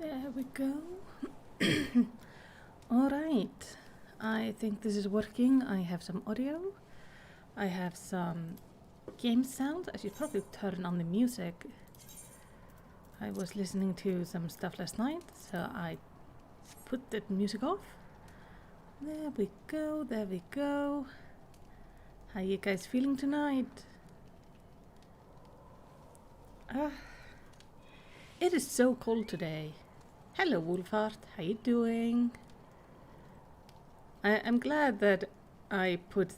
There we go. Alright, I think this is working. I have some audio. I have some game sound. I should probably turn on the music. I was listening to some stuff last night, so I put the music off. There we go, there we go. How you guys feeling tonight? It is so cold today. Hello Wolfheart, how you doing? I'm glad that I put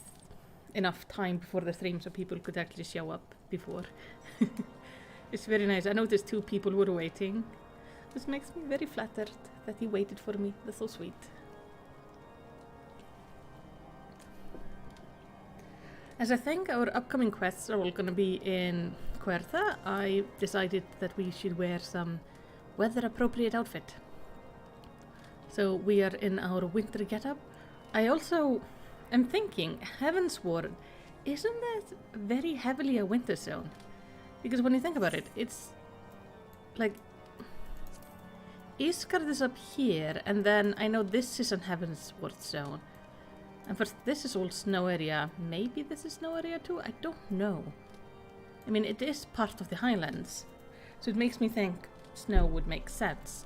enough time before the stream so people could actually show up before. It's very nice. I noticed 2 people were waiting. This makes me very flattered that he waited for me. That's so sweet. As I think our upcoming quests are all going to be in Coertha, I decided that we should wear some weather-appropriate outfit. So we are in our winter getup. I also am thinking, Heavensward, isn't that very heavily a winter zone? Because when you think about it, it's like Isgard is up here, and then I know this is an Heavensward zone. And first, this is all snow area. Maybe this is snow area too? I don't know. I mean, it is part of the Highlands, so it makes me think snow would make sense.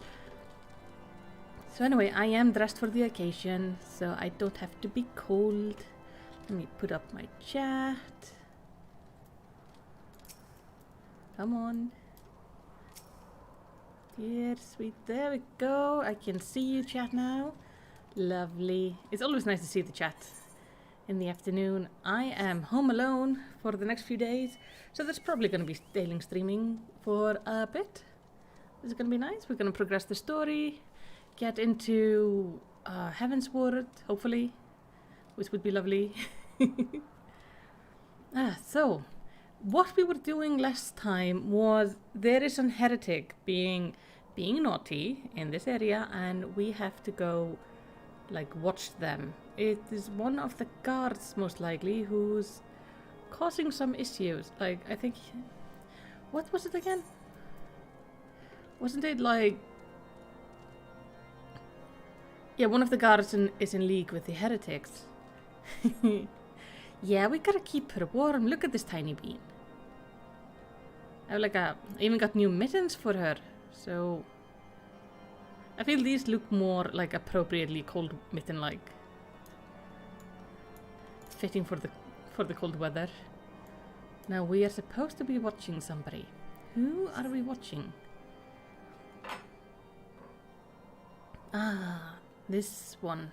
So anyway, I am dressed for the occasion, so I don't have to be cold. Let me put up my chat. Come on. Dear sweet, there we go. I can see you chat now. Lovely. It's always nice to see the chat in the afternoon. I am home alone for the next few days, so there's probably going to be daily streaming for a bit. This is going to be nice. We're going to progress the story, get into Heavensward, hopefully, which would be lovely. So, what we were doing last time was there is an heretic being naughty in this area, and we have to go watch them. It is one of the guards, most likely, who's causing some issues. I think... What was it again? Wasn't it Yeah, one of the guards is in league with the heretics. Yeah, we gotta keep her warm. Look at this tiny bean. I have I even got new mittens for her, so... I feel these look more appropriately cold mitten-like. Fitting for the cold weather. Now we are supposed to be watching somebody. Who are we watching? Ah, this one.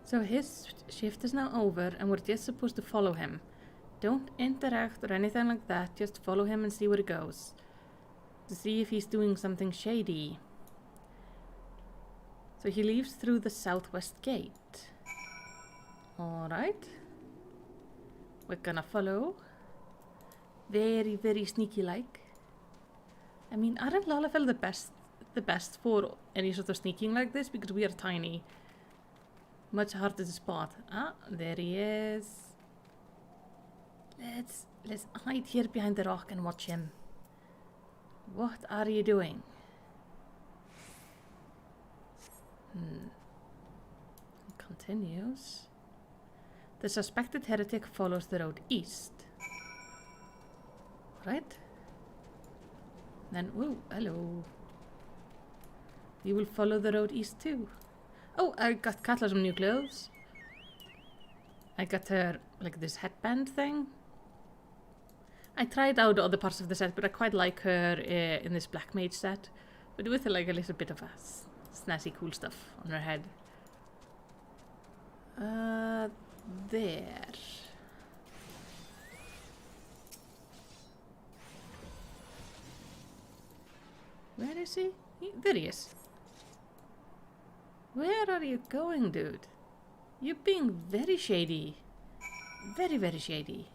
So his shift is now over and we're just supposed to follow him. Don't interact or anything like that, just follow him and see where he goes. To see if he's doing something shady. So he leaves through the southwest gate. Alright. We're gonna follow. Very, very sneaky-like. I mean, aren't Lalafell the best for any sort of sneaking like this? Because we are tiny. Much harder to spot. Ah, there he is. Let's hide here behind the rock and watch him. What are you doing? Continues. The suspected heretic follows the road east. Right? Then, oh, hello. You will follow the road east too. Oh, I got Katla some new clothes. I got her, this headband thing. I tried out other parts of the set, but I quite like her in this Black Mage set. But with a little bit of a snazzy cool stuff on her head. There. Where is he? There he is. Where are you going, dude? You're being very shady. Very, very shady.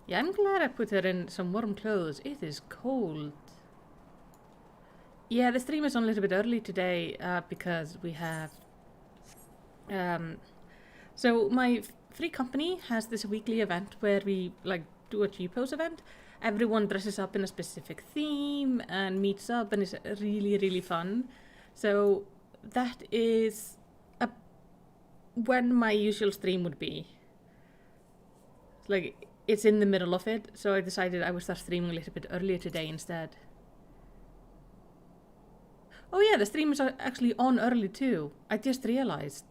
Yeah, I'm glad I put her in some warm clothes. It is cold. Yeah, the stream is on a little bit early today because we have... so my free company has this weekly event where we like do a G-Pose event. Everyone dresses up in a specific theme and meets up, and it's really, really fun. So that is when my usual stream would be. Like, it's in the middle of it, so I decided I would start streaming a little bit earlier today instead. Oh yeah, the stream is actually on early too. I just realized.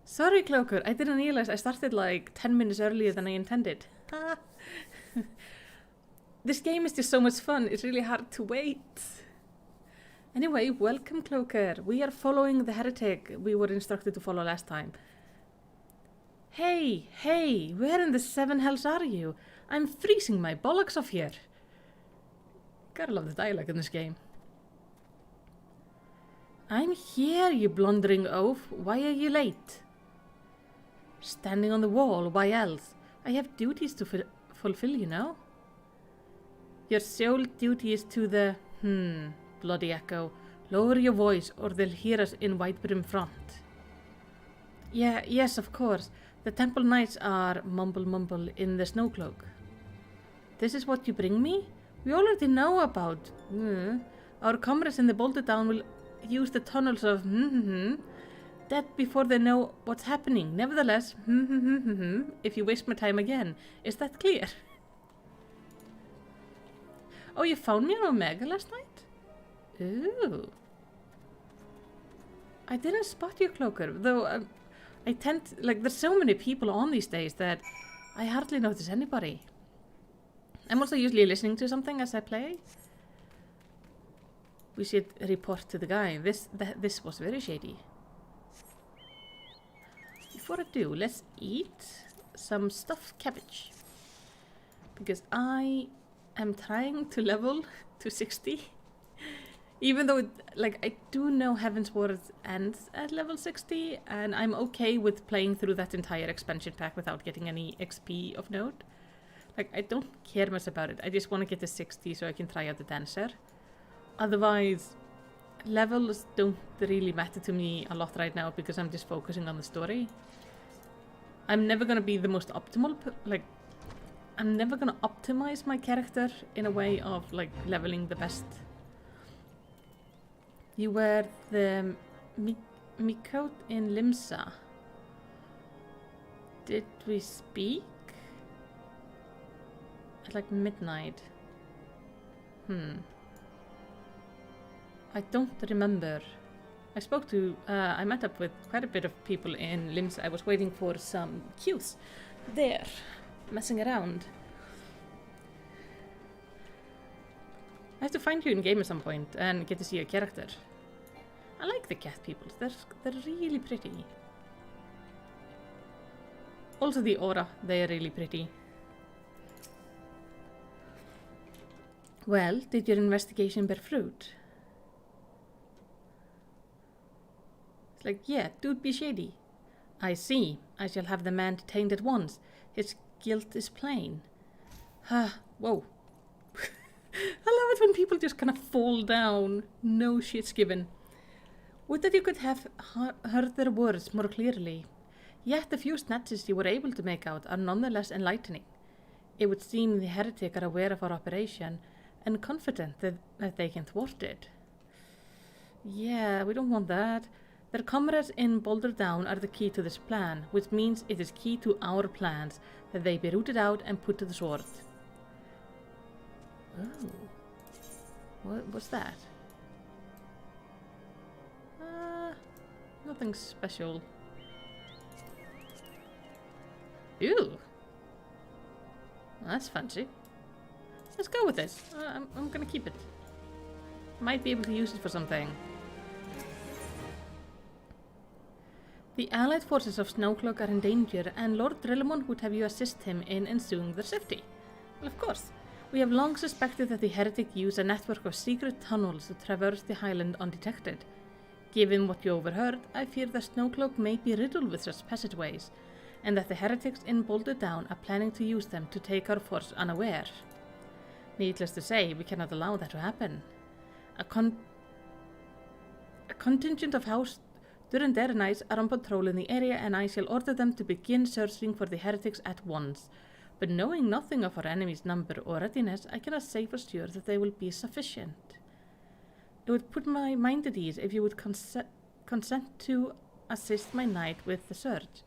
Sorry, Cloaker, I didn't realize I started like 10 minutes earlier than I intended. This game is just so much fun, it's really hard to wait. Anyway, welcome, Cloaker. We are following the heretic we were instructed to follow last time. Hey, where in the seven hells are you? I'm freezing my bollocks off here. Gotta love the dialogue in this game. I'm here, you blundering oaf. Why are you late? Standing on the wall, why else? I have duties to fulfill, you know. Your sole duty is to the... bloody echo. Lower your voice or they'll hear us in Whitebrim front. Yes, of course. The temple knights are mumble in the snowcloak. This is what you bring me? We already know about... Our comrades in the Boulder Down will use the tunnels of... that before they know what's happening. Nevertheless, if you waste my time again. Is that clear? Oh, you found me on Omega last night? Ooh. I didn't spot you, Cloaker, though I tend to, like, there's so many people on these days that I hardly notice anybody. I'm also usually listening to something as I play. We should report to the guy. This was very shady. Before I do, let's eat some stuffed cabbage. Because I am trying to level to 60. Even though, I do know Heavensward ends at level 60, and I'm okay with playing through that entire expansion pack without getting any XP of note. I don't care much about it. I just want to get to 60 so I can try out the dancer. Otherwise, levels don't really matter to me a lot right now because I'm just focusing on the story. I'm never going to be the most optimal, I'm never going to optimize my character in a way of, leveling the best. You were the Mikot in Limsa. Did we speak? At midnight. I don't remember. I met up with quite a bit of people in Limsa. I was waiting for some cues there, messing around. I have to find you in game at some point and get to see your character. I like the cat people. They're really pretty. Also the aura, they're really pretty. Well, did your investigation bear fruit? It's yeah, dude be shady. I see. I shall have the man detained at once. His guilt is plain. Whoa. I love it when people just kind of fall down. No shit's given. Would that you could have heard their words more clearly. Yet the few snatches you were able to make out are nonetheless enlightening. It would seem the heretic are aware of our operation and confident that they can thwart it. Yeah, we don't want that. Their comrades in Boulder Down are the key to this plan, which means it is key to our plans that they be rooted out and put to the sword. Oh. What's that? Nothing special. Ew. That's fancy. Let's go with this. I'm gonna keep it. Might be able to use it for something. The allied forces of Snowcloak are in danger, and Lord Drillamon would have you assist him in ensuring their safety. Well, of course. We have long suspected that the heretic used a network of secret tunnels to traverse the highland undetected. Given what you overheard, I fear that Snowcloak may be riddled with such passageways, and that the heretics in Boulder Down are planning to use them to take our force unaware. Needless to say, we cannot allow that to happen. A contingent of House Durandere Knights are on patrol in the area, and I shall order them to begin searching for the heretics at once. But knowing nothing of our enemy's number or readiness, I cannot say for sure that they will be sufficient. It would put my mind at ease if you would consent to assist my knight with the search.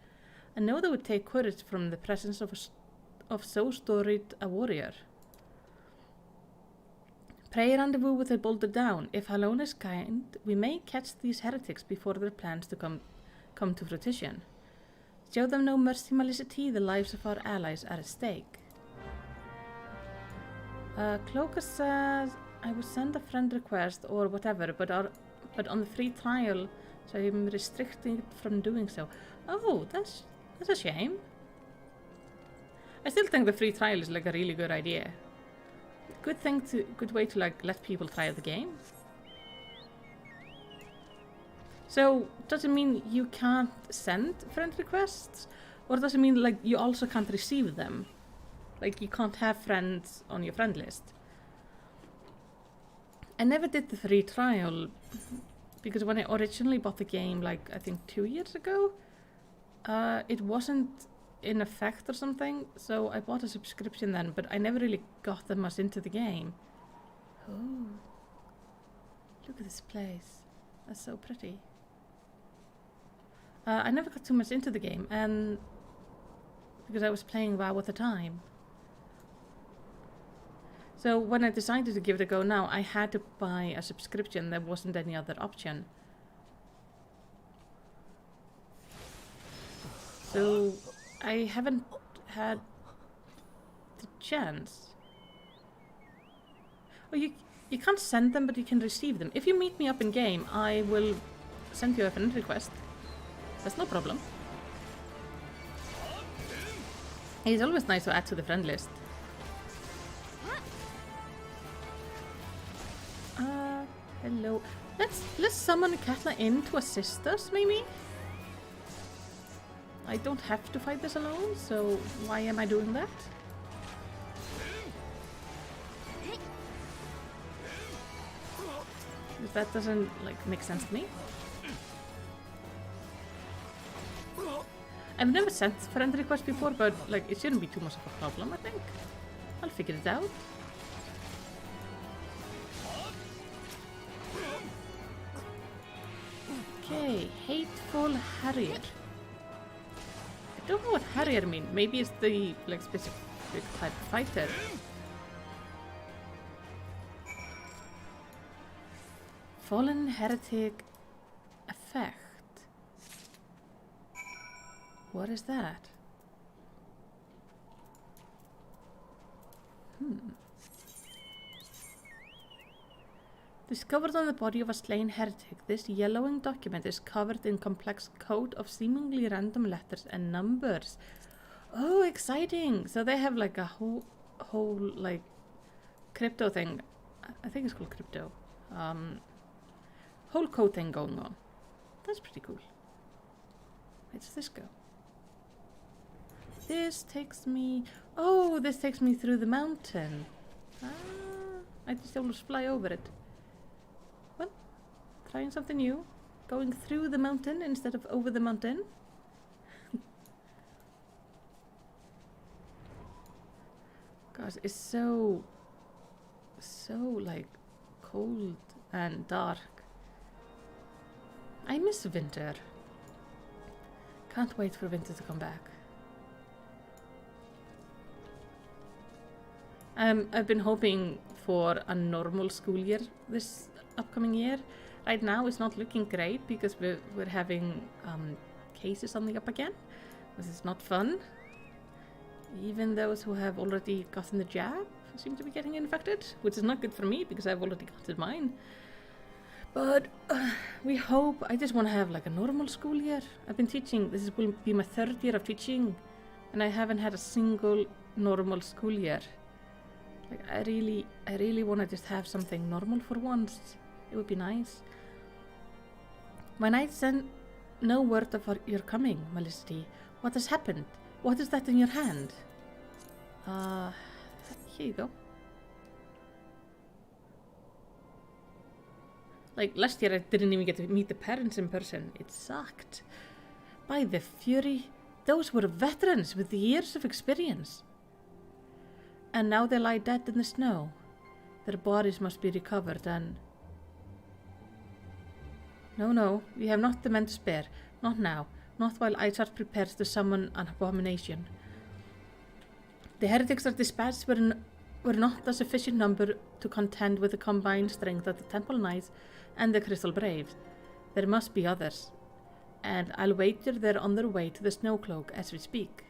I know that would take courage from the presence of so storied a warrior. Pray rendezvous with the boulder down. If Halon is kind, we may catch these heretics before their plans to come to fruition. Show them no mercy, Malicity. The lives of our allies are at stake. Cloaca says I will send a friend request or whatever, but on the free trial, so I'm restricted from doing so. Oh, that's a shame. I still think the free trial is like a really good idea. Good way to like let people try the game. So does it mean you can't send friend requests, or does it mean like you also can't receive them? Like you can't have friends on your friend list? I never did the free trial because when I originally bought the game, like I think 2 years ago, it wasn't in effect or something, so I bought a subscription then, but I never really got that much into the game. Oh, look at this place. That's so pretty. I never got too much into the game, and because I was playing WoW at the time. So when I decided to give it a go now, I had to buy a subscription. There wasn't any other option. So I haven't had the chance. Oh, you can't send them, but you can receive them. If you meet me up in game, I will send you a friend request. That's no problem. It's always nice to add to the friend list. Hello. Let's summon Katla in to assist us, maybe? I don't have to fight this alone, so why am I doing that? If that doesn't like make sense to me. I've never sent friend requests before, but like it shouldn't be too much of a problem, I think. I'll figure it out. Okay, Hateful Harrier. I don't know what Harrier means. Maybe it's the like specific type of fighter. Fallen Heretic Effect. What is that? Discovered on the body of a slain heretic, this yellowing document is covered in complex code of seemingly random letters and numbers. Oh, exciting! So they have like a whole like crypto thing. I think it's called crypto. Whole code thing going on. That's pretty cool. Where does this go? This takes me... Oh, this takes me through the mountain. I just almost fly over it. Well, trying something new. Going through the mountain instead of over the mountain. Gosh, it's so like cold and dark. I miss winter. Can't wait for winter to come back. I've been hoping for a normal school year this upcoming year. Right now it's not looking great because we're having cases on the up again. This is not fun. Even those who have already gotten the jab seem to be getting infected, which is not good for me because I've already gotten mine. But we hope. I just want to have like a normal school year. I've been teaching. This will be my 3rd year of teaching, and I haven't had a single normal school year. Like I really want to just have something normal for once. It would be nice. When I sent no word of your coming, Malicity, what has happened? What is that in your hand? Here you go. Like, last year I didn't even get to meet the parents in person. It sucked. By the fury, those were veterans with years of experience. And now they lie dead in the snow. Their bodies must be recovered and... No, we have not the men to spare. Not now. Not while Isart prepares to summon an abomination. The heretics that dispatched were not a sufficient number to contend with the combined strength of the Temple Knights and the Crystal Braves. There must be others, and I'll wager they're on their way to the Snowcloak as we speak.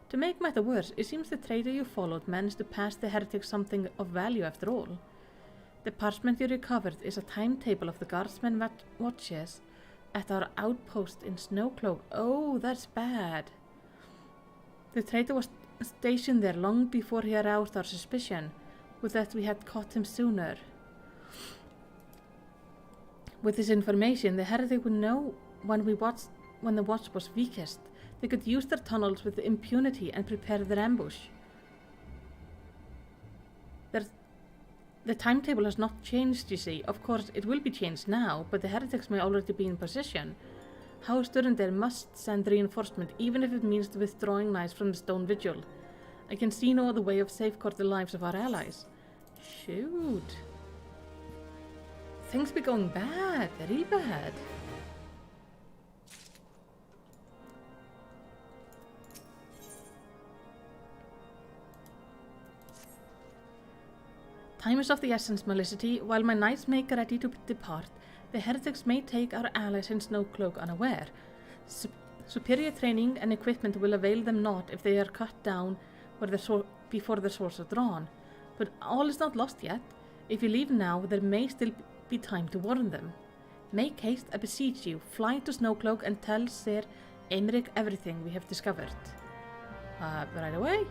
To make matter worse, it seems the trader you followed managed to pass the heretics something of value after all. The parchment you recovered is a timetable of the guardsmen watches at our outpost in Snowcloak. Oh, that's bad. The trader was stationed there long before he aroused our suspicion. Would that we had caught him sooner. With this information, the heretic would know when the watch was weakest. They could use their tunnels with impunity and prepare their ambush. The timetable has not changed, you see. Of course, it will be changed now, but the heretics may already be in position. House Durandare must send reinforcement, even if it means withdrawing knights from the Stone Vigil. I can see no other way of safeguarding the lives of our allies. Shoot. Things be going bad, very bad. Time is of the essence, Malicity. While my knights make ready to depart, the heretics may take our allies in Snowcloak unaware. Superior training and equipment will avail them not if they are cut down before their swords are drawn. But all is not lost yet. If you leave now, there may still be time to warn them. Make haste, I beseech you. Fly to Snowcloak and tell Sir Emeric everything we have discovered. Right away.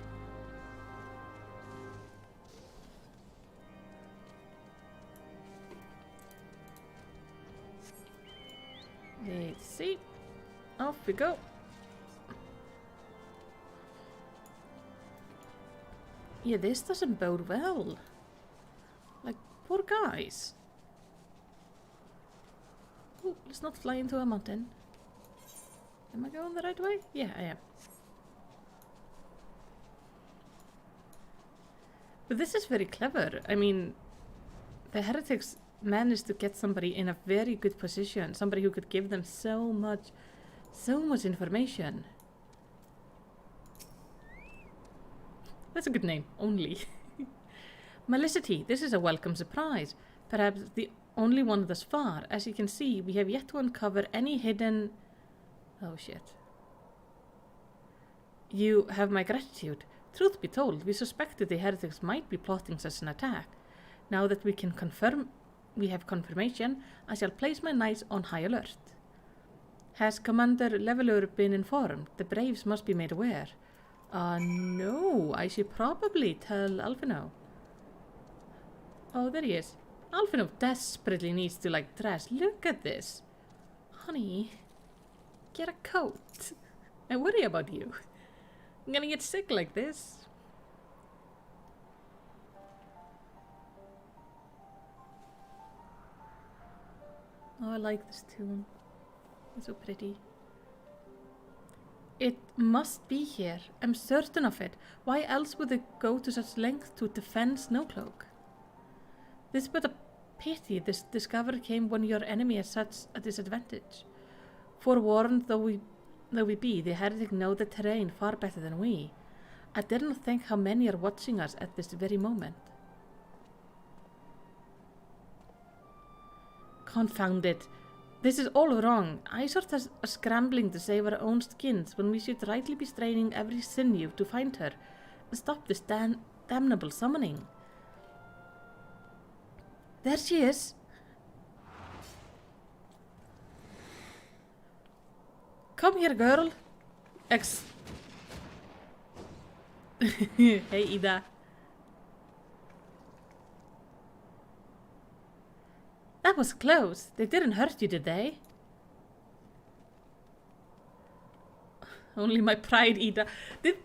Let's see. Off we go. Yeah, this doesn't bode well. Like, poor guys. Oh, let's not fly into a mountain. Am I going the right way? Yeah, I am. But this is very clever. I mean, the heretics managed to get somebody in a very good position. Somebody who could give them so much information. That's a good name, only. Malicity, this is a welcome surprise. Perhaps the only one thus far. As you can see, we have yet to uncover any hidden... Oh shit. You have my gratitude. Truth be told, we suspected the heretics might be plotting such an attack. Now that we have confirmation, I shall place my knights on high alert. Has Commander Leveler been informed? The Braves must be made aware. No, I should probably tell Alphino. Oh, there he is. Alphino desperately needs to, like, dress. Look at this. Honey, get a coat. I worry about you. I'm gonna get sick like this. Oh, I like this tune. It's so pretty. It must be here. I'm certain of it. Why else would they go to such length to defend Snowcloak? This is but a pity this discovery came when your enemy is such a disadvantage. Forewarned though we be, the heretic know the terrain far better than we. I dare not think how many are watching us at this very moment. Confound it. This is all wrong. Isart are scrambling to save our own skins when we should rightly be straining every sinew to find her and stop this damnable summoning. There she is. Come here, girl. Hey, Ida. That was close. They didn't hurt you, did they? Only my pride, Ida. Did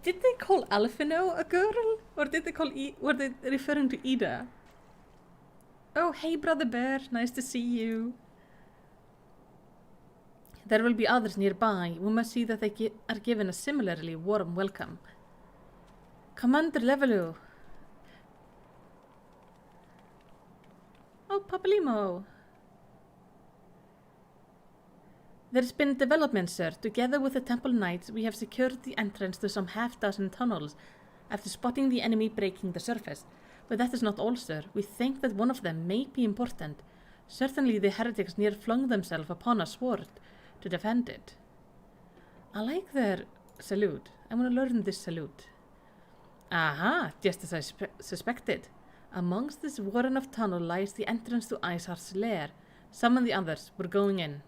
they call Alphino a girl, or did they call were they referring to Ida? Oh, hey, Brother Bear. Nice to see you. There will be others nearby. We must see that they are given a similarly warm welcome. Commander Levelu. Oh, Papalimo. There's been development, sir. Together with the Temple Knights, we have secured the entrance to some half-dozen tunnels after spotting the enemy breaking the surface. But that is not all, sir. We think that one of them may be important. Certainly the heretics near flung themselves upon a sword to defend it. I like their salute. I want to learn this salute. Aha, just as I suspected. Amongst this warren of tunnel lies the entrance to Isar's lair. Some and the others were going in.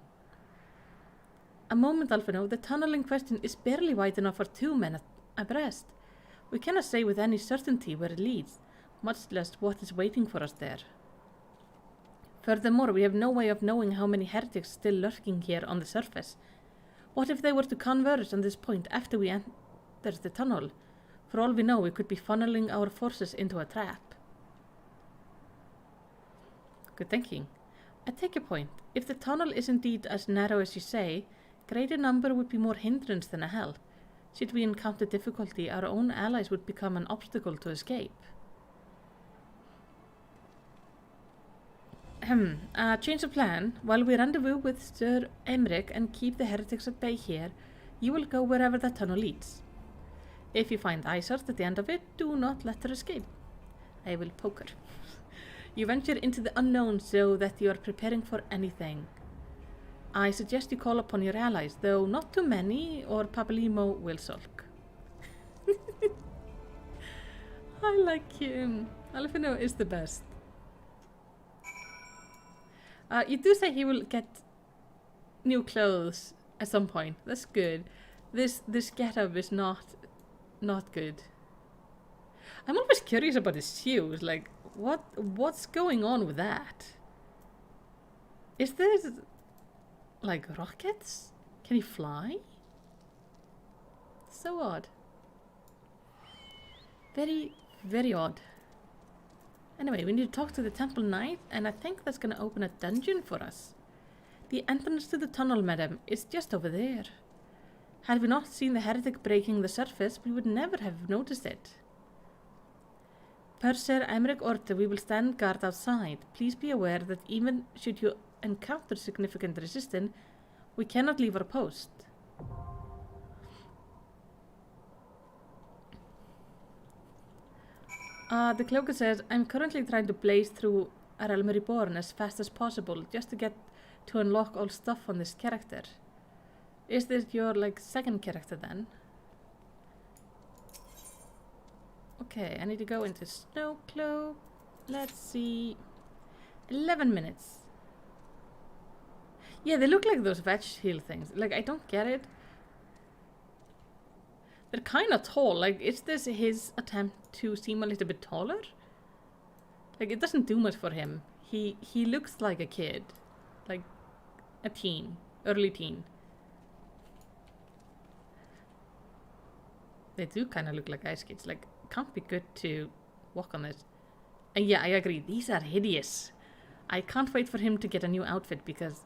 A moment, Alphino. The tunnel in question is barely wide enough for 2 men abreast. We cannot say with any certainty where it leads, much less what is waiting for us there. Furthermore, we have no way of knowing how many heretics still lurking here on the surface. What if they were to converge on this point after we enter the tunnel? For all we know, we could be funneling our forces into a trap. Good thinking. I take your point. If the tunnel is indeed as narrow as you say, greater number would be more hindrance than a help. Should we encounter difficulty, our own allies would become an obstacle to escape. Change of plan. While we rendezvous with Sir Emmerich and keep the heretics at bay here, you will go wherever the tunnel leads. If you find Isart at the end of it, do not let her escape. I will poke her. You venture into the unknown so that you are preparing for anything. I suggest you call upon your allies, though not too many, or Papalimo will sulk. I like him. Alfino is the best. You do say he will get new clothes at some point. That's good. This getup is not good. I'm always curious about his shoes. Like, what's going on with that? Is this like rockets? Can he fly? So odd. Very, very odd. Anyway, we need to talk to the Temple Knight, and I think that's going to open a dungeon for us. The entrance to the tunnel, madam, is just over there. Had we not seen the heretic breaking the surface, we would never have noticed it. Per Sir Emmerich Coertha, we will stand guard outside. Please be aware that even should you encounter significant resistance, we cannot leave our post. The cloaker says, I'm currently trying to blaze through A Realm Reborn as fast as possible, just to get to unlock all stuff on this character. Is this your, like, second character then? Okay, I need to go into Snowcloak. Let's see. 11 minutes. Yeah, they look like those veg heal things. Like, I don't get it. They're kind of tall. Like, is this his attempt to seem a little bit taller? Like, it doesn't do much for him. He looks like a kid. Like, a teen. Early teen. They do kind of look like ice skates. Like, can't be good to walk on this. And yeah, I agree. These are hideous. I can't wait for him to get a new outfit because...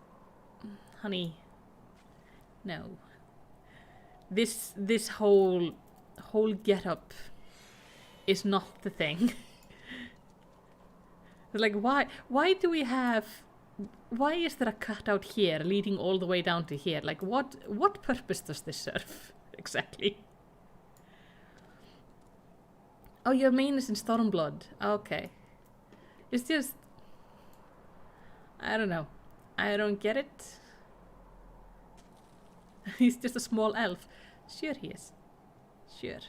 honey... no. This whole getup is not the thing. Like, why do we have... why is there a cutout here leading all the way down to here? Like, what purpose does this serve? Exactly. Oh, your main is in Stormblood. Okay. It's just... I don't know. I don't get it. He's just a small elf. Sure he is. Sure.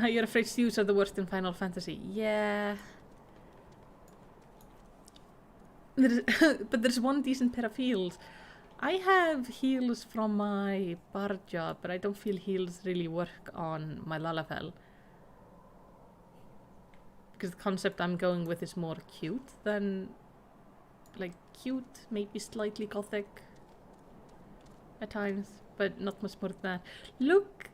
You're afraid shoes are the worst in Final Fantasy. Yeah. But there's one decent pair of heels. I have heels from my bar job, but I don't feel heels really work on my Lalafell. Because the concept I'm going with is more cute than... like, cute, maybe slightly gothic at times, but not much more than that. Look!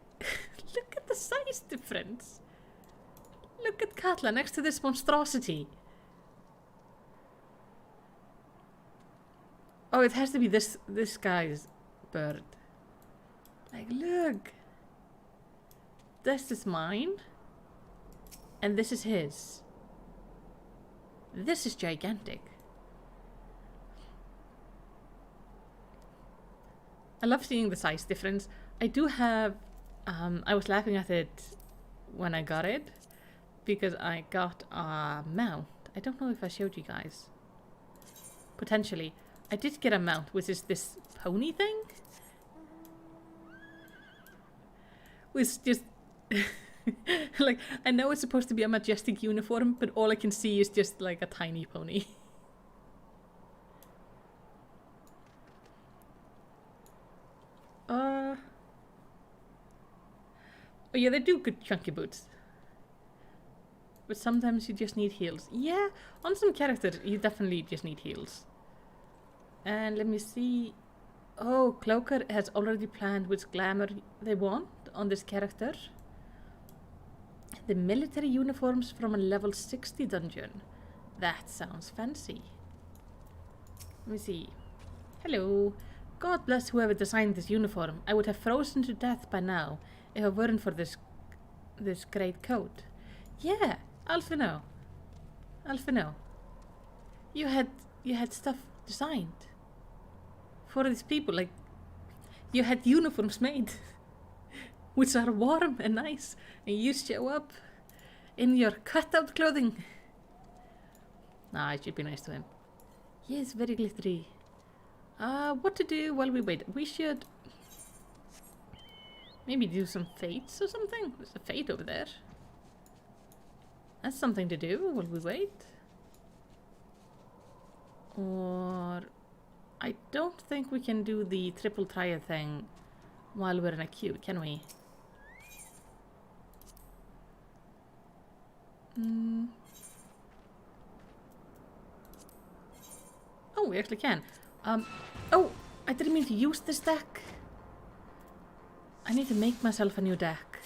Look at the size difference! Look at Katla next to this monstrosity. Oh, it has to be this guy's bird. Like, look. This is mine. And this is his. This is gigantic. I love seeing the size difference. I do have... I was laughing at it when I got it. Because I got a mount. I don't know if I showed you guys. Potentially. I did get a mount, which is this pony thing. Which just... like, I know it's supposed to be a majestic uniform, but all I can see is just like a tiny pony. Oh yeah, they do good chunky boots. But sometimes you just need heels. Yeah, on some characters you definitely just need heels. And let me see. Oh, Cloaker has already planned which glamour they want on this character. The military uniforms from a level 60 dungeon. That sounds fancy. Let me see. Hello. God bless whoever designed this uniform. I would have frozen to death by now if it weren't for this great coat. Yeah, Alfino. Alfino. You had stuff designed for these people. Like, you had uniforms made which are warm and nice, and you show up in your cutout clothing. Nah, I should be nice to him. Yes, very glittery. What to do while we wait? We should maybe do some fates or something. There's a fate over there. That's something to do while we wait. Or I don't think we can do the triple triad thing while we're in a queue, can we? Oh, we actually can. Oh, I didn't mean to use this deck. I need to make myself a new deck.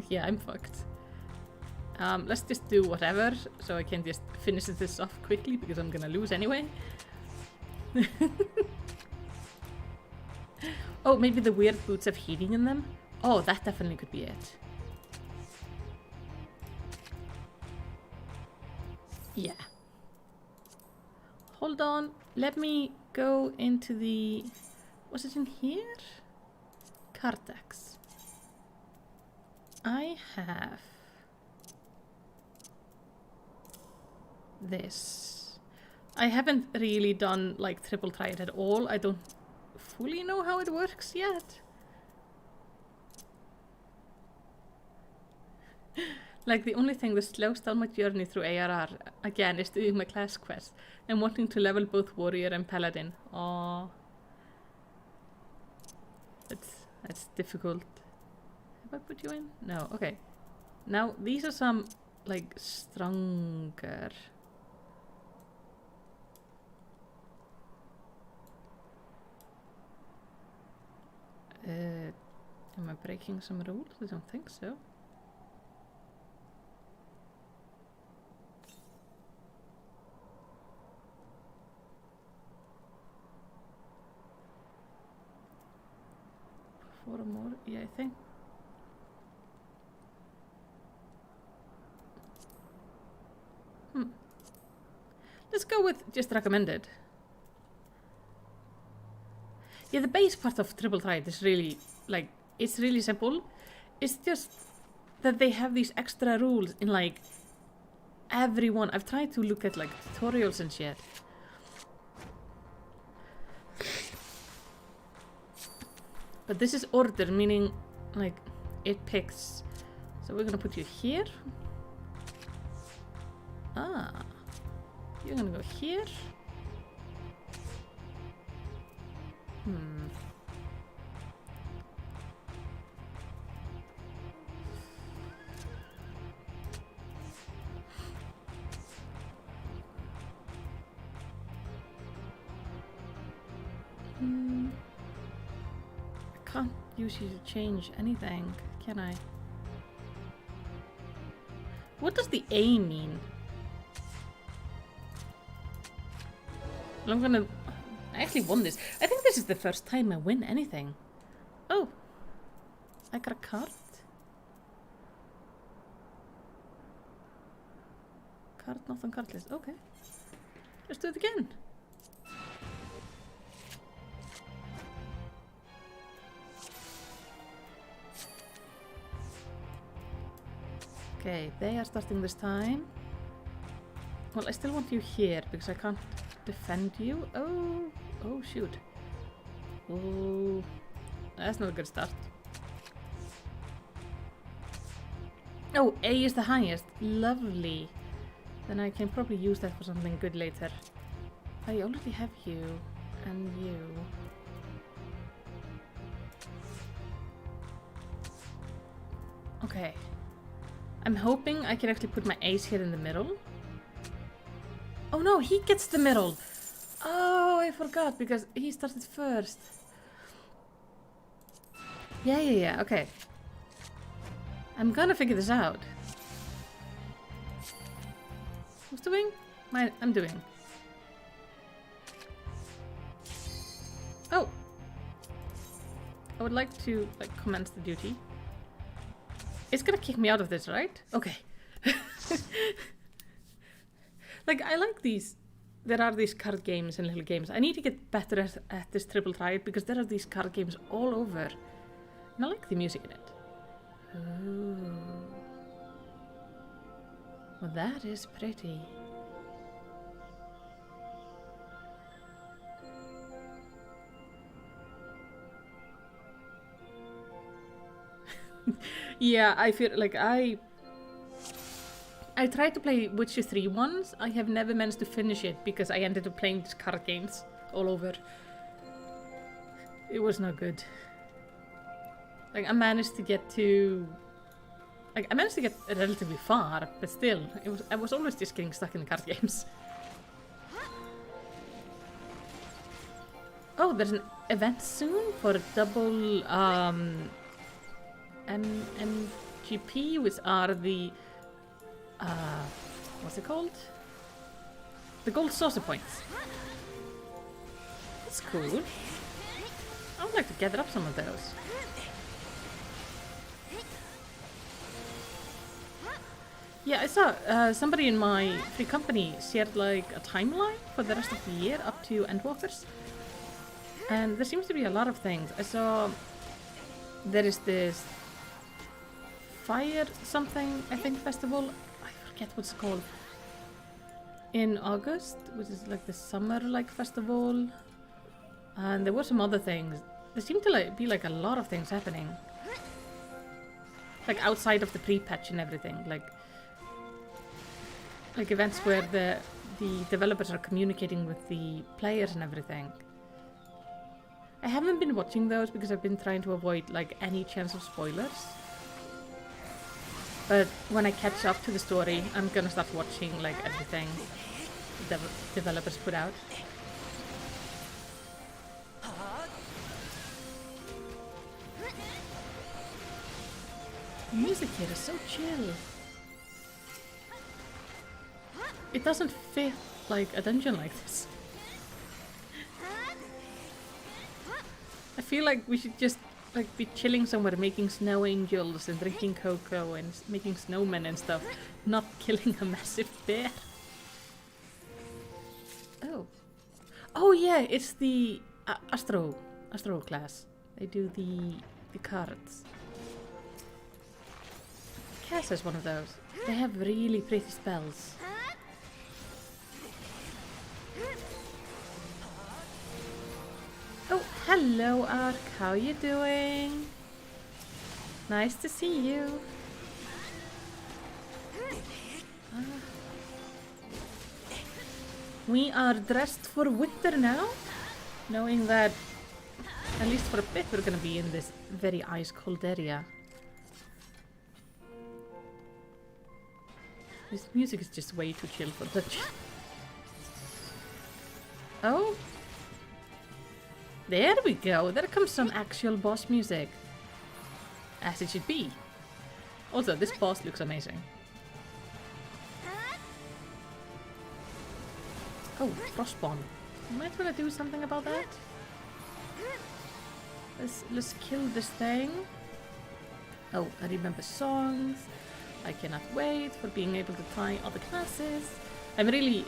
Yeah, I'm fucked. Let's just do whatever, so I can just finish this off quickly, because I'm gonna lose anyway. Oh, maybe the weird boots have heating in them? Oh, that definitely could be it. Yeah. Hold on. Let me go into the... Was it in here? Card decks. I have... this. I haven't really done like triple triad at all. I don't fully know how it works yet. Like, the only thing that slows down my journey through ARR, again, is doing my class quest and wanting to level both warrior and paladin. Aww. That's difficult. Have I put you in? No, okay. Now, these are some, like, stronger. Am I breaking some rules? I don't think so. Four more? Yeah, I think. Let's go with just recommended. Yeah, the base part of triple triad is really, like, it's really simple. It's just that they have these extra rules in, like, everyone. I've tried to look at, like, tutorials and shit. But this is order, meaning, like, it picks. So we're gonna put you here. Ah. You're gonna go here. I can't use you to change anything, can I? What does the A mean? Well, I'm gonna... I actually won this. I think this is the first time I win anything. Oh! I got a card. Card not on card list. Okay. Let's do it again. Okay, they are starting this time. Well, I still want you here because I can't defend you. Oh, oh shoot. Oh, that's not a good start. Oh, A is the highest. Lovely. Then I can probably use that for something good later. I already have you and you. Okay. I'm hoping I can actually put my ace here in the middle. Oh no, he gets the middle. Oh, I forgot because he started first. Yeah, okay. I'm gonna figure this out. Who's doing? I'm doing. Oh! I would like to, like, commence the duty. It's gonna kick me out of this, right? Okay. Like, I like these. There are these card games and little games. I need to get better at this triple triad because there are these card games all over. And I like the music in it. Ooh. Well, that is pretty. Yeah, I feel like I tried to play Witcher 3 once. I have never managed to finish it because I ended up playing these card games all over. It was not good. Like, I managed to get to... Like, I managed to get relatively far, but still, I was always just getting stuck in the card games. Oh, there's an event soon for double, MGP, which are the... what's it called? The gold saucer points. That's cool. I would like to gather up some of those. Yeah, I saw somebody in my free company shared like a timeline for the rest of the year up to Endwalkers. And there seems to be a lot of things. I saw there is this Fire something, I think, festival. I forget what's it called. In August, which is like the summer-like festival. And there were some other things. There seemed to be like a lot of things happening. Like outside of the pre-patch and everything. Like events where the developers are communicating with the players and everything. I haven't been watching those because I've been trying to avoid like any chance of spoilers. But when I catch up to the story, I'm gonna start watching like everything the developers put out. The music here is so chill. It doesn't fit like a dungeon like this. I feel like we should just like be chilling somewhere, making snow angels and drinking cocoa and making snowmen and stuff, not killing a massive bear. Oh, oh yeah, it's the Astro class. They do the cards. Cass has one of those. They have really pretty spells. Oh, hello Ark, how you doing? Nice to see you. We are dressed for winter now, knowing that at least for a bit we're gonna be in this very ice cold area. This music is just way too chill for Dutch. Oh? There we go, there comes some actual boss music. as it should be. Also, this boss looks amazing. Oh, Frostbomb. Might wanna do something about that. Let's kill this thing. Oh, I remember songs. I cannot wait for being able to try other classes. I'm really,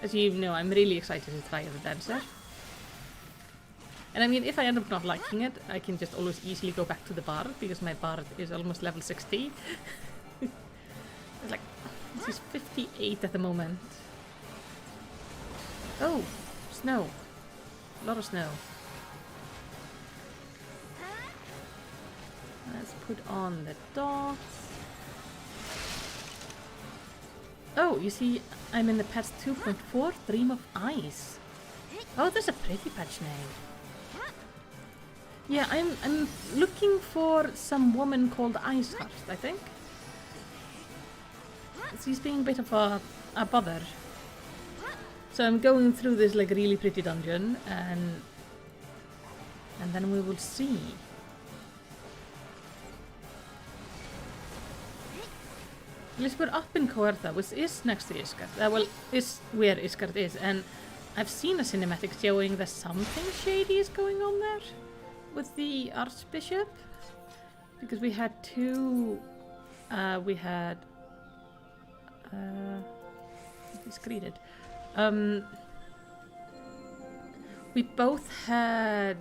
as you know, I'm really excited to try the dancer. And I mean, if I end up not liking it, I can just always easily go back to the bard, because my bard is almost level 60. It's like, she's 58 at the moment. Oh, snow. A lot of snow. Let's put on the dots. Oh, you see, I'm in the patch 2.4, Dream of Ice. Oh, there's a pretty patch name. Yeah, I'm looking for some woman called Iceheart, I think. She's being a bit of a bother. So I'm going through this like really pretty dungeon, and then we will see. At least we're up in Coertha, which is next to Ishgard. Well, is where Ishgard is, and I've seen a cinematic showing that something shady is going on there with the Archbishop, because we had two. We had. He's greeted. We both had.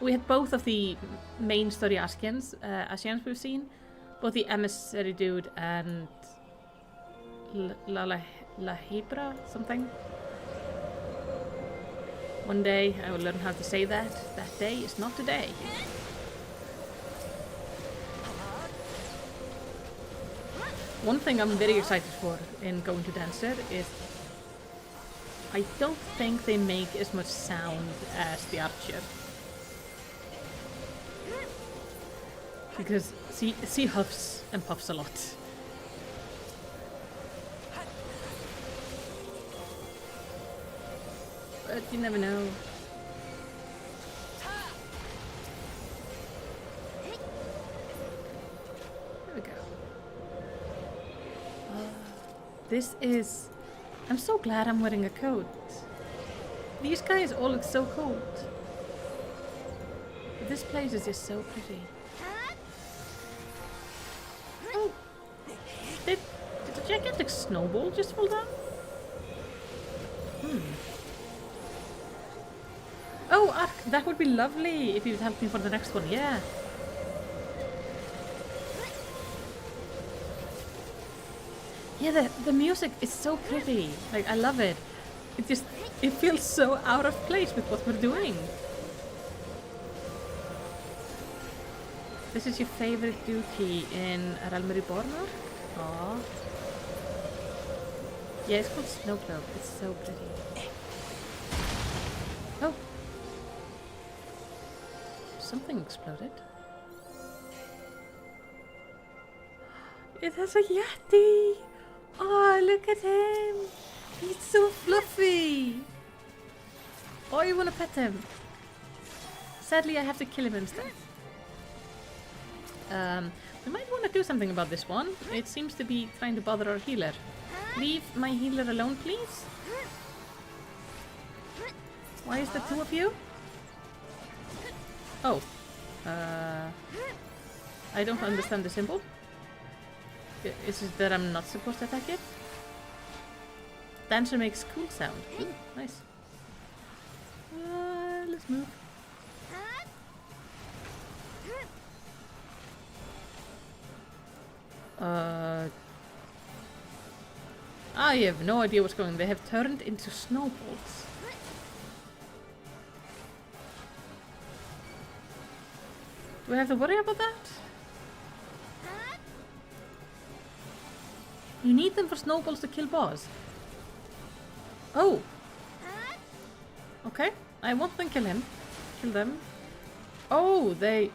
We had both of the main story Ascians we've seen. Both the emissary dude and La Hebra something. One day I will learn how to say that. That day is not today. One thing I'm very excited for in going to Dancer is I don't think they make as much sound as the Archer. Because she huffs and puffs a lot. But you never know. There we go. This is... I'm so glad I'm wearing a coat. These guys all look so cold. But this place is just so pretty. Oh! Did the gigantic snowball just fall down? Oh, Ark, that would be lovely if you'd help me for the next one, yeah. Yeah, the music is so pretty. Like, I love it. It feels so out of place with what we're doing. This is your favorite duty in Realm Reborn? Aww. Yeah, it's called Snowcloak. It's so pretty. Oh. Something exploded. It has a Yeti! Oh, look at him! He's so fluffy! Oh, you wanna pet him? Sadly, I have to kill him instead. We might want to do something about this one. It seems to be trying to bother our healer. Leave my healer alone, please. Why is there two of you? Oh. I don't understand the symbol. Is it that I'm not supposed to attack it? Dancer makes cool sound. Ooh, nice. Let's move. I have no idea what's going on. They have turned into snowballs. Do I have to worry about that? You need them for snowballs to kill boss. Oh. Okay. I won't then kill him. Kill them. Oh, they...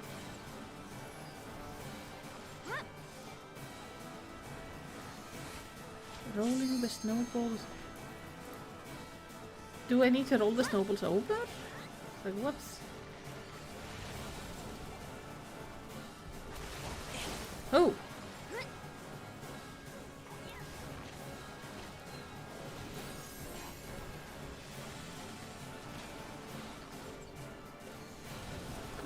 Rolling the snowballs. Do I need to roll the snowballs over? Like what's... Oh!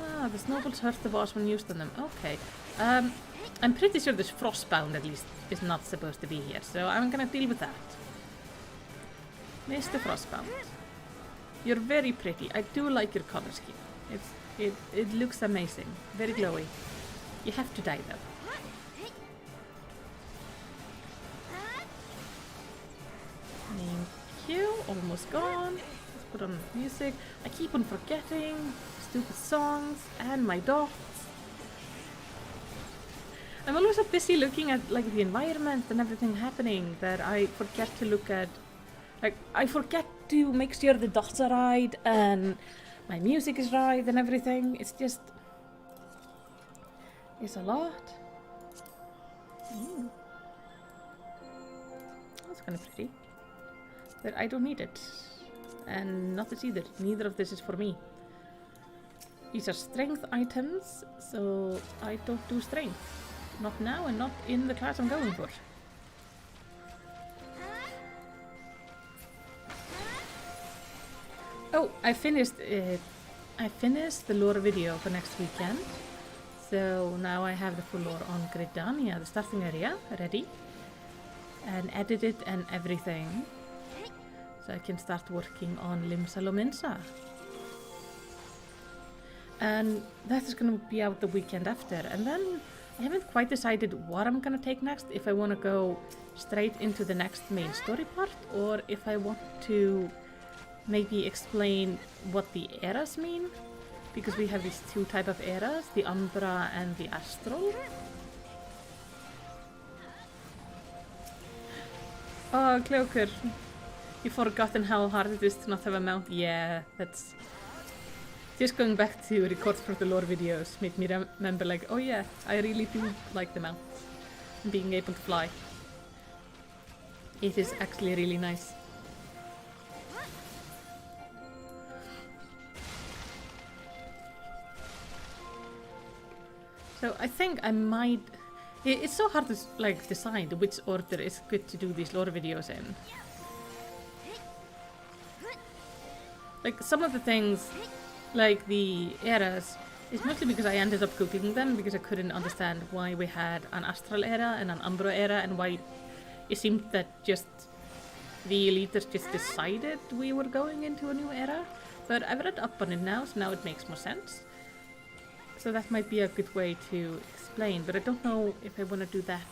Ah, the snowballs hurt the boss when used on them. Okay. I'm pretty sure this frostbound at least is not supposed to be here, so I'm gonna deal with that. Mr. Frostbound. You're very pretty. I do like your color scheme. It looks amazing. Very glowy. You have to die though. Thank you. Almost gone. Let's put on music. I keep on forgetting stupid songs and my dots. I'm always so busy looking at like the environment and everything happening that I forget to look at. Like I forget to make sure the dots are right and my music is right and everything. It's just it's a lot. That's kind of pretty. But I don't need it. And not this either. Neither of this is for me. These are strength items, so I don't do strength. Not now and not in the class I'm going for. Oh, I finished it. I finished the lore video for next weekend. So now I have the full lore on Gridania, the starting area, ready. And edited and everything. So I can start working on Limsa Lominsa. And that is going to be out the weekend after. And then I haven't quite decided what I'm going to take next. If I want to go straight into the next main story part. Or if I want to maybe explain what the eras mean. Because we have these two type of eras. The Umbra and the Astral. Oh, Cloaker. You've forgotten how hard it is to not have a mount. Yeah, that's... Just going back to record for the lore videos made me remember like, oh yeah, I really do like the mount. And being able to fly. It is actually really nice. So I think I might... It's so hard to like decide which order is good to do these lore videos in. Like some of the things, like the eras, is mostly because I ended up googling them because I couldn't understand why we had an Astral era and an Umbra era and why it seemed that just the Eliters just decided we were going into a new era. But I've read up on it now, so now it makes more sense. So that might be a good way to explain, but I don't know if I want to do that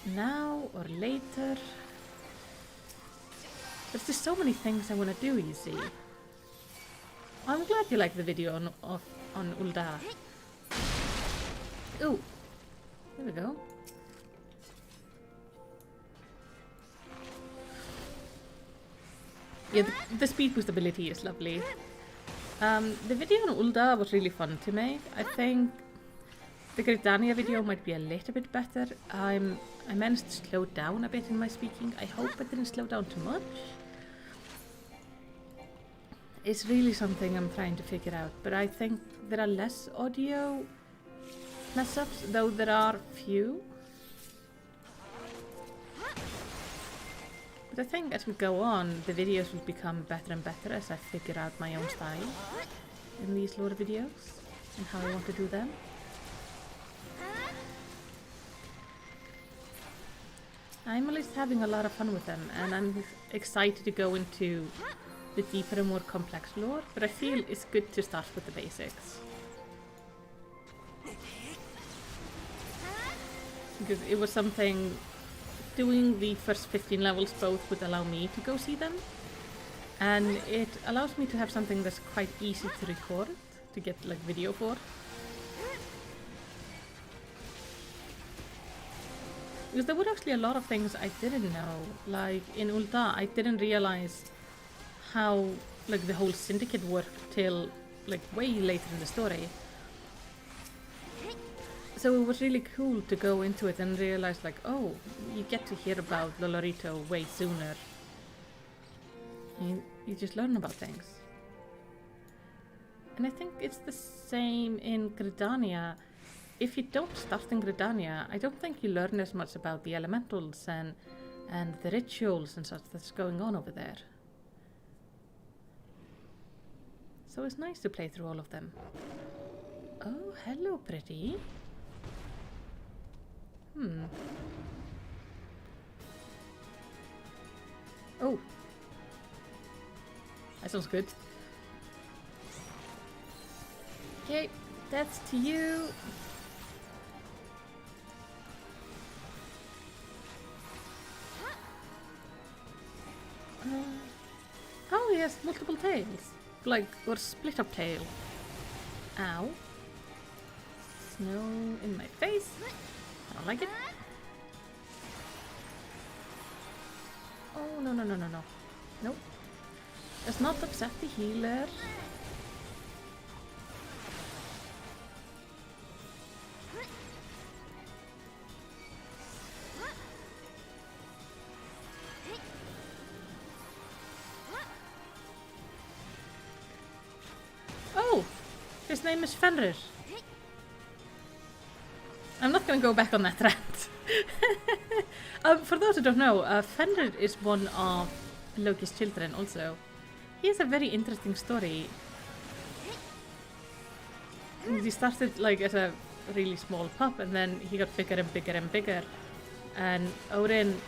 now or later. There's just so many things I want to do, you see. I'm glad you like the video on Ul'dah. Ooh, there we go. Yeah, the speed boost ability is lovely. The video on Ul'dah was really fun to make. I think the Gridania video might be a little bit better. I managed to slow down a bit in my speaking. I hope I didn't slow down too much. It's really something I'm trying to figure out, but I think there are less audio mess-ups, though there are few. But I think as we go on, the videos will become better and better as I figure out my own style in these lore videos and how I want to do them. I'm at least having a lot of fun with them, and I'm excited to go into the deeper and more complex lore, but I feel it's good to start with the basics. Because it was something, doing the first 15 levels both would allow me to go see them, and it allows me to have something that's quite easy to record, to get like video for. Because there were actually a lot of things I didn't know, like in Ul'dah I didn't realize how like the whole syndicate worked till like way later in the story. So it was really cool to go into it and realize like, oh, you get to hear about Lolorito way sooner. You just learn about things. And I think it's the same in Gridania. if you don't start in Gridania, I don't think you learn as much about the elementals and the rituals and such that's going on over there. So it's nice to play through all of them. Oh, hello, pretty. Oh. That sounds good. Okay, that's to you. Oh, he has multiple tails. Like, or split up tail. Ow. Snow in my face. I don't like it. Oh, no, no, no, no, no. Nope. Let's not upset the healer. Oh! His name is Fenrir. I'm not gonna go back on that rant. For those who don't know, Fenrir is one of Loki's children also. He has a very interesting story. He started like as a really small pup and then he got bigger and bigger and bigger. And Odin...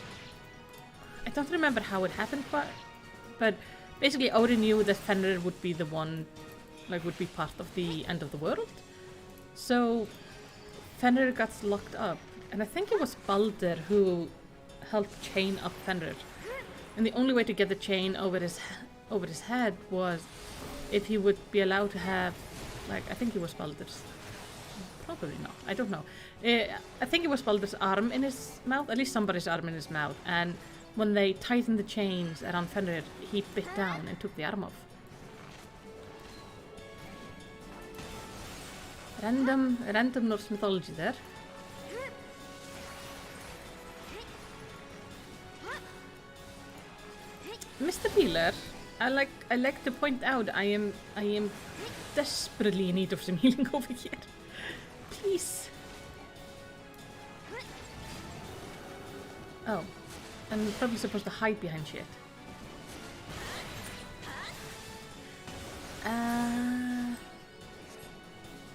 I don't remember how it happened, but basically Odin knew that Fenrir would be the one, like would be part of the end of the world. So Fenrir got locked up, and I think it was Baldur who helped chain up Fenrir. And the only way to get the chain over his head was if he would be allowed to have, like, I think it was Baldur's. Probably not. I don't know. I think it was Baldur's arm in his mouth, at least somebody's arm in his mouth. And when they tightened the chains around Fenrir, he bit down and took the arm off. Random Norse mythology there. Mr. Healer, I like to point out I am desperately in need of some healing over here. Please. Oh, I'm probably supposed to hide behind shit.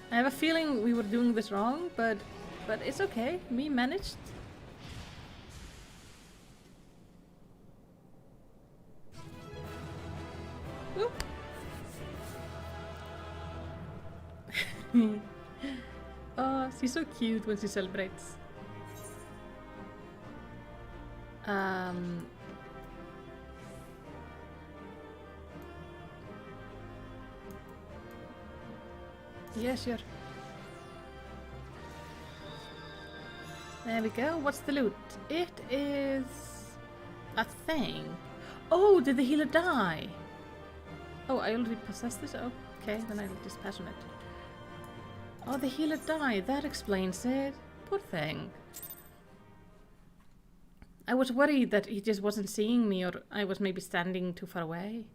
I have a feeling we were doing this wrong, but it's okay. We managed. Whoop. Oh, she's so cute when she celebrates. Yeah, sure. There we go. What's the loot? It is a thing. Oh, did the healer die? Oh, I already possessed this? Okay, then I'll just pass on it. Oh, the healer died. That explains it. Poor thing. I was worried that he just wasn't seeing me, or I was maybe standing too far away.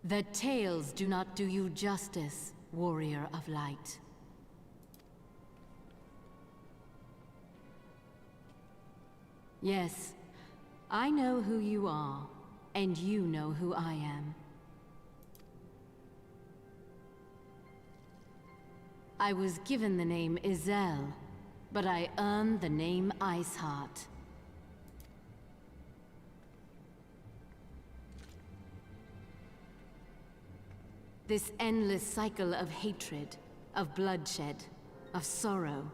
The tales do not do you justice, warrior of light. Yes, I know who you are, and you know who I am. I was given the name Izel, but I earned the name Iceheart. This endless cycle of hatred, of bloodshed, of sorrow.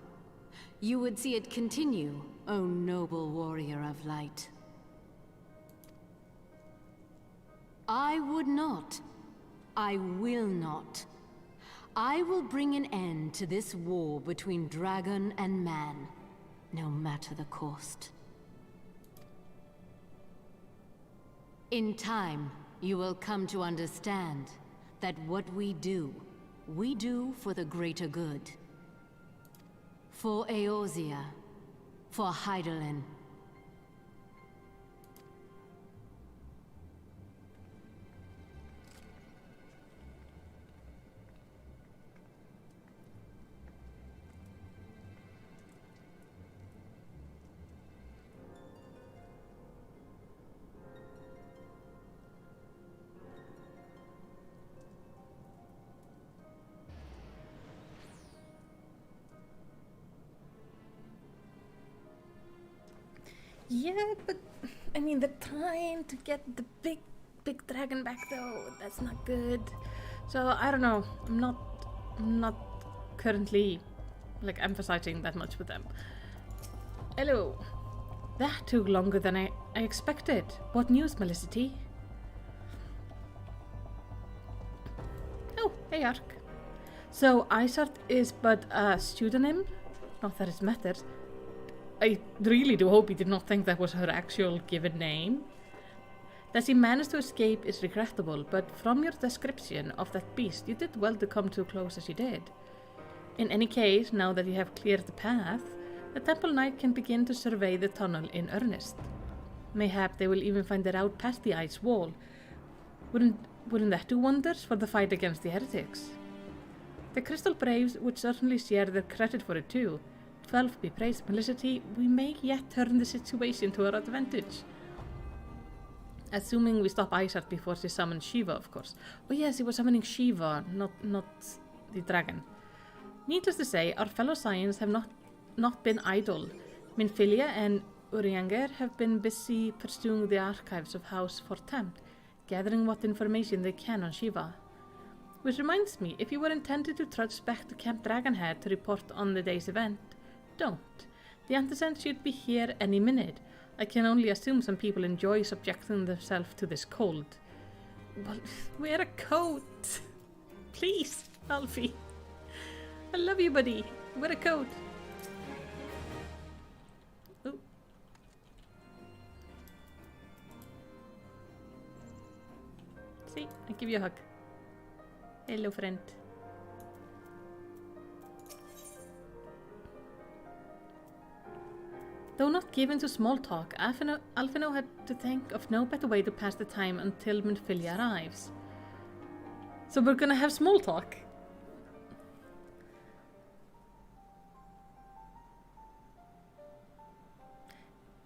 You would see it continue, O noble warrior of light. I would not. I will not. I will bring an end to this war between dragon and man, no matter the cost. In time, you will come to understand that what we do for the greater good. For Eorzea, for Hydaelyn. Yeah, but I mean, they're trying to get the big dragon back, though. That's not good. So I don't know. I'm not currently like emphasizing that much with them. Hello. That took longer than I expected. What news, Melicity? Oh, hey, Ark. So Isart is but a pseudonym? Not that it matters. I really do hope he did not think that was her actual given name. That she managed to escape is regrettable, but from your description of that beast, you did well to come so close as you did. In any case, now that you have cleared the path, the Temple Knight can begin to survey the tunnel in earnest. Mayhap they will even find the route past the ice wall. Wouldn't that do wonders for the fight against the heretics? The Crystal Braves would certainly share their credit for it too. 12 be praised, Melicity, we may yet turn the situation to our advantage. Assuming we stop Isart before she summons Shiva, of course. Oh yes, he was summoning Shiva, not the dragon. Needless to say, our fellow Scions have not been idle. Minfilia and Urianger have been busy pursuing the archives of House Fortempt, gathering what information they can on Shiva. Which reminds me, if you were intended to trudge back to Camp Dragonhead to report on the day's event, don't. The Antecedent should be here any minute. I can only assume some people enjoy subjecting themselves to this cold. Well, wear a coat! Please, Alfie. I love you, buddy. Wear a coat. Oh. See, I give you a hug. Hello, friend. Though not given to small talk, Alphino had to think of no better way to pass the time until Minfilia arrives. So we're gonna have small talk.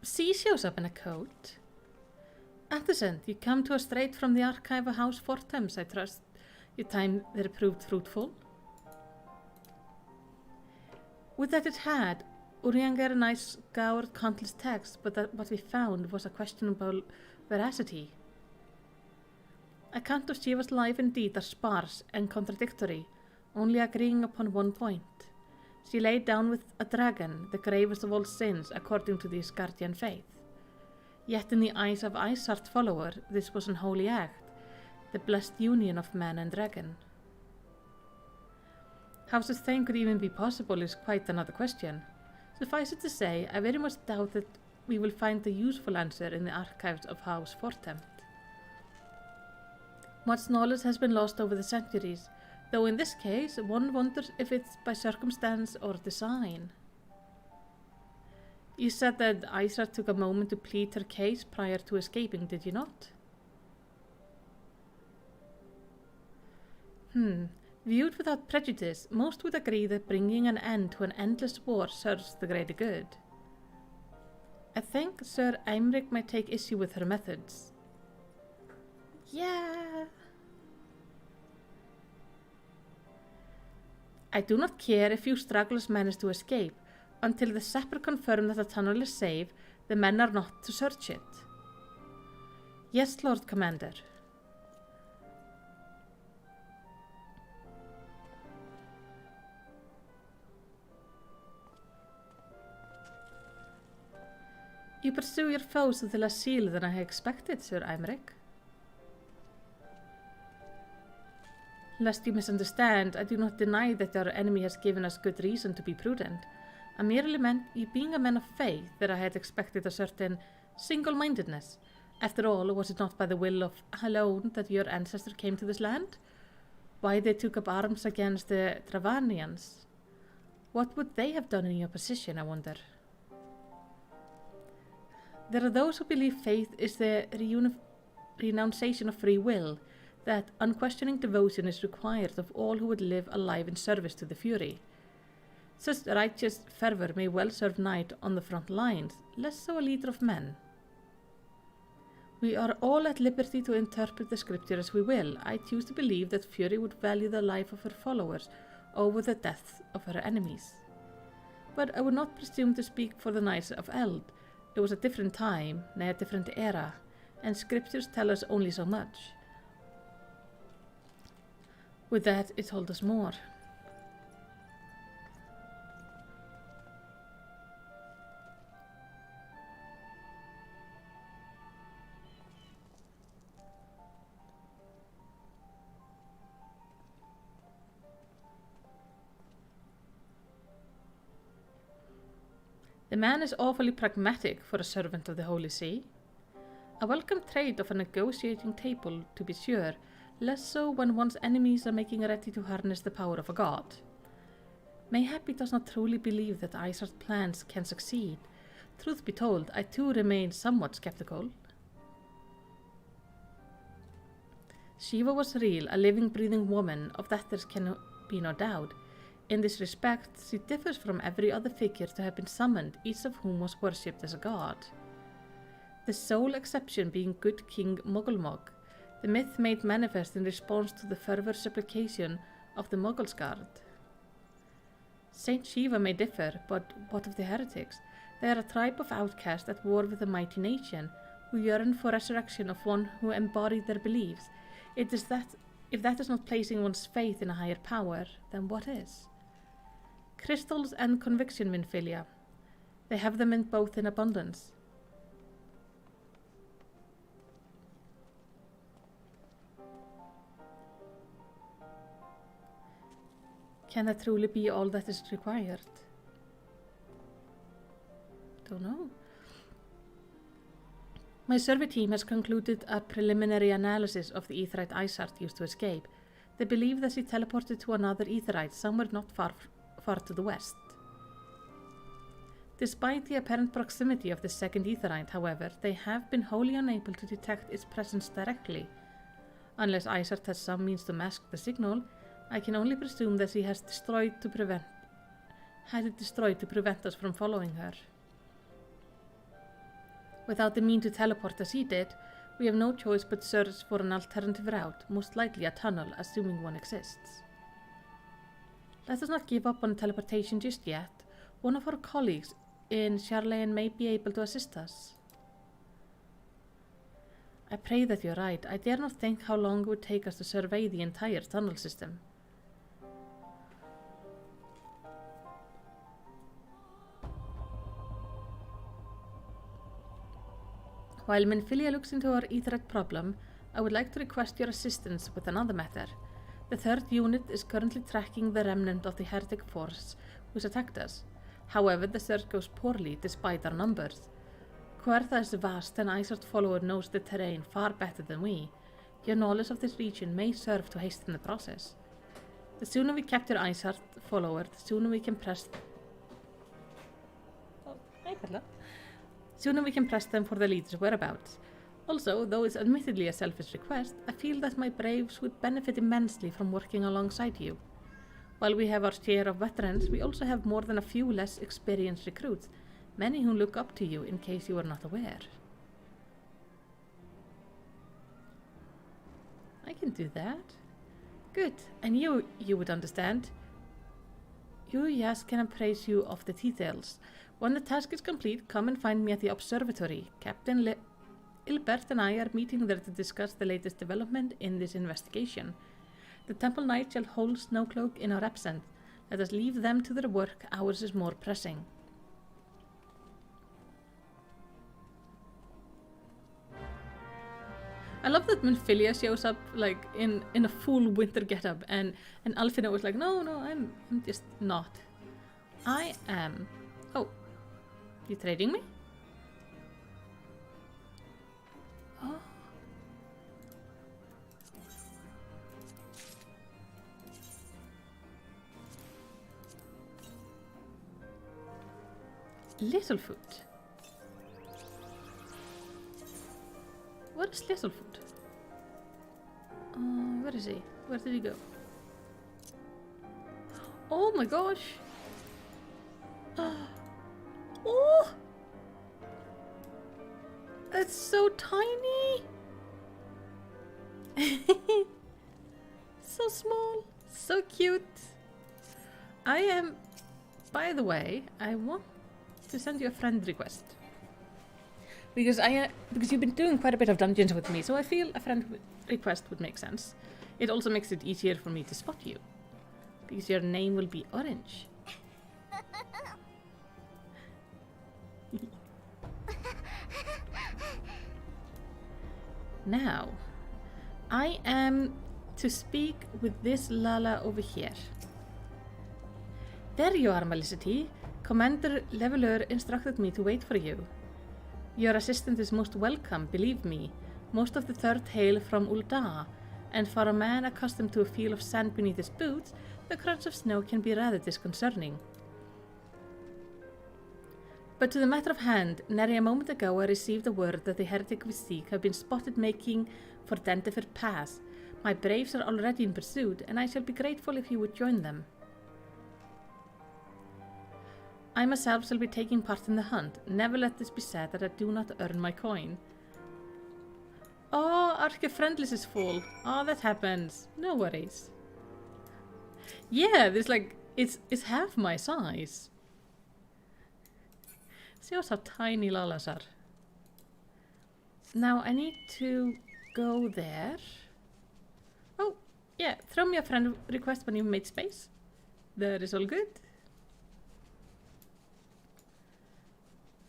C shows up in a coat. Antecedent, you come to us straight from the archive of House Fortemps, I trust. Your time there proved fruitful. Would that it had. Urianger and I scoured countless texts, but what we found was a questionable veracity. Account of Shiva's life and deed are sparse and contradictory, only agreeing upon one point. She laid down with a dragon, the gravest of all sins, according to the Asgardian faith. Yet in the eyes of Isart's follower, this was an holy act, the blessed union of man and dragon. How such thing could even be possible is quite another question. Suffice it to say, I very much doubt that we will find the useful answer in the archives of House Fortempt. Much knowledge has been lost over the centuries, though in this case one wonders if it's by circumstance or design. You said that Isart took a moment to plead her case prior to escaping, did you not? Viewed without prejudice, most would agree that bringing an end to an endless war serves the greater good. I think Sir Aymeric might take issue with her methods. Yeah. I do not care if few stragglers manage to escape. Until the Sapper confirm that the tunnel is safe, the men are not to search it. Yes, Lord Commander. You pursue your foes with less zeal than I expected, Sir Aymeric. Lest you misunderstand, I do not deny that our enemy has given us good reason to be prudent. I merely meant, you being a man of faith, that I had expected a certain single-mindedness. After all, was it not by the will of alone that your ancestor came to this land? Why they took up arms against the Travanians? What would they have done in your position, I wonder? There are those who believe faith is the renunciation of free will, that unquestioning devotion is required of all who would live a life in service to the Fury. Such righteous fervour may well serve knight on the front lines, less so a leader of men. We are all at liberty to interpret the scripture as we will. I choose to believe that Fury would value the life of her followers over the death of her enemies. But I would not presume to speak for the knights of Eld. It was a different time, nay a different era, and scriptures tell us only so much. With that, it told us more. The man is awfully pragmatic for a servant of the Holy See. A welcome trait of a negotiating table, to be sure, less so when one's enemies are making ready to harness the power of a god. Mayhap he does not truly believe that Isar's plans can succeed. Truth be told, I too remain somewhat skeptical. Shiva was real, a living, breathing woman, of that there can be no doubt. In this respect, she differs from every other figure to have been summoned, each of whom was worshipped as a god. The sole exception being good King Mogulmog, the myth made manifest in response to the fervor supplication of the Mogulsguard. Saint Shiva may differ, but what of the heretics? They are a tribe of outcasts at war with a mighty nation, who yearn for resurrection of one who embodied their beliefs. If that is not placing one's faith in a higher power, then what is? Crystals and conviction, Minfilia. They have them in both in abundance. Can that truly be all that is required? Don't know. My survey team has concluded a preliminary analysis of the Aetheryte Isart used to escape. They believe that she teleported to another Aetheryte somewhere not far to the west. Despite the apparent proximity of the second Aetheryte, however, they have been wholly unable to detect its presence directly. Unless Isart has some means to mask the signal, I can only presume that she had it destroyed to prevent us from following her. Without the mean to teleport as he did, we have no choice but search for an alternative route, most likely a tunnel, assuming one exists. Let us not give up on teleportation just yet. One of our colleagues in Charlene may be able to assist us. I pray that you're right. I dare not think how long it would take us to survey the entire tunnel system. While Minfilia looks into our Aetheryte problem, I would like to request your assistance with another matter. The third unit is currently tracking the remnant of the heretic force which attacked us. However, the search goes poorly despite our numbers. Coertha is vast and Isart follower knows the terrain far better than we. Your knowledge of this region may serve to hasten the process. The sooner we capture Isart follower, the sooner we can press... Oh, hi Perla. Sooner we can press them for the leader's whereabouts. Also, though it's admittedly a selfish request, I feel that my braves would benefit immensely from working alongside you. While we have our share of veterans, we also have more than a few less experienced recruits, many who look up to you in case you are not aware. I can do that. Good, and you would understand. Yes, can appraise you of the details. When the task is complete, come and find me at the observatory. Captain Ilbert and I are meeting there to discuss the latest development in this investigation. The Temple Knight shall hold Snowcloak in our absence. Let us leave them to their work, ours is more pressing. I love that Minfilia shows up like in a full winter getup and Alfina was like, no, I'm just not. I am... Oh, you trading me? Oh. Littlefoot. What is Littlefoot? Where is he? Where did he go? Oh my gosh! Oh! That's so tiny! So small, so cute. By the way, I want to send you a friend request. Because you've been doing quite a bit of dungeons with me, so I feel a friend request would make sense. It also makes it easier for me to spot you. Because your name will be Orange. Now, I am to speak with this Lala over here. There you are, Melicity. Commander Leveler instructed me to wait for you. Your assistant is most welcome, believe me. Most of the third hail from Ul'dah, and for a man accustomed to a feel of sand beneath his boots, the crunch of snow can be rather disconcerting. But to the matter of hand, nary a moment ago I received the word that the heretic we seek have been spotted making for Dendifer Pass. My braves are already in pursuit, and I shall be grateful if you would join them. I myself shall be taking part in the hunt. Never let this be said that I do not earn my coin. Oh, Arca Friendless is full. Oh, that happens. No worries. Yeah, this it's half my size. See how tiny Lalas are. Now I need to go there. Oh, yeah, throw me a friend request when you've made space. That is all good.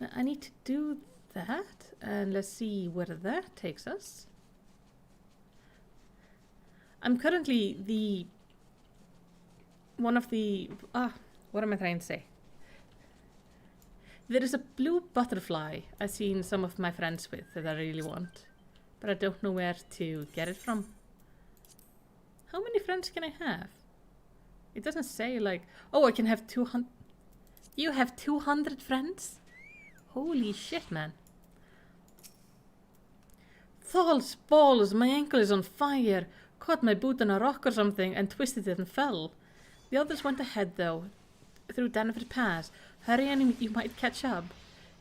Now, I need to do that, and let's see where that takes us. I'm currently what am I trying to say? There is a blue butterfly I've seen some of my friends with that I really want, but I don't know where to get it from. How many friends can I have? It doesn't say oh, I can have 200. You have 200 friends? Holy shit, man. Thal's balls, my ankle is on fire. Caught my boot on a rock or something and twisted it and fell. The others went ahead though, through Dendifer Pass. Hurry and you might catch up.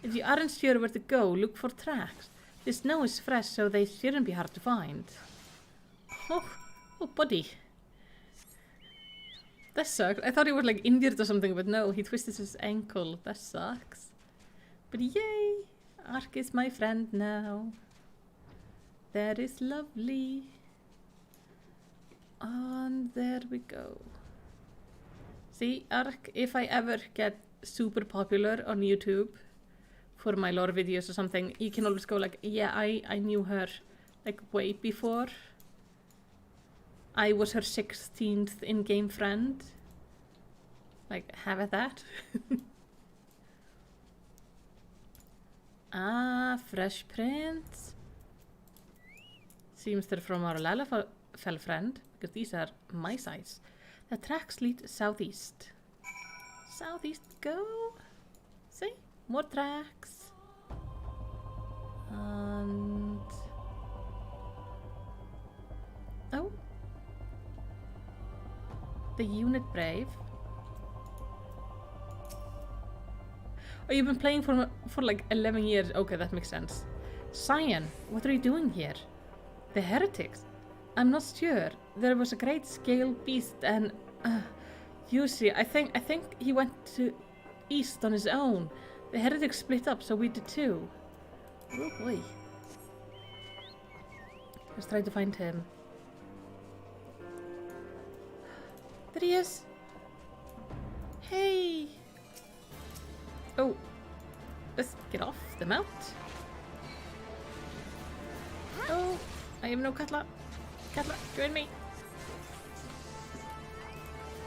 If you aren't sure where to go, look for tracks. The snow is fresh, so they shouldn't be hard to find. Oh, buddy. That sucks. I thought he was injured or something, but no, he twisted his ankle. That sucks. But yay! Ark is my friend now. That is lovely. And there we go. See, Ark, if I ever get super popular on YouTube for my lore videos or something, you can always go yeah, I knew her way before. I was her 16th in-game friend. Have at that. Ah, fresh prints. Seems they're from our Lalafell friend, because these are my size. The tracks lead southeast. Southeast go. See? More tracks. And... oh. The unit brave. Oh, you've been playing for 11 years. Okay, that makes sense. Cyan, what are you doing here? The heretics? I'm not sure. There was a great scale beast and... you see, I think he went to east on his own. The heretics split up, so we did too. Oh boy. Let's try to find him. There he is. Hey. Oh. Let's get off the mount. Oh. I have no Katla. Katla, join me.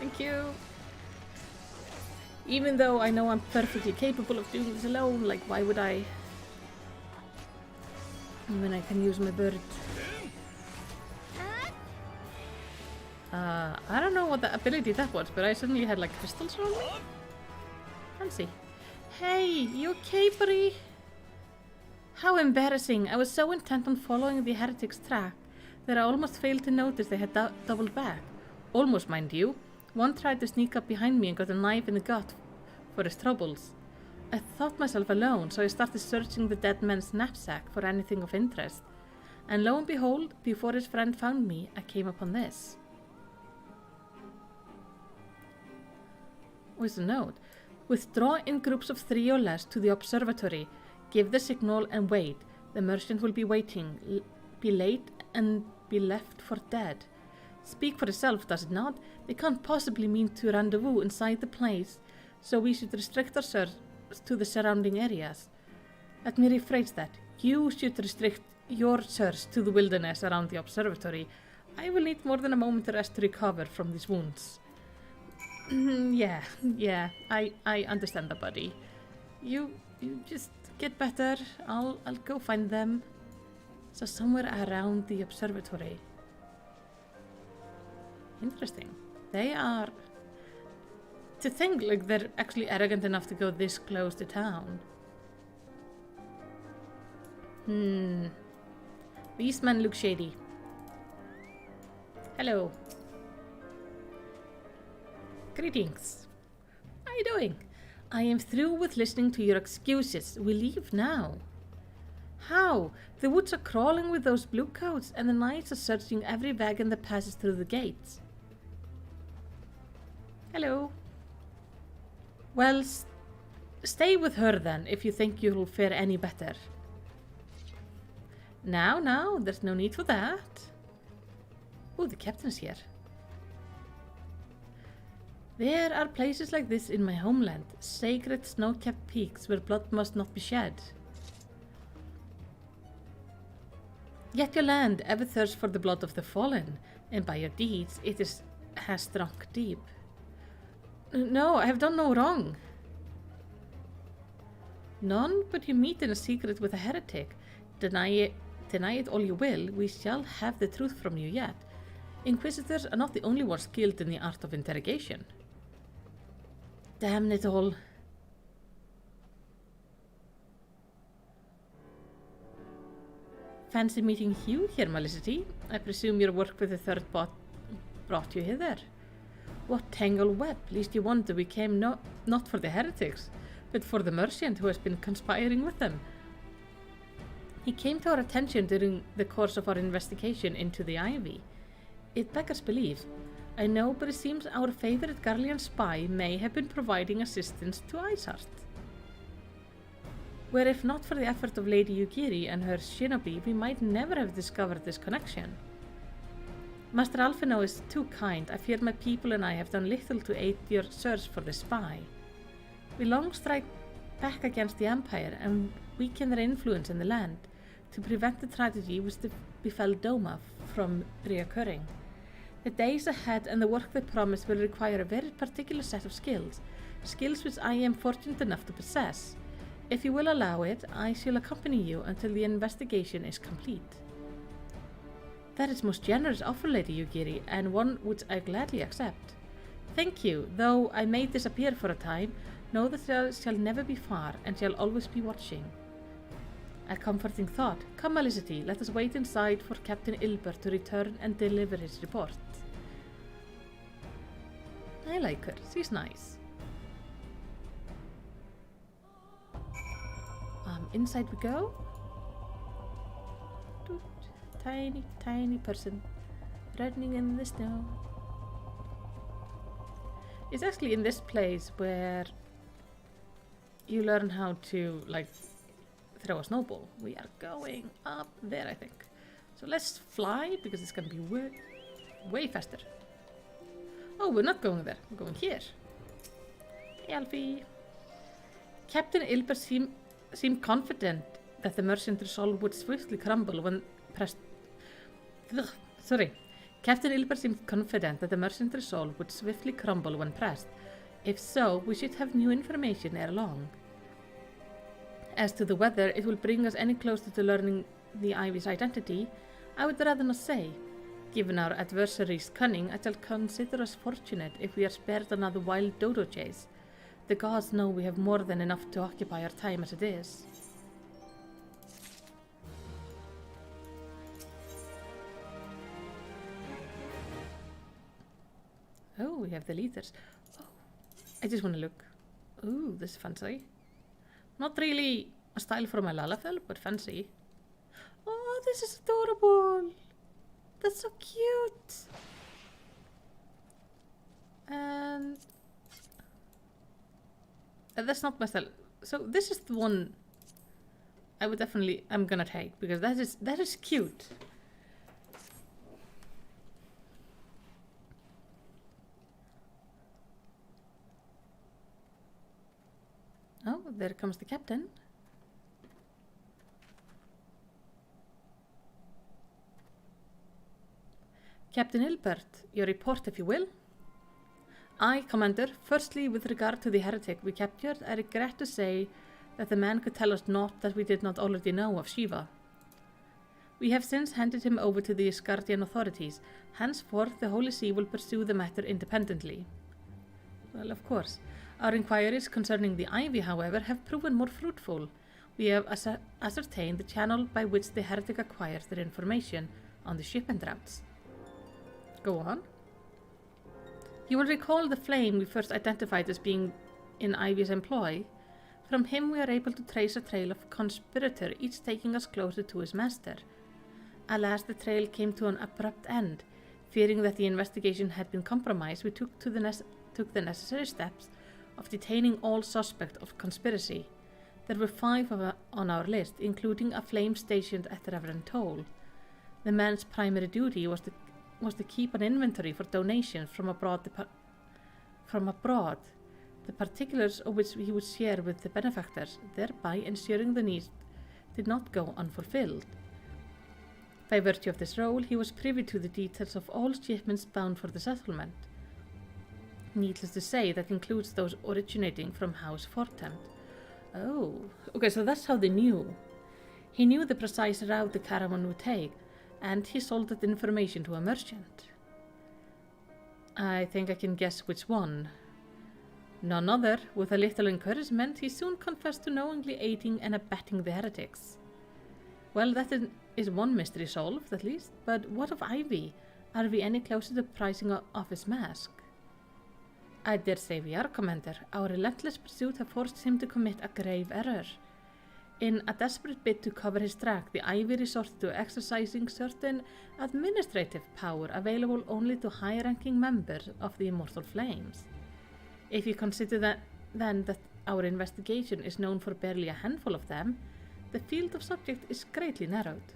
Thank you. Even though I know I'm perfectly capable of doing this alone, why would I? When I can use my bird. I don't know what the ability that was, but I suddenly had crystals around me. Fancy. Hey, you okay, buddy? How embarrassing. I was so intent on following the heretic's track that I almost failed to notice they had doubled back. Almost, mind you. One tried to sneak up behind me and got a knife in the gut for his troubles. I thought myself alone, so I started searching the dead man's knapsack for anything of interest. And lo and behold, before his friend found me, I came upon this. With a note. Withdraw in groups of 3 or less to the observatory. Give the signal and wait. The merchant will be waiting. Be late and be left for dead. Speak for itself, does it not? They can't possibly mean to rendezvous inside the place, so we should restrict our search to the surrounding areas. Let me rephrase that. You should restrict your search to the wilderness around the observatory. I will need more than a moment to rest to recover from these wounds. yeah, I understand that, buddy. You just get better. I'll go find them. So somewhere around the observatory. Interesting. They are... To think like they're actually arrogant enough to go this close to town. These men look shady. Hello. Greetings. How are you doing? I am through with listening to your excuses. We leave now. How? The woods are crawling with those blue coats, and the knights are searching every wagon that passes through the gates. Hello. Well, stay with her then, if you think you'll fare any better. Now, there's no need for that. Oh, the captain's here. There are places like this in my homeland, sacred snow-capped peaks where blood must not be shed. Yet your land ever thirsts for the blood of the fallen, and by your deeds it has drunk deep. No, I have done no wrong. None, but you meet in a secret with a heretic. Deny it all you will, we shall have the truth from you yet. Inquisitors are not the only ones skilled in the art of interrogation. Damn it all. Fancy meeting you here, Malicity. I presume your work with the third bot brought you hither. What tangled web, least you wonder we came not for the heretics, but for the merchant who has been conspiring with them. He came to our attention during the course of our investigation into the Ivy. It beggars belief. I know, but it seems our favorite Garlean spy may have been providing assistance to Isart. Where if not for the effort of Lady Yugiri and her shinobi, we might never have discovered this connection. Master Alphino is too kind. I fear my people and I have done little to aid your search for the spy. We long strike back against the Empire and weaken their influence in the land, to prevent the tragedy which befell Doma from reoccurring. The days ahead and the work they promise will require a very particular set of skills which I am fortunate enough to possess. If you will allow it, I shall accompany you until the investigation is complete. That is most generous offer, Lady Yugiri, and one which I gladly accept. Thank you, though I may disappear for a time, know that I shall never be far and shall always be watching. A comforting thought. Come, Malicity, let us wait inside for Captain Ilbert to return and deliver his report. I like her. She's nice. Inside we go. Tiny, tiny person running in the snow. It's actually in this place where you learn how to, like, throw a snowball. We are going up there, I think. So let's fly, because it's going to be way faster. Oh, we're not going there. We're going here. Hey, Alfie. Captain Ilbert seemed confident that the merchant resolve would swiftly crumble when pressed. Captain Ilbert seemed confident that the merchant resolve would swiftly crumble when pressed. If so, we should have new information ere long. As to the whether it will bring us any closer to learning the Ivy's identity, I would rather not say. Given our adversary's cunning, I shall consider us fortunate if we are spared another wild dodo chase. The gods know we have more than enough to occupy our time as it is. Oh, we have the leaders. Oh, I just want to look. Ooh, this is fancy. Not really a style for my Lalafell, but fancy. Oh, this is adorable. That's so cute. And that's not my style. So this is the one I'm gonna take, because that is cute. Oh, there comes the captain. Captain Hilbert, your report if you will. Aye, Commander. Firstly, with regard to the heretic we captured, I regret to say that the man could tell us naught that we did not already know of Shiva. We have since handed him over to the Asgardian authorities. Henceforth, the Holy See will pursue the matter independently. Well, of course. Our inquiries concerning the Ivy, however, have proven more fruitful. We have ascertained the channel by which the heretic acquires their information on the shipment routes. Go on. You will recall the flame we first identified as being in Ivy's employ. From him we are able to trace a trail of conspirator, each taking us closer to his master. Alas, the trail came to an abrupt end. Fearing that the investigation had been compromised, we took the necessary steps of detaining all suspects of conspiracy. There were 5 on our list, including a flame stationed at Reverend Toll. The man's primary duty was to keep an inventory for donations from abroad, the particulars of which he would share with the benefactors, thereby ensuring the needs did not go unfulfilled. By virtue of this role, he was privy to the details of all shipments bound for the settlement. Needless to say, that includes those originating from House Fortempt. Oh, okay, so that's how they knew. He knew the precise route the caravan would take, and he sold that information to a merchant. I think I can guess which one. None other. With a little encouragement, he soon confessed to knowingly aiding and abetting the heretics. Well, that is one mystery solved, at least. But what of Ivy? Are we any closer to pricing off his mask? I dare say we are, Commander. Our relentless pursuit has forced him to commit a grave error. In a desperate bid to cover his track, the Ivy resorted to exercising certain administrative power available only to high-ranking members of the Immortal Flames. If you consider that our investigation is known for barely a handful of them, the field of subject is greatly narrowed.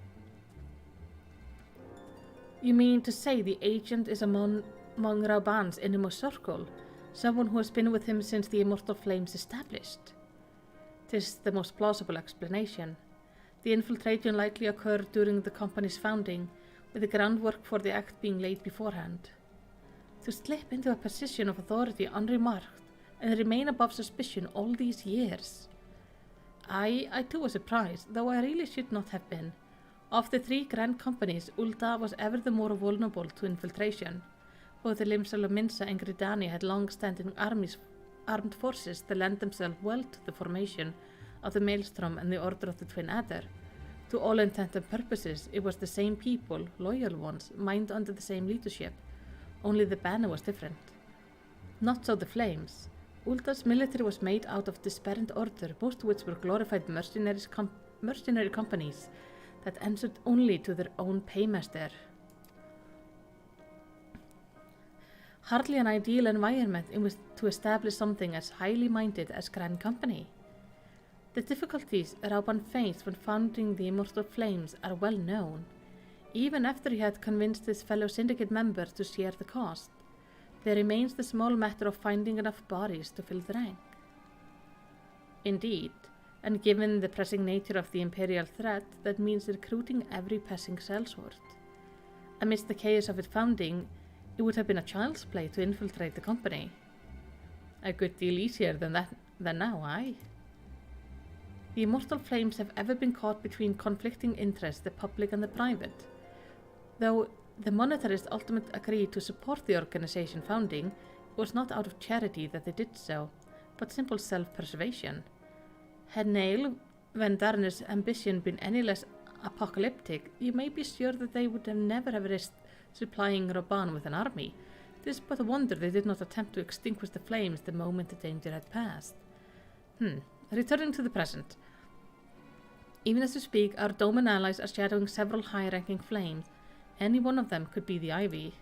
You mean to say the agent is among Rauban's innermost circle, someone who has been with him since the Immortal Flames established? 'Tis the most plausible explanation. The infiltration likely occurred during the company's founding, with the groundwork for the act being laid beforehand. To slip into a position of authority unremarked and remain above suspicion all these years. I too was surprised, though I really should not have been. Of the 3 grand companies, Ulta was ever the more vulnerable to infiltration. Both the Limsal of Minsa and Gridania had long-standing armed forces that lent themselves well to the formation of the Maelstrom and the Order of the Twin Adder. To all intent and purposes, it was the same people, loyal ones, mined under the same leadership. Only the banner was different. Not so the Flames. Ulta's military was made out of disparate order, most of which were glorified mercenary companies that answered only to their own paymaster. Hardly an ideal environment in which to establish something as highly minded as Grand Company. The difficulties Rauban faced when founding the Immortal Flames are well known, even after he had convinced his fellow syndicate members to share the cost. There remains the small matter of finding enough bodies to fill the rank. Indeed, and given the pressing nature of the Imperial threat, that means recruiting every passing sellsword. Amidst the chaos of its founding, it would have been a child's play to infiltrate the company. A good deal easier than now, aye? The Immortal Flames have ever been caught between conflicting interests, the public and the private. Though the monetarists ultimately agreed to support the organization founding, it was not out of charity that they did so, but simple self-preservation. Had Neil Van Darner's ambition been any less apocalyptic, you may be sure that they would never have risked supplying Rauban with an army. It is but a wonder they did not attempt to extinguish the flames the moment the danger had passed. Returning to the present. Even as we speak, our Doman allies are shadowing several high-ranking flames. Any one of them could be the Ivy.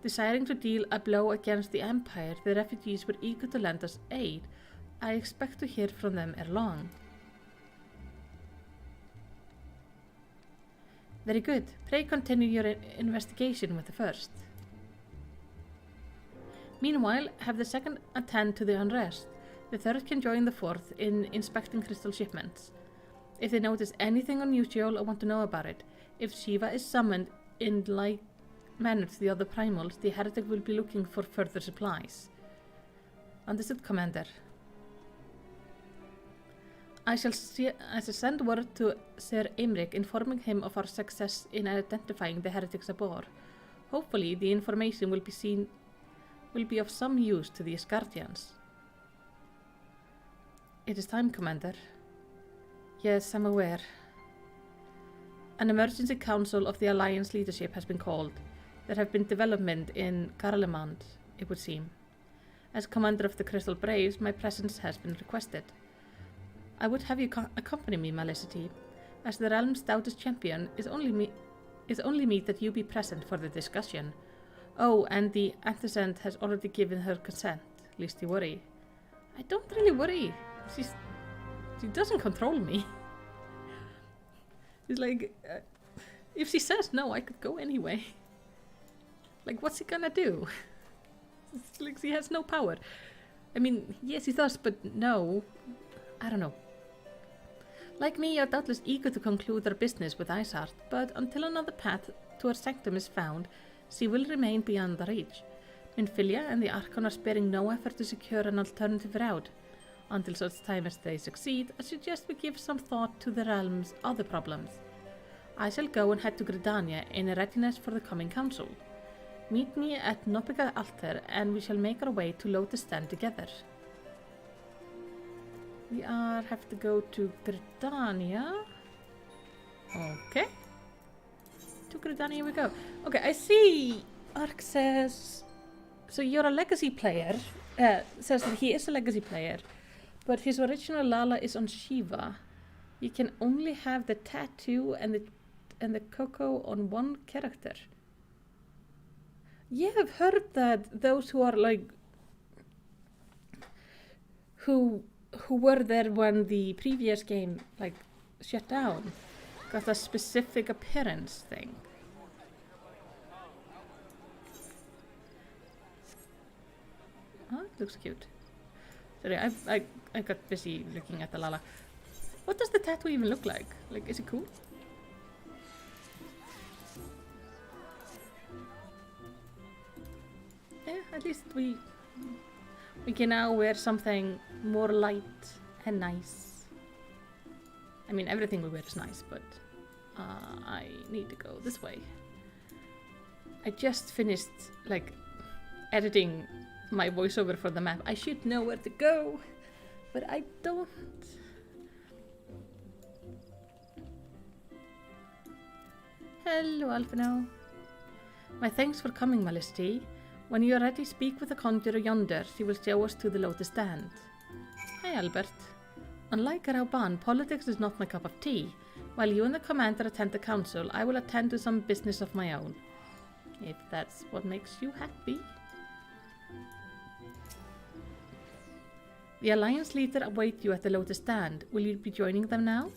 Desiring to deal a blow against the Empire, the refugees were eager to lend us aid. I expect to hear from them ere long. Very good. Pray continue your investigation with the first. Meanwhile, have the second attend to the unrest. The third can join the fourth in inspecting crystal shipments. If they notice anything unusual or want to know about it, if Shiva is summoned in like manner to the other primals, the heretic will be looking for further supplies. Understood, Commander. I shall send word to Sir Imric informing him of our success in identifying the heretics aboard. Hopefully the information will be of some use to the Asgardians. It is time, Commander. Yes, I'm aware. An emergency council of the Alliance leadership has been called. There have been development in Garlemald, it would seem. As Commander of the Crystal Braves, my presence has been requested. I would have you accompany me, Malicity. As the realm's stoutest champion, is only meet that you be present for the discussion. Oh, and the antecedent has already given her consent, least you worry. I don't really worry. She doesn't control me. It's like, if she says no, I could go anyway. Like, what's he gonna do? It's like she has no power. I mean, yes, he does, but no. I don't know. Like me, you're doubtless eager to conclude their business with Isart, but until another path to her sanctum is found, she will remain beyond their reach. Minfilia and the Archon are sparing no effort to secure an alternative route. Until such time as they succeed, I suggest we give some thought to the realm's other problems. I shall go and head to Gridania in readiness for the coming council. Meet me at Nopiga Altar and we shall make our way to Lotus Stand together. We have to go to Gridania. Okay. To Gridania we go. Okay, I see Ark says... So you're a legacy player. Says that he is a legacy player. But his original Lala is on Shiva. You can only have the tattoo and the Coco on one character. Yeah, I've heard that those who are like... Who were there when the previous game like shut down got a specific appearance thing. Oh, it looks cute. Sorry, I got busy looking at the Lala. What does the tattoo even look like? Like, is it cool? Yeah, at least we can now wear something more light and nice. I mean, everything we wear is nice, but I need to go this way. I just finished, like, editing my voiceover for the map. I should know where to go, but I don't. Hello, Alphino. My thanks for coming, Malicity. When you are ready, speak with the conjurer yonder. She will show us to the Lotus Stand. Hi, Albert. Unlike Rauban, politics is not my cup of tea. While you and the commander attend the council, I will attend to some business of my own. If that's what makes you happy. The Alliance leader awaits you at the Lotus Stand. Will you be joining them now?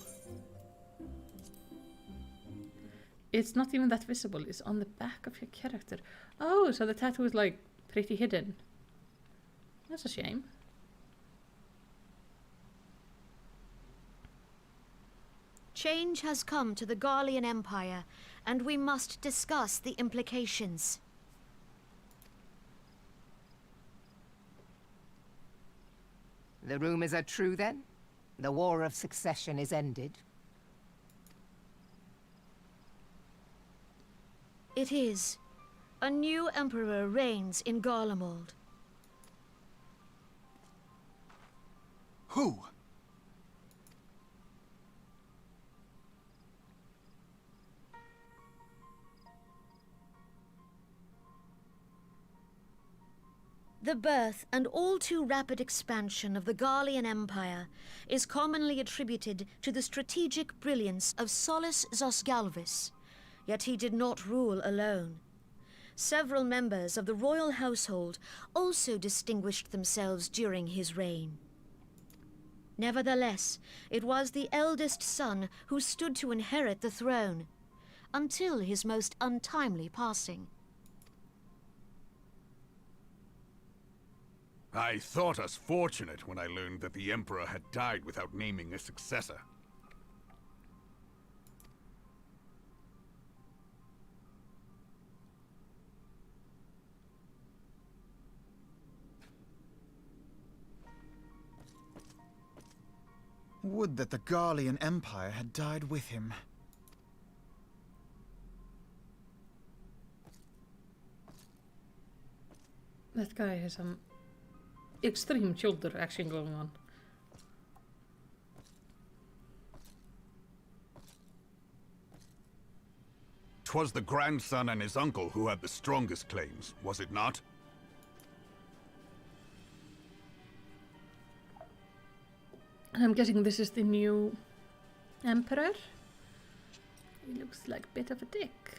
It's not even that visible. It's on the back of your character. Oh, so the tattoo is like pretty hidden. That's a shame. Change has come to the Garlean Empire, and we must discuss the implications. The rumors are true, then? The War of Succession is ended? It is. A new emperor reigns in Garlemald. Who? The birth and all too rapid expansion of the Garlean Empire is commonly attributed to the strategic brilliance of Solus Zosgalvis, yet he did not rule alone. Several members of the royal household also distinguished themselves during his reign. Nevertheless, it was the eldest son who stood to inherit the throne. until his most untimely passing. I thought us fortunate when I learned that the Emperor had died without naming a successor. Would that the Garlean Empire had died with him. That guy has some extreme shoulder action going on. 'Twas the grandson and his uncle who had the strongest claims, was it not? I'm guessing this is the new emperor. He looks like a bit of a dick.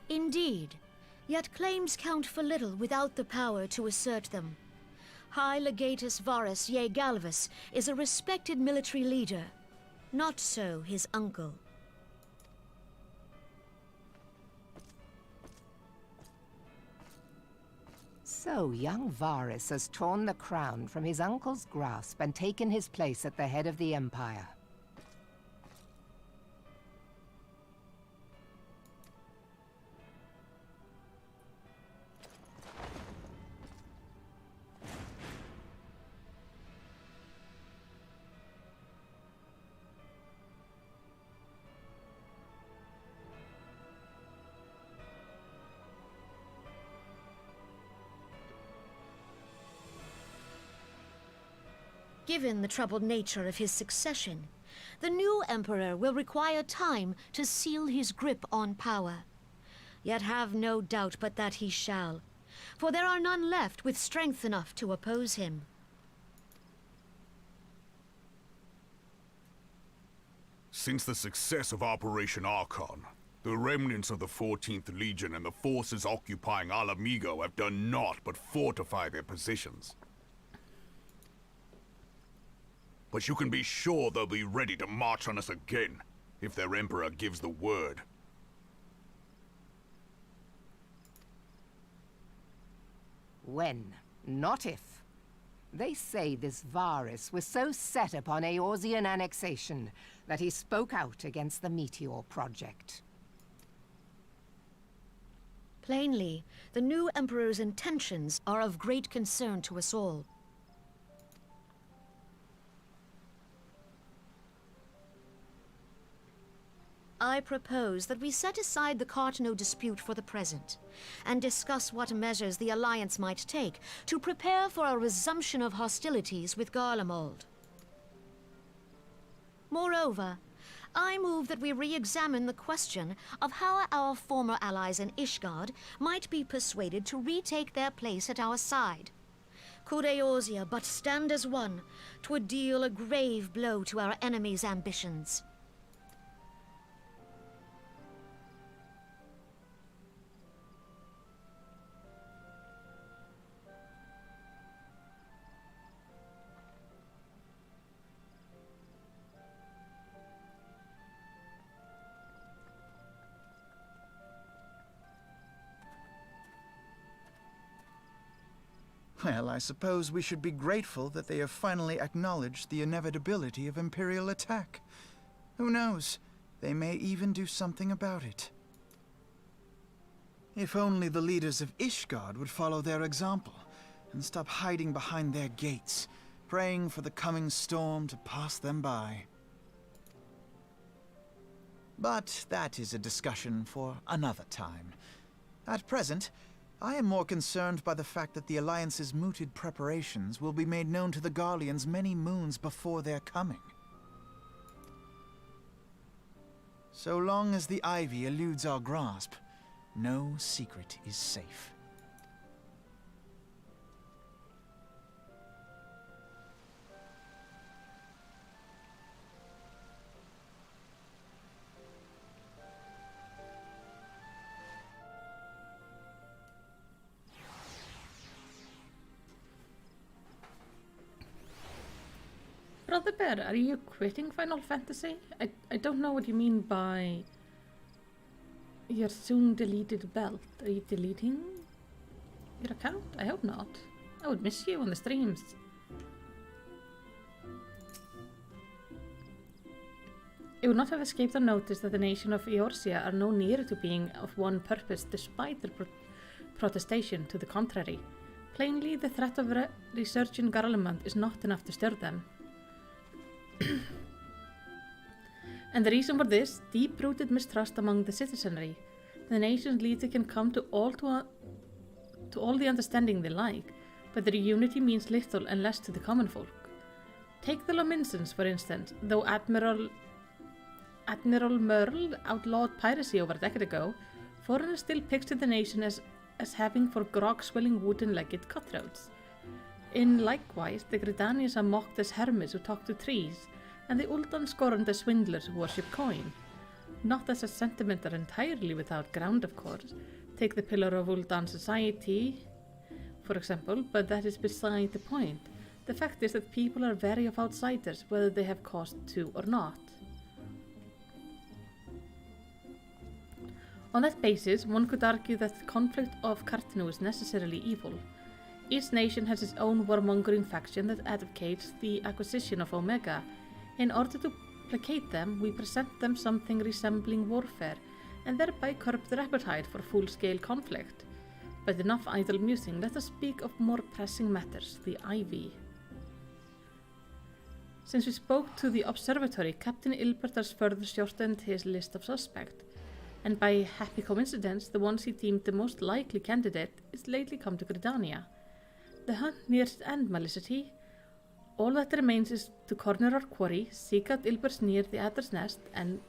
Indeed. Yet claims count for little without the power to assert them. High Legatus Varus Ye Galvus is a respected military leader. Not so his uncle. So young Varus has torn the crown from his uncle's grasp and taken his place at the head of the Empire. Given the troubled nature of his succession, the new emperor will require time to seal his grip on power. Yet have no doubt but that he shall, for there are none left with strength enough to oppose him. Since the success of Operation Archon, the remnants of the 14th Legion and the forces occupying Alamigo have done naught but fortify their positions. But you can be sure they'll be ready to march on us again, if their Emperor gives the word. When, not if. They say this Varus was so set upon Eorzean annexation that he spoke out against the Meteor Project. Plainly, the new emperor's intentions are of great concern to us all. I propose that we set aside the Cartno dispute for the present, and discuss what measures the Alliance might take to prepare for a resumption of hostilities with Garlemald. Moreover, I move that we re-examine the question of how our former allies in Ishgard might be persuaded to retake their place at our side. Could Eorzea but stand as one, 'twould deal a grave blow to our enemies' ambitions. Well, I suppose we should be grateful that they have finally acknowledged the inevitability of Imperial attack. Who knows? They may even do something about it. If only the leaders of Ishgard would follow their example and stop hiding behind their gates, praying for the coming storm to pass them by. But that is a discussion for another time. At present, I am more concerned by the fact that the Alliance's mooted preparations will be made known to the Garleans many moons before their coming. So long as the Ivy eludes our grasp, no secret is safe. Brother Bear, are you quitting Final Fantasy? I don't know what you mean by your soon deleted belt. Are you deleting your account? I hope not. I would miss you on the streams. It would not have escaped unnoticed that the nation of Eorzea are no nearer to being of one purpose despite their protestation to the contrary. Plainly, the threat of resurgent garlement is not enough to stir them. And the reason for this, deep-rooted mistrust among the citizenry. The nation's leader can come to all the understanding they like, but their unity means little unless to the common folk. Take the Lominsons, for instance. Though Admiral Merle outlawed piracy over a decade ago, foreigners still picture the nation as having for grog-swilling wooden-legged cutthroats. In likewise, the Gridanians are mocked as hermits who talk to trees, and the Uldan scorned as swindlers who worship coin. Not as a sentiment are entirely without ground, of course. Take the pillar of Uldan society, for example, but that is beside the point. The fact is that people are wary of outsiders, whether they have cause to or not. On that basis, one could argue that the conflict of Cartanu is necessarily evil. Each nation has its own warmongering faction that advocates the acquisition of Omega. In order to placate them, we present them something resembling warfare, and thereby curb their appetite for full-scale conflict. But enough idle musing, let us speak of more pressing matters, the Ivy. Since we spoke to the observatory, Captain Ilbert has further shortened his list of suspects, and by happy coincidence, the ones he deemed the most likely candidate is lately come to Gridania. The hunt nears its end, Malicity. All that remains is to corner our quarry, seek out Ilbert's near the Adder's Nest, and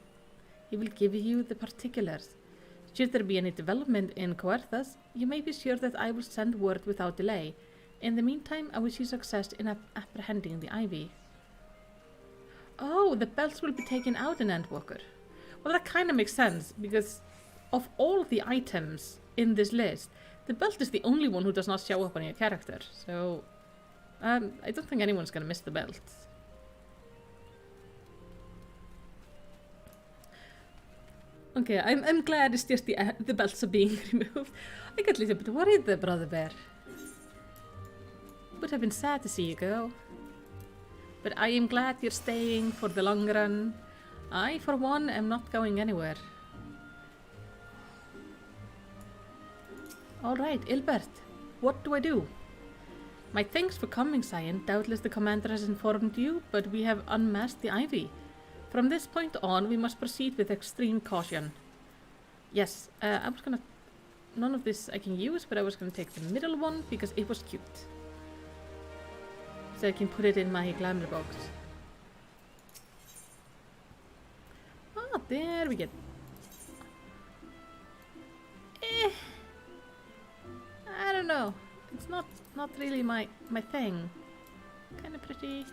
he will give you the particulars. Should there be any development in Coerthas, you may be sure that I will send word without delay. In the meantime, I wish you success in apprehending the Ivy. Oh, the belts will be taken out in Endwalker. Well, that kind of makes sense, because of all the items in this list, the belt is the only one who does not show up on your character, so I don't think anyone's gonna miss the belt. Okay, I'm glad it's just the belts are being removed. I got a little bit worried there, Brother Bear. Would have been sad to see you go. But I am glad you're staying for the long run. I, for one, am not going anywhere. Alright, Ilbert, what do I do? My thanks for coming, Scion. Doubtless the commander has informed you, but we have unmasked the Ivy. From this point on, we must proceed with extreme caution. Yes, I was gonna... None of this I can use, but I was gonna take the middle one because it was cute. So I can put it in my glamour box. Ah, there we go. I don't know. It's not really my thing. Kind of pretty.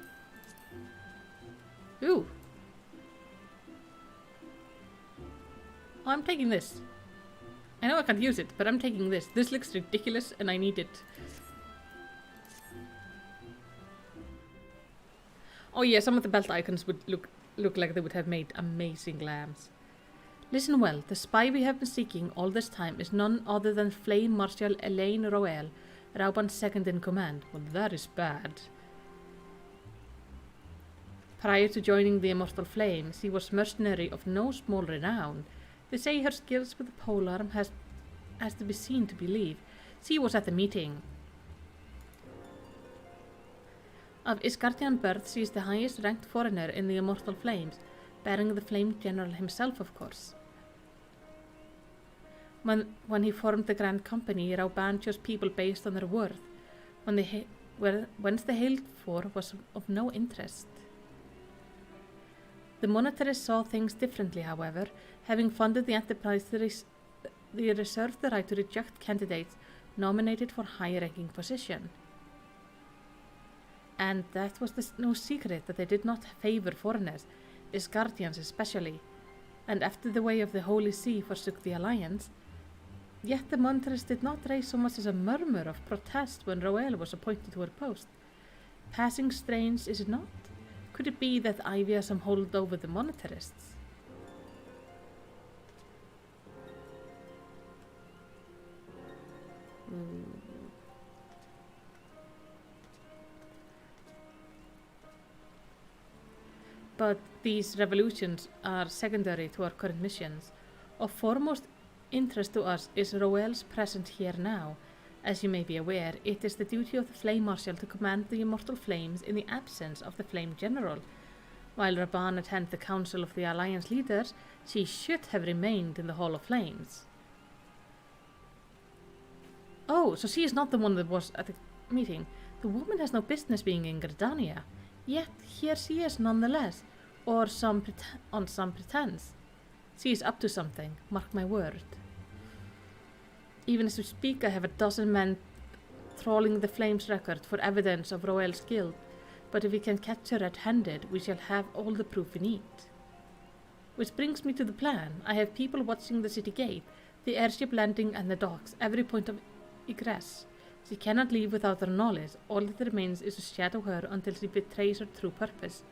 Ooh. Oh, I'm taking this. I know I can't use it, but I'm taking this. This looks ridiculous and I need it. Oh yeah, some of the belt icons would look like they would have made amazing lambs. Listen well, the spy we have been seeking all this time is none other than Flame Marshal Elaine Roel, Rauban's second in command. Well, that is bad. Prior to joining the Immortal Flames, she was mercenary of no small renown. They say her skills with the polearm has to be seen to believe. She was at the meeting. Of Isgardian birth, she is the highest ranked foreigner in the Immortal Flames, bearing the Flame General himself, of course. When he formed the Grand Company, Rauban chose people based on their worth, whence they hailed for was of no interest. The monetarists saw things differently, however. Having funded the enterprise, they reserved the right to reject candidates nominated for high-ranking position. And that was no secret that they did not favor foreigners, Isgardians especially, and after the way of the Holy See forsook the alliance. Yet the monetarists did not raise so much as a murmur of protest when Roel was appointed to her post. Passing strange, is it not? Could it be that Ivy has some hold over the monetarists? But these revolutions are secondary to our current missions. Of foremost interest to us is Roel's presence here now. As you may be aware, it is the duty of the Flame Marshal to command the immortal flames in the absence of the Flame General. While Raban attended the council of the Alliance leaders, she should have remained in the Hall of Flames. Oh, so she is not the one that was at the meeting. The woman has no business being in Gridania. Yet here she is nonetheless, or on some pretense. She is up to something, mark my word. Even as we speak, I have a dozen men trawling the Flames record for evidence of Roel's guilt, but if we can catch her red-handed, we shall have all the proof we need. Which brings me to the plan. I have people watching the city gate, the airship landing and the docks, every point of egress. She cannot leave without her knowledge. All that remains is to shadow her until she betrays her true purpose.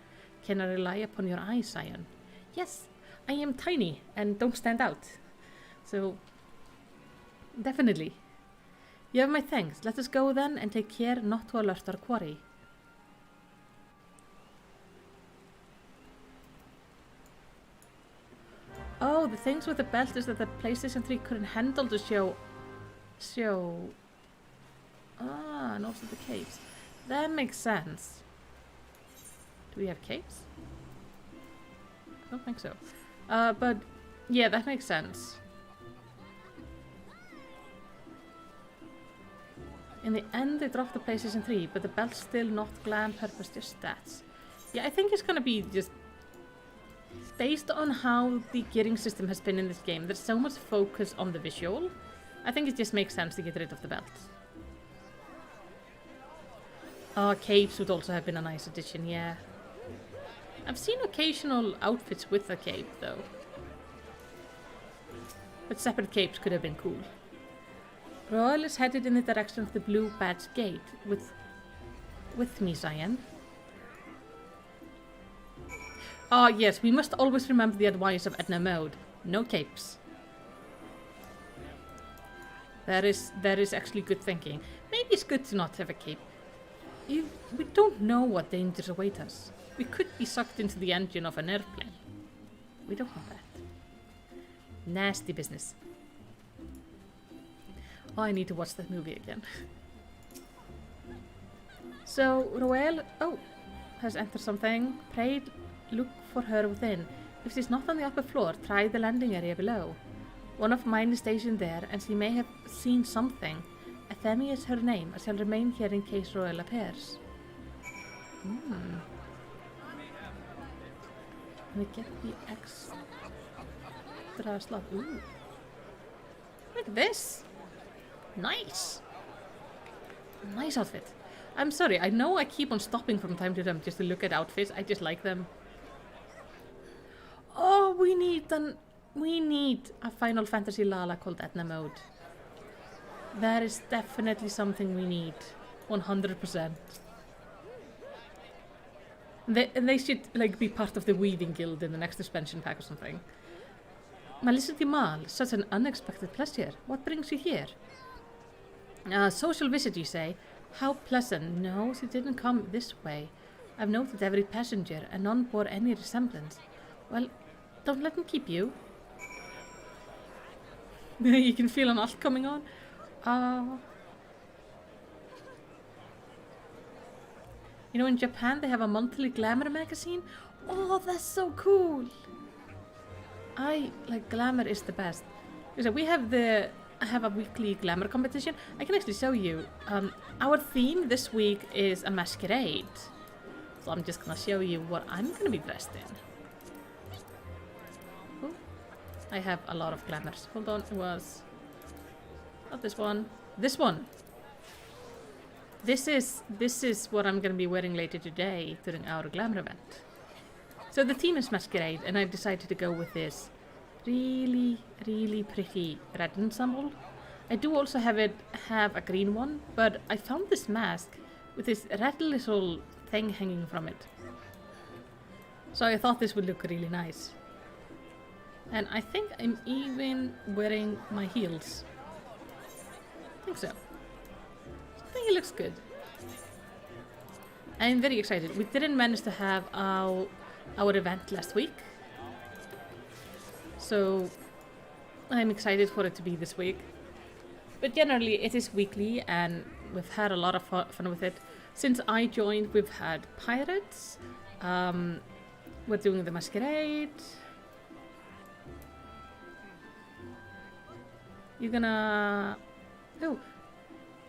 Can I rely upon your eyes, Scion? Yes, I am tiny and don't stand out. So, definitely. You have my thanks. Let us go then and take care not to alert our quarry. Oh, the things with the belt is that the PlayStation 3 couldn't handle the show. Ah, and also the capes. That makes sense. Do we have capes? I don't think so. But yeah, that makes sense. In the end, they dropped the PlayStation 3, but the belt's still not glam purpose, just stats. Yeah, I think it's gonna be just based on how the gearing system has been in this game. There's so much focus on the visual. I think it just makes sense to get rid of the belt. Capes would also have been a nice addition, yeah. I've seen occasional outfits with a cape, though. But separate capes could have been cool. Roel is headed in the direction of the blue badge gate. With me, Scion. Yes, we must always remember the advice of Edna Mode. No capes. That is actually good thinking. Maybe it's good to not have a cape. We don't know what dangers await us. We could be sucked into the engine of an airplane. We don't want that. Nasty business. Oh, I need to watch that movie again. So, Roel, has entered something. Pray look for her within. If she's not on the upper floor, try the landing area below. One of mine is stationed there, and she may have seen something. Athemi is her name. I shall remain here in case Roel appears. Let me get the extra slot. Ooh. Look at this. Nice. Nice outfit. I'm sorry, I know I keep on stopping from time to time just to look at outfits. I just like them. Oh, we need a Final Fantasy Lala called Edna Mode. That is definitely something we need. 100%. They should like be part of the Weaving Guild in the next expansion pack or something. Melissa Dimal, such an unexpected pleasure. What brings you here? Social visit, you say? How pleasant. No, she didn't come this way. I've noted every passenger, and none bore any resemblance. Well, don't let them keep you. You can feel an alt coming on. You know, in Japan they have a monthly glamour magazine. Oh, that's so cool. Glamour is the best. So I have a weekly glamour competition. I can actually show you. Our theme this week is a masquerade. So I'm just gonna show you what I'm gonna be dressed in. Ooh. I have a lot of glamours. Hold on, it was not this one. This one. This is what I'm gonna be wearing later today during our glamour event. So the theme is masquerade, and I decided to go with this really, really pretty red ensemble. I do also have a green one, but I found this mask with this red little thing hanging from it. So I thought this would look really nice. And I think I'm even wearing my heels. I think so. think it looks good. I'm very excited. We didn't manage to have our event last week. So I'm excited for it to be this week. But generally it is weekly and we've had a lot of fun with it. Since I joined, we've had pirates. We're doing the masquerade. You're gonna... Oh,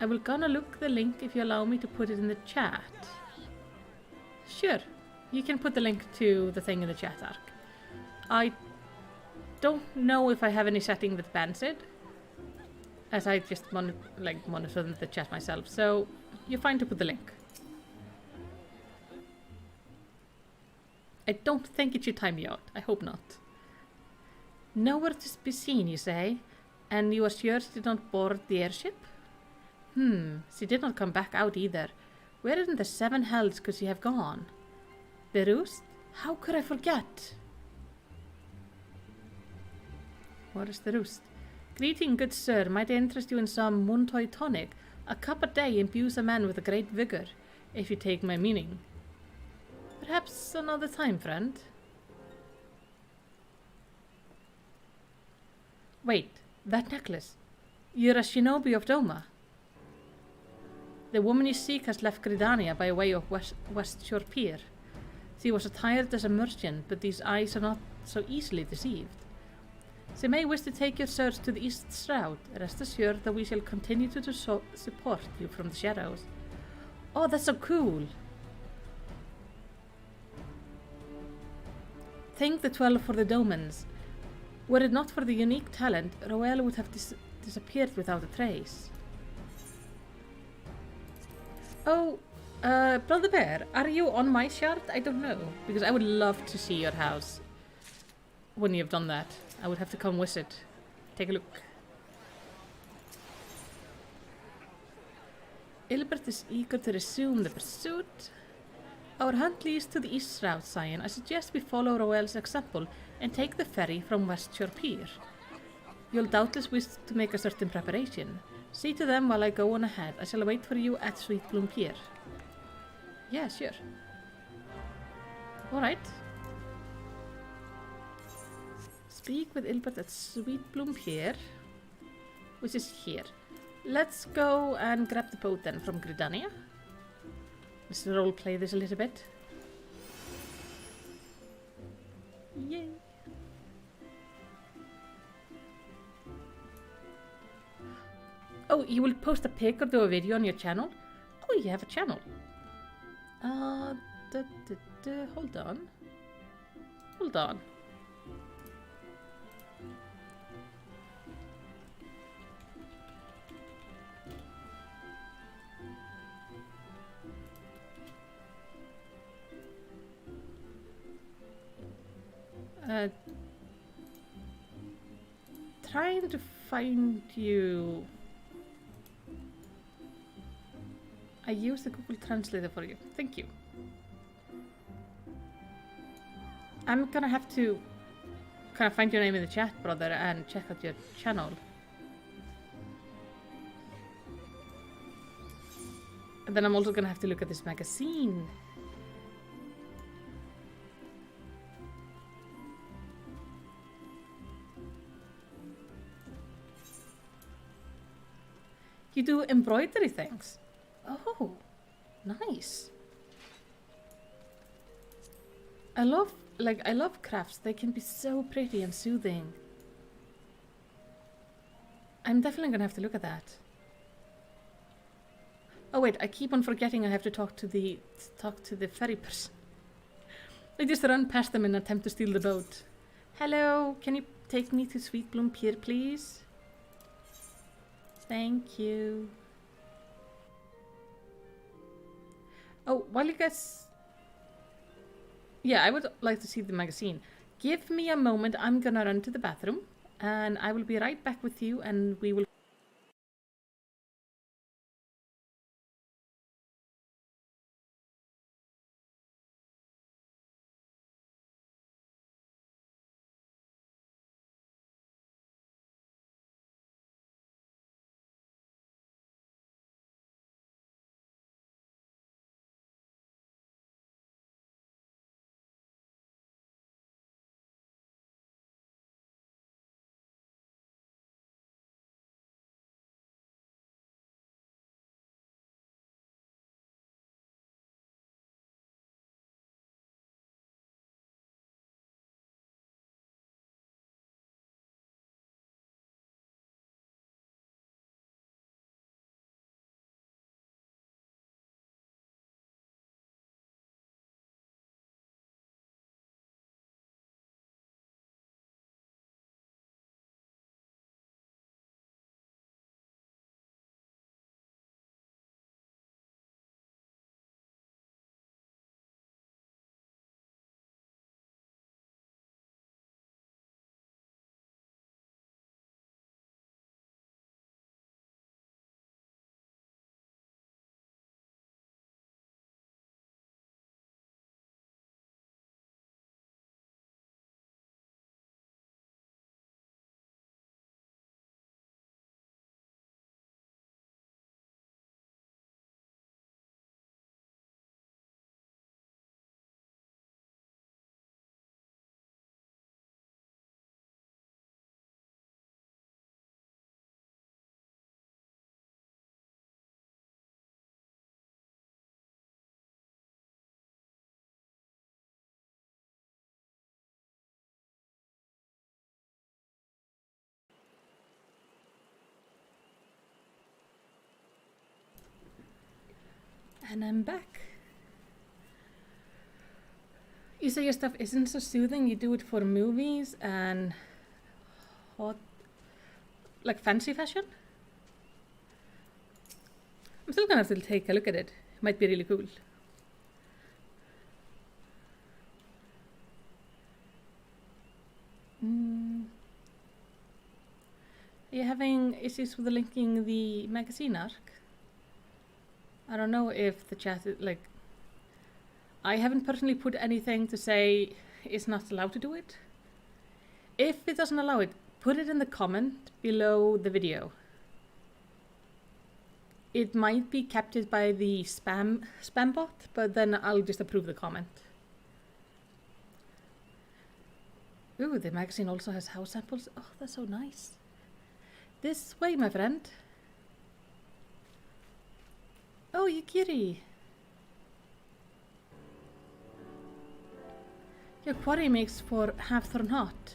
I will gonna look the link if you allow me to put it in the chat. Sure, you can put the link to the thing in the chat, Ark. I don't know if I have any setting that bans it, as I just monitor the chat myself, so you're fine to put the link. I don't think it should time you out. I hope not. Nowhere to be seen, you say? And you are sure she did not board the airship? She did not come back out either. Where in the seven hells could she have gone? The roost? How could I forget? What is the roost? Greeting, good sir. Might I interest you in some Muntoy tonic? A cup a day imbues a man with a great vigor, if you take my meaning. Perhaps another time, friend. Wait, that necklace. You're a shinobi of Doma. The woman you seek has left Gridania by way of West Shore Pier. She was attired as a merchant, but these eyes are not so easily deceived. She may wish to take your search to the East Shroud. Rest assured that we shall continue to support you from the shadows. Oh, that's so cool! Thank the 12 for the domans. Were it not for the unique talent, Roel would have disappeared without a trace. Oh, Brother Bear, are you on my shard? I don't know, because I would love to see your house when you've done that. I would have to come visit. Take a look. Ilbert is eager to resume the pursuit. Our hunt leads to the East Shroud, Cyan. I suggest we follow Roel's example and take the ferry from West Shore Pier. You'll doubtless wish to make a certain preparation. See to them while I go on ahead. I shall wait for you at Sweet Bloom Pier. Yeah, sure. Alright. Speak with Ilbert at Sweet Bloom Pier, which is here. Let's go and grab the boat then from Gridania. Let's roleplay this a little bit. Yay! Oh, you will post a pic or do a video on your channel? Oh, you have a channel. Hold on. Hold on. Trying to find you. I used the Google Translator for you. Thank you. I'm gonna have to kind of find your name in the chat, brother, and check out your channel. And then I'm also gonna have to look at this magazine. You do embroidery things? Oh, nice. I love crafts. They can be so pretty and soothing. I'm definitely gonna have to look at that. Oh wait, I keep on forgetting I have to talk to the ferry person. I just run past them in an attempt to steal the boat. Hello, can you take me to Sweet Bloom Pier, please? Thank you. Oh, while you guys... Yeah, I would like to see the magazine. Give me a moment, I'm gonna run to the bathroom. And I will be right back with you and we will... And I'm back. You say your stuff isn't so soothing, you do it for movies and hot, like fancy fashion? I'm still gonna have to take a look at it. It might be really cool. Are you having issues with linking the magazine arc? I don't know if the chat is like... I haven't personally put anything to say it's not allowed to do it. If it doesn't allow it, put it in the comment below the video. It might be captured by the spam bot, but then I'll just approve the comment. Ooh, the magazine also has house samples. Oh, that's so nice. This way, my friend. Oh, Yukiri. Your quarry makes for half-thorn hot.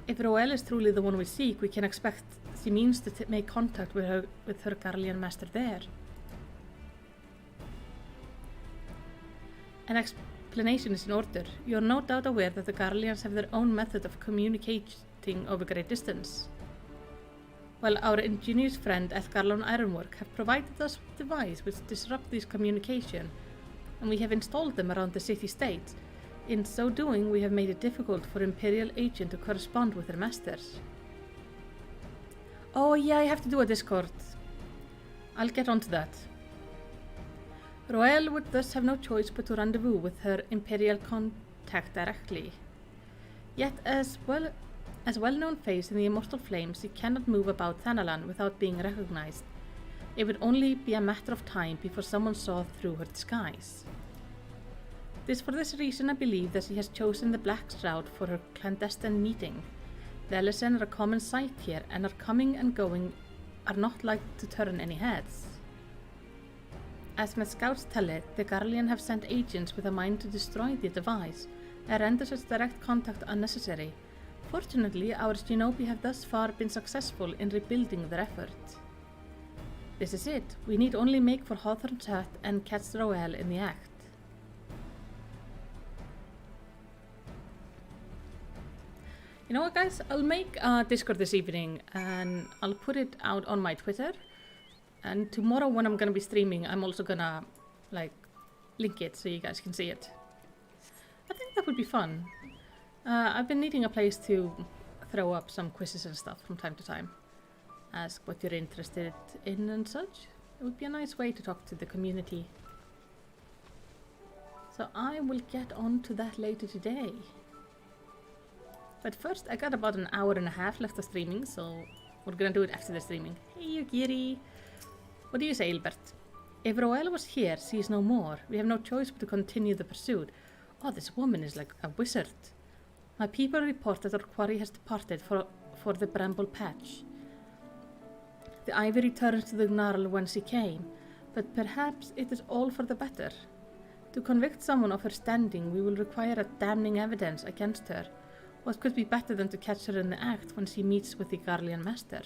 If Roel is truly the one we seek, we can expect she means to make contact with her Garlean master there. An explanation is in order. You are no doubt aware that the Garleans have their own method of communicating over great distance. Well, our ingenious friend at Garlean Ironwork have provided us with a device which disrupts this communication, and we have installed them around the city-state. In so doing, we have made it difficult for Imperial agents to correspond with their masters. Oh yeah, I have to do a Discord. I'll get onto that. Roel would thus have no choice but to rendezvous with her Imperial contact directly. Yet, as well-known face in the Immortal Flames, she cannot move about Thanalan without being recognized. It would only be a matter of time before someone saw through her disguise. It is for this reason I believe that she has chosen the Black Shroud for her clandestine meeting. The Ellison are a common sight here, and her coming and going are not likely to turn any heads. As my scouts tell it, the Garlean have sent agents with a mind to destroy the device, and render such direct contact unnecessary. Fortunately, our shinobi have thus far been successful in rebuilding their effort. This is it. We need only make for Hawthorne's hut and catch Roel in the act. You know what, guys? I'll make a Discord this evening and I'll put it out on my Twitter. And tomorrow when I'm gonna be streaming, I'm also gonna like link it so you guys can see it. I think that would be fun. I've been needing a place to throw up some quizzes and stuff from time to time. Ask what you're interested in and such. It would be a nice way to talk to the community. So I will get on to that later today. But first, I got about an hour and a half left of streaming, so we're gonna do it after the streaming. Hey, Yukiri! What do you say, Ilbert? If Roel was here, she is no more. We have no choice but to continue the pursuit. Oh, this woman is like a wizard. My people report that our quarry has departed for the Bramble Patch. The ivy returns to the gnarl whence she came, but perhaps it is all for the better. To convict someone of her standing, we will require a damning evidence against her. What could be better than to catch her in the act when she meets with the Garlean master?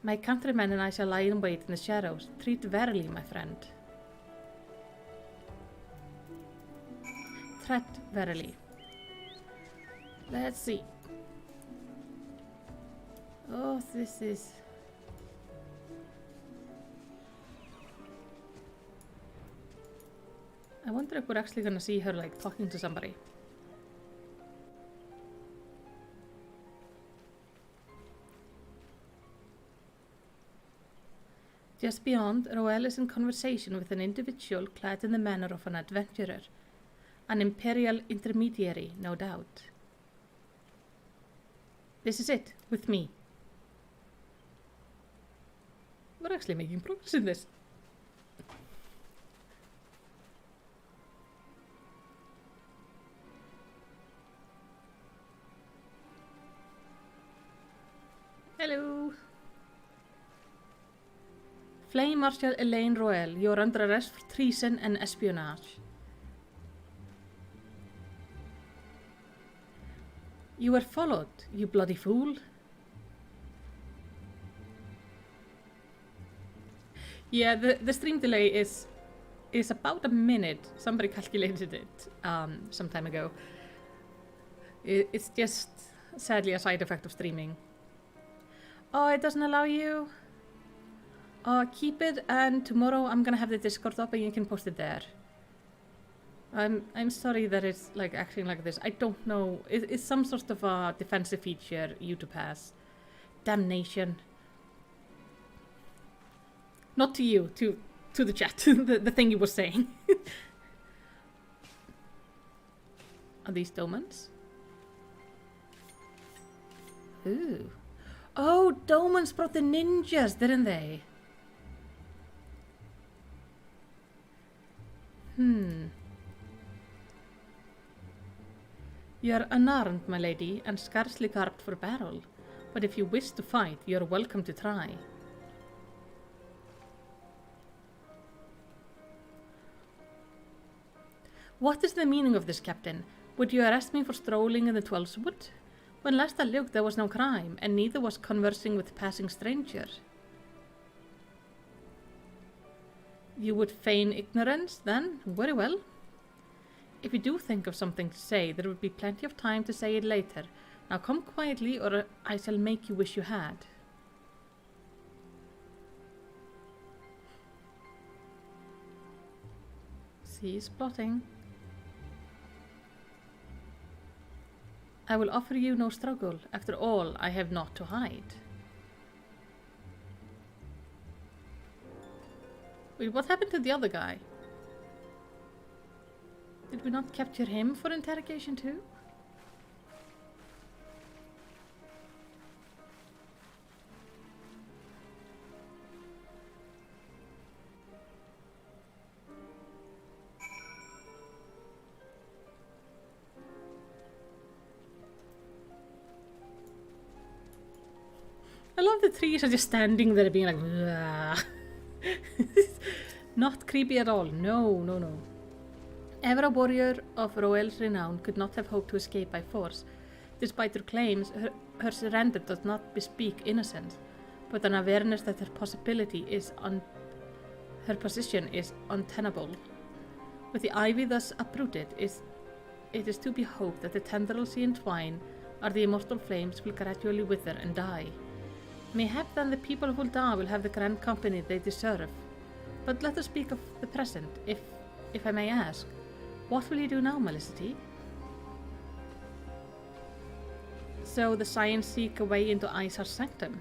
My countrymen and I shall lie in wait in the shadows. Treat verily, my friend. Tread verily. Let's see. Oh, this is... I wonder if we're actually gonna see her like talking to somebody. Just beyond, Roel is in conversation with an individual clad in the manner of an adventurer. An Imperial intermediary, no doubt. This is it, with me. We're actually making progress in this. Hello. Flame Marshal Elaine Roel, you are under arrest for treason and espionage. You were followed, you bloody fool. Yeah, the stream delay is is about a minute. Somebody calculated it some time ago. It's just sadly a side effect of streaming. Oh, it doesn't allow you? Keep it, and tomorrow I'm gonna have the Discord up and you can post it there. I'm sorry that it's like acting like this. I don't know. It's some sort of a defensive feature YouTube has. Damnation. Not to you, to the chat, the thing you were saying. Are these domans? Ooh. Oh, domans brought the ninjas, didn't they? You're unarmed, my lady, and scarcely garbed for battle. But if you wish to fight, you're welcome to try. What is the meaning of this, Captain? Would you arrest me for strolling in the Twelfth Wood? When last I looked, there was no crime, and neither was conversing with passing strangers. You would feign ignorance, then? Very well. If you do think of something to say, there would be plenty of time to say it later. Now come quietly, or I shall make you wish you had. She's plotting. I will offer you no struggle. After all, I have naught to hide. Wait, what happened to the other guy? Did we not capture him for interrogation too? I love the trees are just standing there being like, not creepy at all. No, no, no. Ever a warrior of royal renown could not have hoped to escape by force. Despite her claims, her surrender does not bespeak innocence, but an awareness that her position is untenable. With the ivy thus uprooted, it is to be hoped that the tendrils she entwine or the immortal flames will gradually wither and die. Mayhap then the people of Ul'dah will have the grand company they deserve. But let us speak of the present, if I may ask. What will you do now, Melicity? So the Scions seek a way into Isar's sanctum.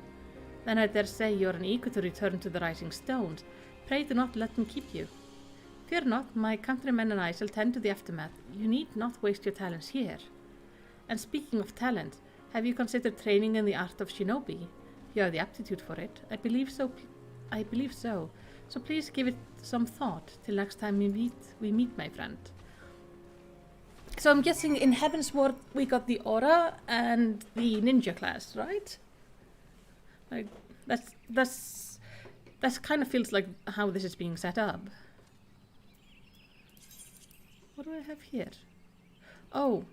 Then I dare say you are eager to return to the Rising Stones. Pray do not let them keep you. Fear not, my countrymen and I shall tend to the aftermath. You need not waste your talents here. And speaking of talent, have you considered training in the art of shinobi? You have the aptitude for it. I believe so. So please give it some thought till next time we meet, my friend. So I'm guessing in Heavensward we got the aura and the ninja class, right? Like that's kind of feels like how this is being set up. What do I have here? Oh,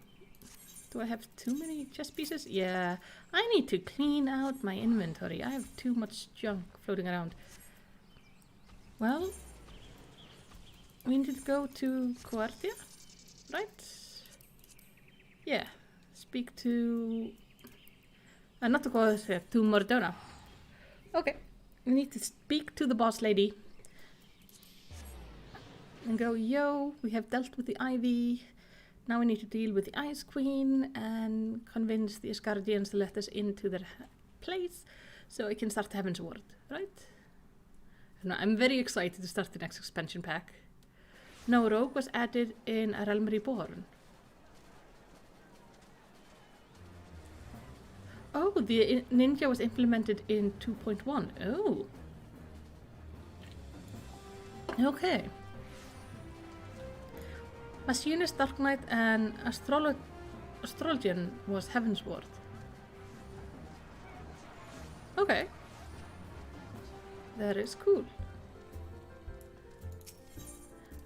do I have too many chess pieces? Yeah, I need to clean out my inventory. I have too much junk floating around. Well, we need to go to Coertha, right? Yeah, speak to... not to Coertha, to Mordona. Okay, we need to speak to the boss lady. And go, yo, we have dealt with the Ivy. Now we need to deal with the Ice Queen and convince the Asgardians to let us into their place so I can start Heavensward, right? No, I'm very excited to start the next expansion pack. No, Rogue was added in A Realm Reborn. Oh, the ninja was implemented in 2.1. Oh. Okay. Machinist, Dark Knight, and Astrologian was Heavensward. Okay. That is cool.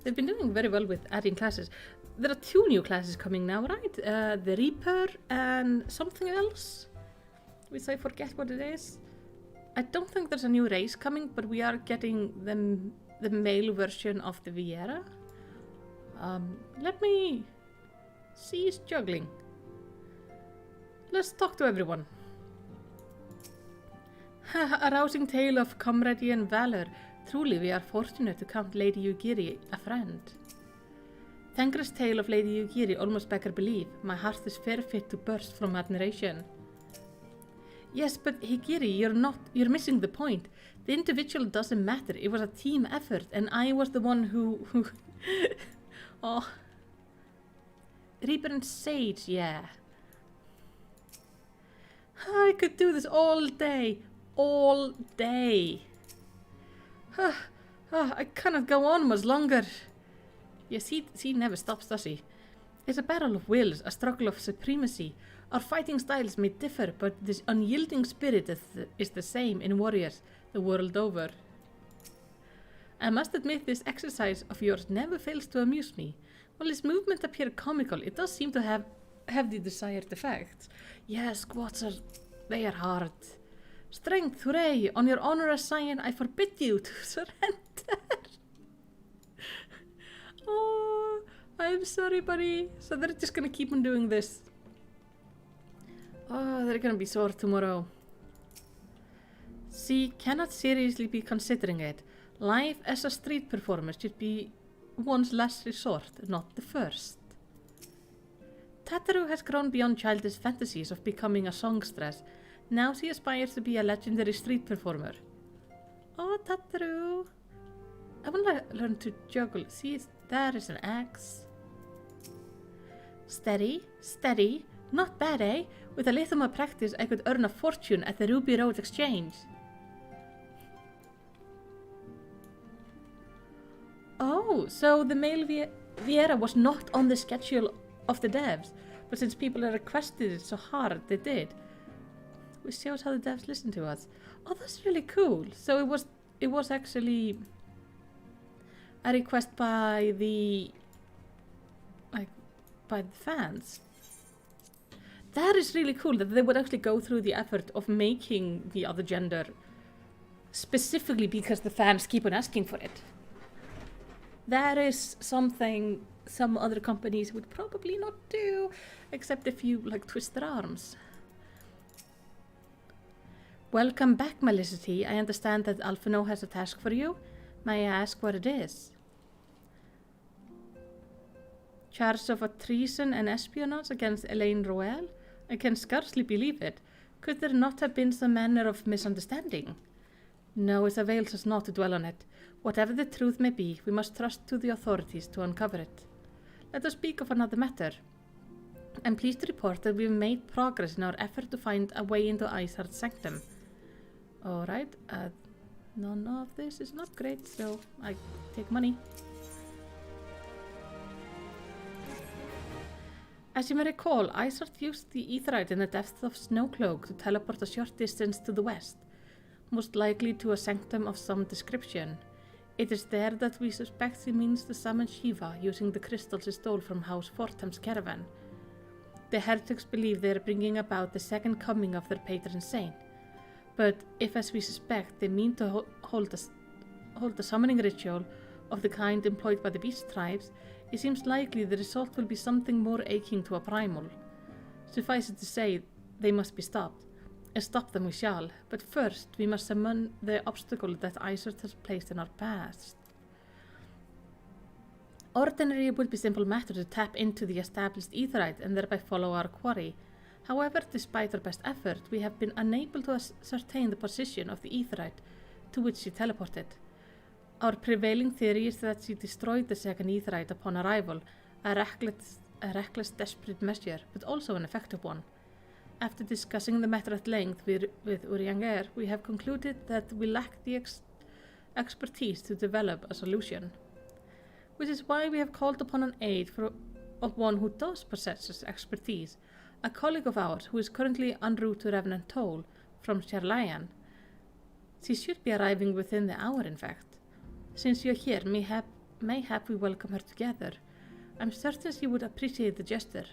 They've been doing very well with adding classes. There are 2 new classes coming now, right? The Reaper and something else, which I forget what it is. I don't think there's a new race coming, but we are getting them the male version of the Viera. Let me cease juggling. Let's talk to everyone. A rousing tale of camaraderie and valor. Truly, we are fortunate to count Lady Yugiri a friend. Thangra's tale of Lady Yugiri almost beggar belief. My heart is fair fit to burst from admiration. Yes, but Higiri, you're missing the point. The individual doesn't matter. It was a team effort, and I was the one who oh. Reborn Sage, yeah. I could do this all day. All day. I cannot go on much longer. Yes, he never stops, does he? It's a battle of wills, a struggle of supremacy. Our fighting styles may differ, but this unyielding spirit is the same in warriors the world over. I must admit this exercise of yours never fails to amuse me. While its movement appear comical, it does seem to have the desired effect. Yes, squats they are hard. Strength, hooray! On your honor as Scion, I forbid you to surrender. Oh, I'm sorry, buddy. So they're just gonna keep on doing this. Oh, they're gonna be sore tomorrow. She cannot seriously be considering it. Life as a street performer should be one's last resort, not the first. Tataru has grown beyond childish fantasies of becoming a songstress. Now she aspires to be a legendary street performer. Oh, Tataru. I want to learn to juggle. See, there is an axe. Steady, steady. Not bad, eh? With a little more practice, I could earn a fortune at the Ruby Road Exchange. Oh, so the male Viera was not on the schedule of the devs, but since people had requested it so hard, they did. Which shows how the devs listen to us. Oh, that's really cool. So it was actually a request by the fans. That is really cool that they would actually go through the effort of making the other gender specifically because the fans keep on asking for it. That is something some other companies would probably not do, except if you twist their arms. Welcome back, Melicity. I understand that Alphino has a task for you. May I ask what it is? Charge of a treason and espionage against Elaine Roel? I can scarcely believe it. Could there not have been some manner of misunderstanding? No, it avails us not to dwell on it. Whatever the truth may be, we must trust to the authorities to uncover it. Let us speak of another matter. I'm pleased to report that we've made progress in our effort to find a way into Isard's sanctum. Alright, none of this is an upgrade, so I take money. As you may recall, Isard used the aetheryte in the depths of Snowcloak to teleport a short distance to the west, most likely to a sanctum of some description. It is there that we suspect he means to summon Shiva using the crystals he stole from House Fortham's caravan. The heretics believe they are bringing about the second coming of their patron saint, but if, as we suspect, they mean to hold a summoning ritual of the kind employed by the beast tribes, it seems likely the result will be something more akin to a primal. Suffice it to say, they must be stopped. And stop them we shall, but first we must summon the obstacle that Isard has placed in our path. Ordinarily it would be a simple matter to tap into the established aetheryte and thereby follow our quarry. However, despite our best effort, we have been unable to ascertain the position of the aetheryte to which she teleported. Our prevailing theory is that she destroyed the second aetheryte upon arrival, a reckless, desperate measure, but also an effective one. After discussing the matter at length with Urianger, we have concluded that we lack the expertise to develop a solution. Which is why we have called upon an aid of one who does possess this expertise, a colleague of ours who is currently en route to Revenant Toll from Sherlayan. She should be arriving within the hour, in fact. Since you're here, mayhap we welcome her together. I'm certain she would appreciate the gesture.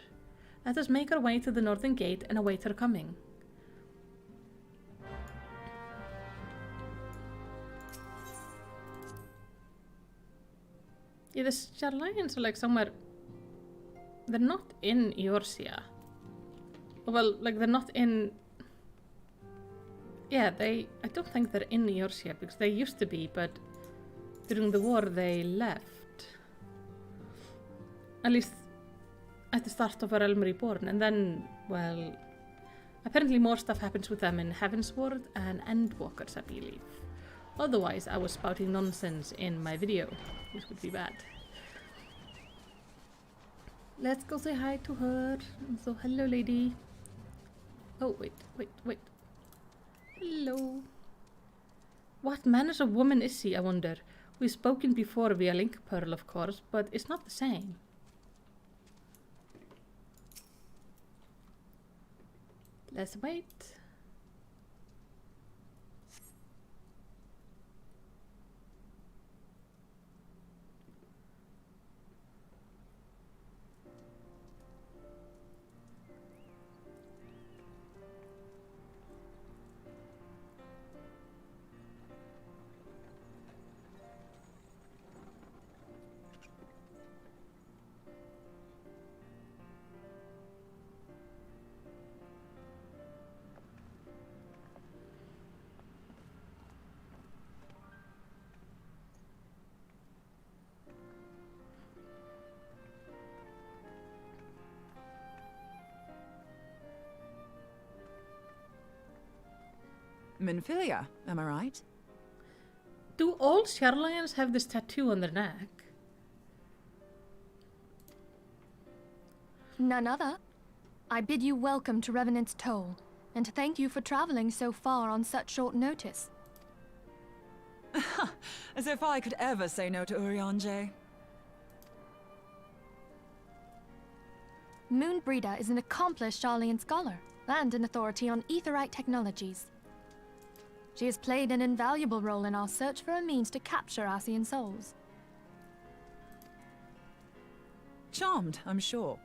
Let us make our way to the northern gate and await her coming. Yeah, the Sharlayans are like somewhere... They're not in Eorzea. Well, like they're not in... Yeah, I don't think they're in Eorzea because they used to be, but during the war they left. At least at the start of A Realm Reborn, and then, well, apparently more stuff happens with them in Heavensward and Endwalkers, I believe. Otherwise, I was spouting nonsense in my video, which would be bad. Let's go say hi to her. So, hello, lady. Oh, wait. Hello. What manners of woman is she, I wonder? We've spoken before via Link Pearl, of course, but it's not the same. Let's wait. Minfilia, am I right? Do all Sharlayans have this tattoo on their neck? None other. I bid you welcome to Revenant's Toll, and to thank you for traveling so far on such short notice. As if I could ever say no to Urianger. Moonbreeder is an accomplished Sharlayan scholar, and an authority on aetheryte technologies. She has played an invaluable role in our search for a means to capture Ascian souls. Charmed, I'm sure.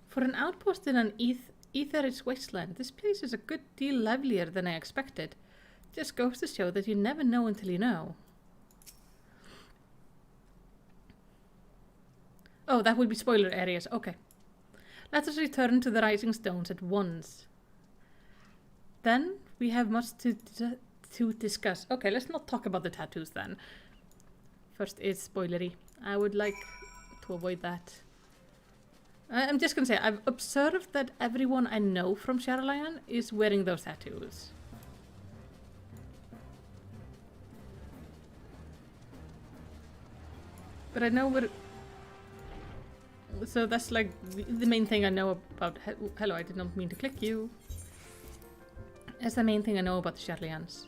For an outpost in an Aether's wasteland, this place is a good deal livelier than I expected. Just goes to show that you never know until you know. Oh, that would be spoiler areas. Okay. Let us return to the Rising Stones at once. Then we have much to discuss. Okay, let's not talk about the tattoos then. First is spoilery. I would like to avoid that. I'm just gonna say, I've observed that everyone I know from Sharlayan is wearing those tattoos. But I know we're... So that's like the main thing I know about... Hello, I did not mean to click you. That's the main thing I know about the Sharlayans.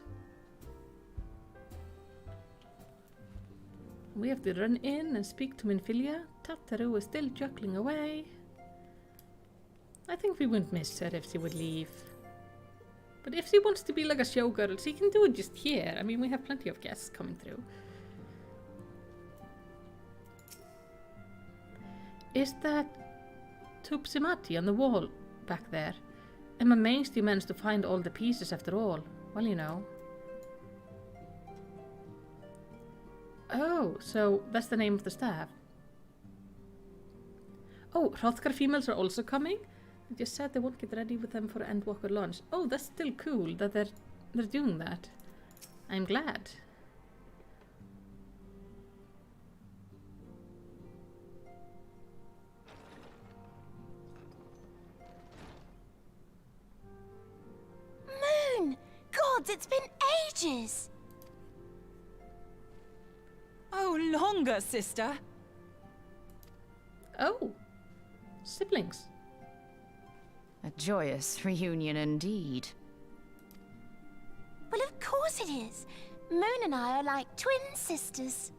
We have to run in and speak to Minfilia. Tataru is still juggling away. I think we wouldn't miss her if she would leave. But if she wants to be like a showgirl, she can do it just here. I mean, we have plenty of guests coming through. Is that Tupsimati on the wall back there? I'm amazed you managed to find all the pieces after all. Well, you know. Oh, so that's the name of the staff. Oh, Hrothgar females are also coming? They just said they won't get ready with them for Endwalker launch. Oh, that's still cool that they're doing that. I'm glad. Moon! Gods, it's been ages! Oh, longer, sister. Oh, siblings. A joyous reunion indeed. Well, of course it is. Moon and I are like twin sisters.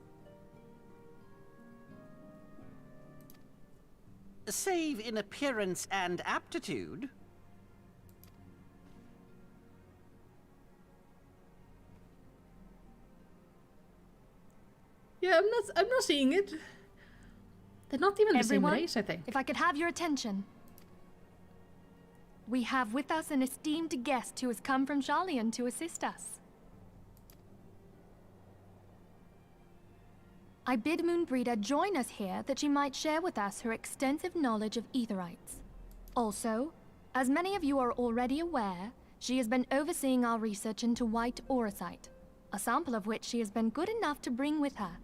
Save in appearance and aptitude. Yeah, I'm not seeing it. They're not even the Everyone, same race, I think. if I could have your attention. We have with us an esteemed guest who has come from Sharlayan to assist us. I bid Moonbreeder join us here that she might share with us her extensive knowledge of Aetherites. Also, as many of you are already aware, she has been overseeing our research into white auracite, a sample of which she has been good enough to bring with her.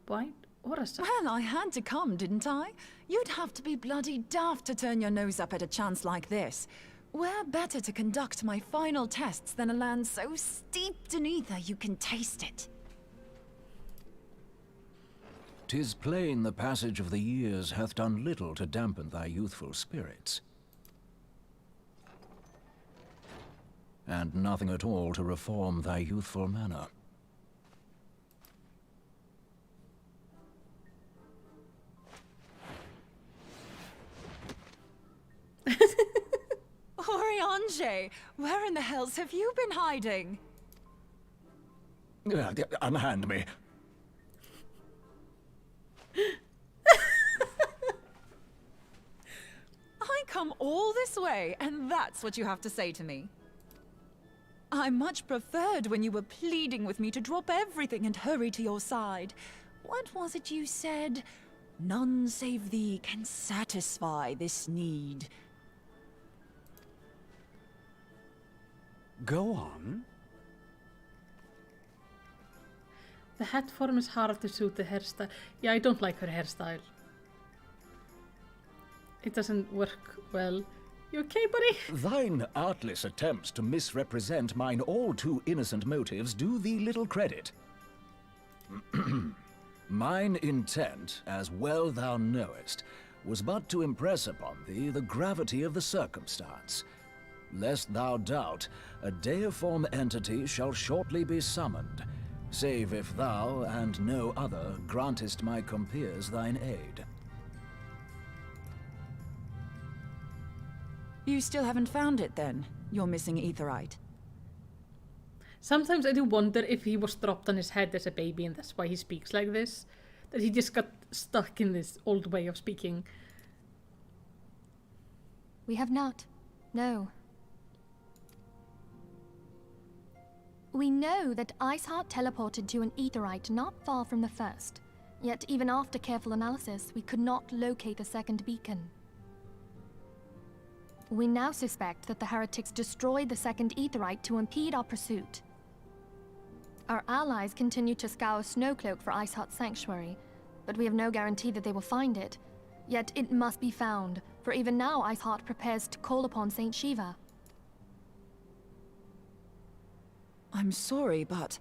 White auracite? Well, I had to come, didn't I? You'd have to be bloody daft to turn your nose up at a chance like this. Where better to conduct my final tests than a land so steeped in ether you can taste it? 'Tis plain the passage of the years hath done little to dampen thy youthful spirits. And nothing at all to reform thy youthful manner. Oriange, where in the hells have you been hiding? Unhand me. I come all this way, and that's what you have to say to me. I much preferred when you were pleading with me to drop everything and hurry to your side. What was it you said? None save thee can satisfy this need. Go on. The hat form is hard to suit the hairstyle. Yeah, I don't like her hairstyle. It doesn't work well. You okay, buddy? Thine artless attempts to misrepresent mine all too innocent motives do thee little credit. Mine intent, as well thou knowest, was but to impress upon thee the gravity of the circumstance. Lest thou doubt, a deiform entity shall shortly be summoned, save if thou and no other grantest my compeers thine aid. You still haven't found it, then? Your missing Aetherite? Sometimes I do wonder if he was dropped on his head as a baby and that's why he speaks like this. That he just got stuck in this old way of speaking. We have not. No. We know that Iceheart teleported to an Aetherite not far from the first. Yet even after careful analysis, we could not locate a second beacon. We now suspect that the heretics destroyed the second Aetherite to impede our pursuit. Our allies continue to scour Snowcloak for Iceheart's sanctuary, but we have no guarantee that they will find it. Yet it must be found, for even now Iceheart prepares to call upon Saint Shiva. I'm sorry, but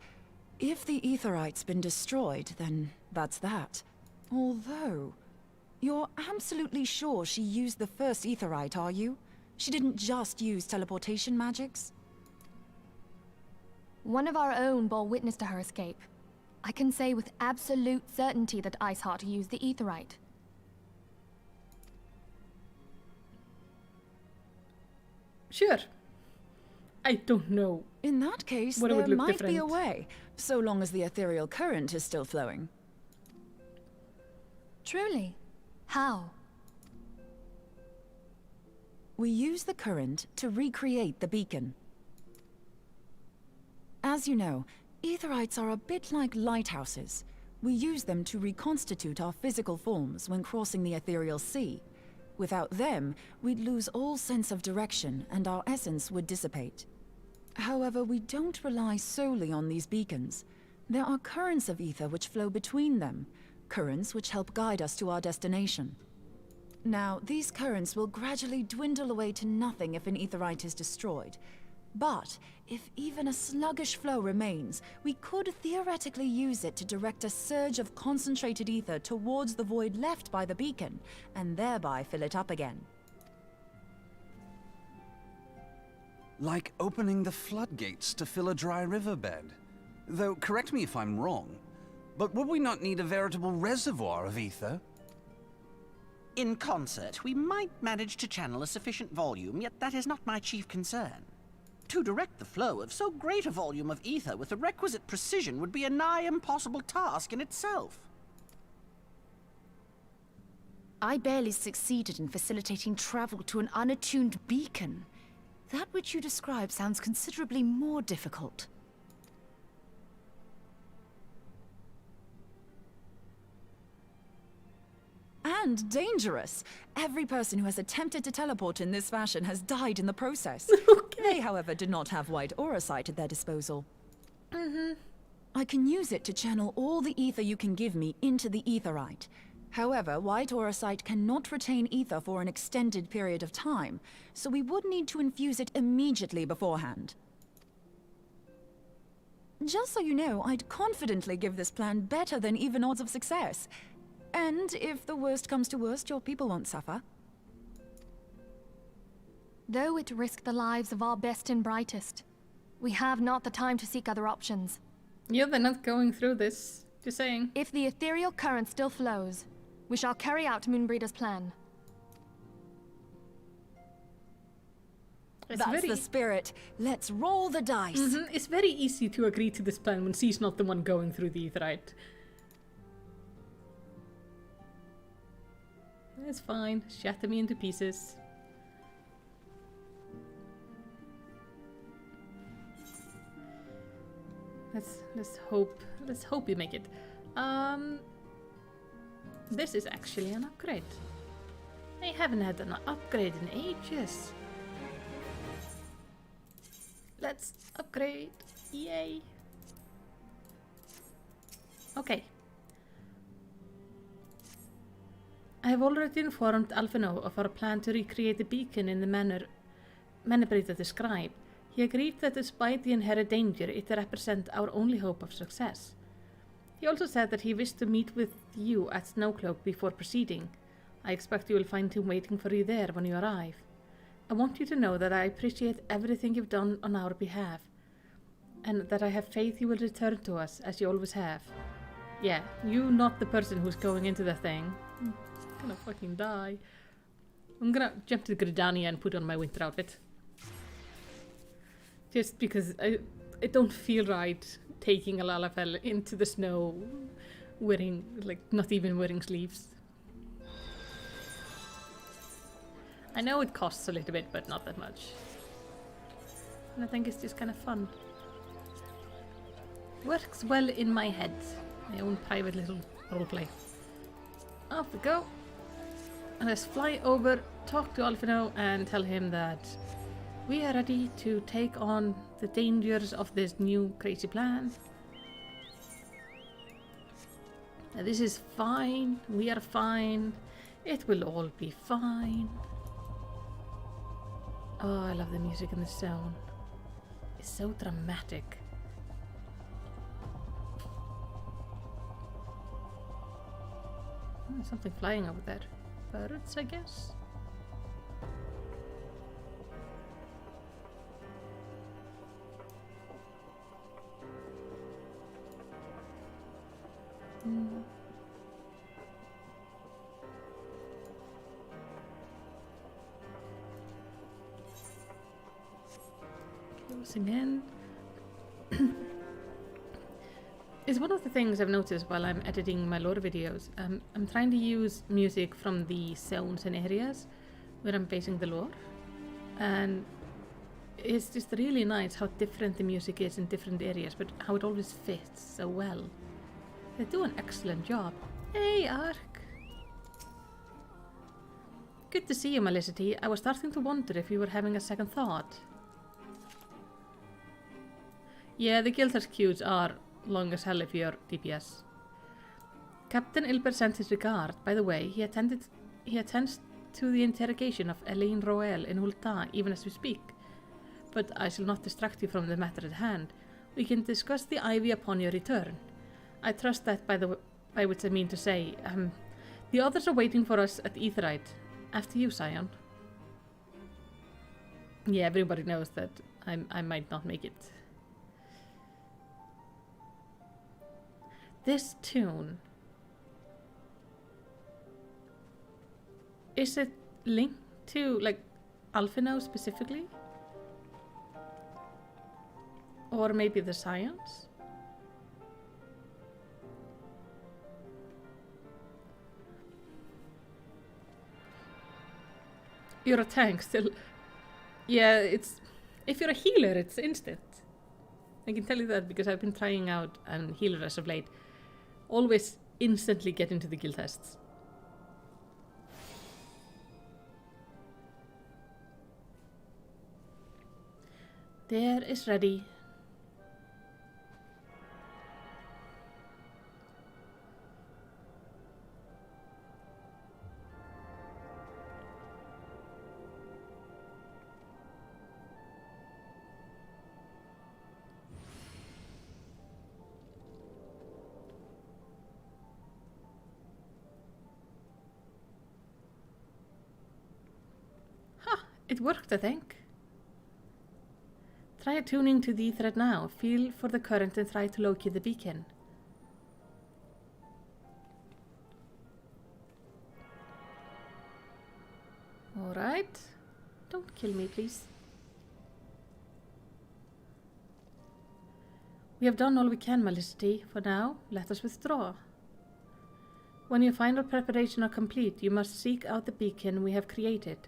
if the Aetherite's been destroyed, then that's that. Although, you're absolutely sure she used the first Aetherite, are you? She didn't just use teleportation magics? One of our own bore witness to her escape. I can say with absolute certainty that Iceheart used the Aetherite. Sure. I don't know. In that case, What it would there look might be a different. way, so long as the ethereal current is still flowing. Truly? How? We use the current to recreate the beacon. As you know, Aetherites are a bit like lighthouses. We use them to reconstitute our physical forms when crossing the ethereal sea. Without them, we'd lose all sense of direction and our essence would dissipate. However, we don't rely solely on these beacons. There are currents of ether which flow between them, currents which help guide us to our destination. Now, these currents will gradually dwindle away to nothing if an Aetherite is destroyed. But if even a sluggish flow remains, we could theoretically use it to direct a surge of concentrated ether towards the void left by the beacon, and thereby fill it up again. Like opening the floodgates to fill a dry riverbed. Though, correct me if I'm wrong, but would we not need a veritable reservoir of ether? In concert, we might manage to channel a sufficient volume, yet that is not my chief concern. To direct the flow of so great a volume of ether with the requisite precision would be a nigh impossible task in itself. I barely succeeded in facilitating travel to an unattuned beacon. That which you describe sounds considerably more difficult. And dangerous. Every person who has attempted to teleport in this fashion has died in the process. They, however, did not have white aura sight at their disposal. I can use it to channel all the ether you can give me into the aetherite. However, white aura sight cannot retain ether for an extended period of time, so we would need to infuse it immediately beforehand. Just so you know, I'd confidently give this plan better than even odds of success. And if the worst comes to worst, your people won't suffer. Though it risked the lives of our best and brightest, we have not the time to seek other options. Yeah, they're not going through this. Just saying. If the ethereal current still flows, we shall carry out Moonbreeder's plan. That's the spirit. Let's roll the dice. It's very easy to agree to this plan when she's not the one going through the aetherite. It's fine. Shatter me into pieces. Let's hope you make it. This is actually an upgrade. I haven't had an upgrade in ages. Let's upgrade. Yay. Okay. I have already informed Alphino of our plan to recreate the beacon in the manner Breeder described. He agreed that despite the inherent danger, it represents our only hope of success. He also said that he wished to meet with you at Snowcloak before proceeding. I expect you will find him waiting for you there when you arrive. I want you to know that I appreciate everything you've done on our behalf, and that I have faith you will return to us as you always have. Yeah, you not the person who's going into the thing. I'm gonna fucking die. I'm gonna jump to Gridania and put on my winter outfit. Just because I don't feel right taking a Lalafell into the snow wearing, like, not even wearing sleeves. I know it costs a little bit, but not that much. And I think it's just kind of fun. Works well in my head. My own private little roleplay. Off we go. And let's fly over, talk to Alphino, and tell him that we are ready to take on the dangers of this new crazy plan. This is fine. We are fine. It will all be fine. Oh, I love the music in this zone. It's so dramatic. There's something flying over there. Birds, I guess? Closing in. It's one of the things I've noticed while I'm editing my lore videos. I'm trying to use music from the zones and areas where I'm basing the lore. And it's just really nice how different the music is in different areas, but how it always fits so well. They do an excellent job. Hey, Ark! Good to see you, Melicity. I was starting to wonder if you were having a second thought. Yeah, the Guildhurst queues are long as hell if you're DPS. Captain Ilber sent his regard. By the way, he attends to the interrogation of Elaine Roel in Hulta even as we speak. But I shall not distract you from the matter at hand. We can discuss the ivy upon your return. I trust that by which I mean to say, the others are waiting for us at Aetherite. After you, Scion. Yeah, everybody knows that I might not make it. This tune, is it linked to, like, Alphino specifically? Or maybe the science? You're a tank still. Yeah, it's... If you're a healer, it's instant. I can tell you that because I've been trying out an healer as of late. Always instantly get into the guild tests. There is ready. It worked, I think. Try attuning to the thread now. Feel for the current and try to locate the beacon. Alright. Don't kill me, please. We have done all we can, Malicity. For now, let us withdraw. When your final preparations are complete, you must seek out the beacon we have created.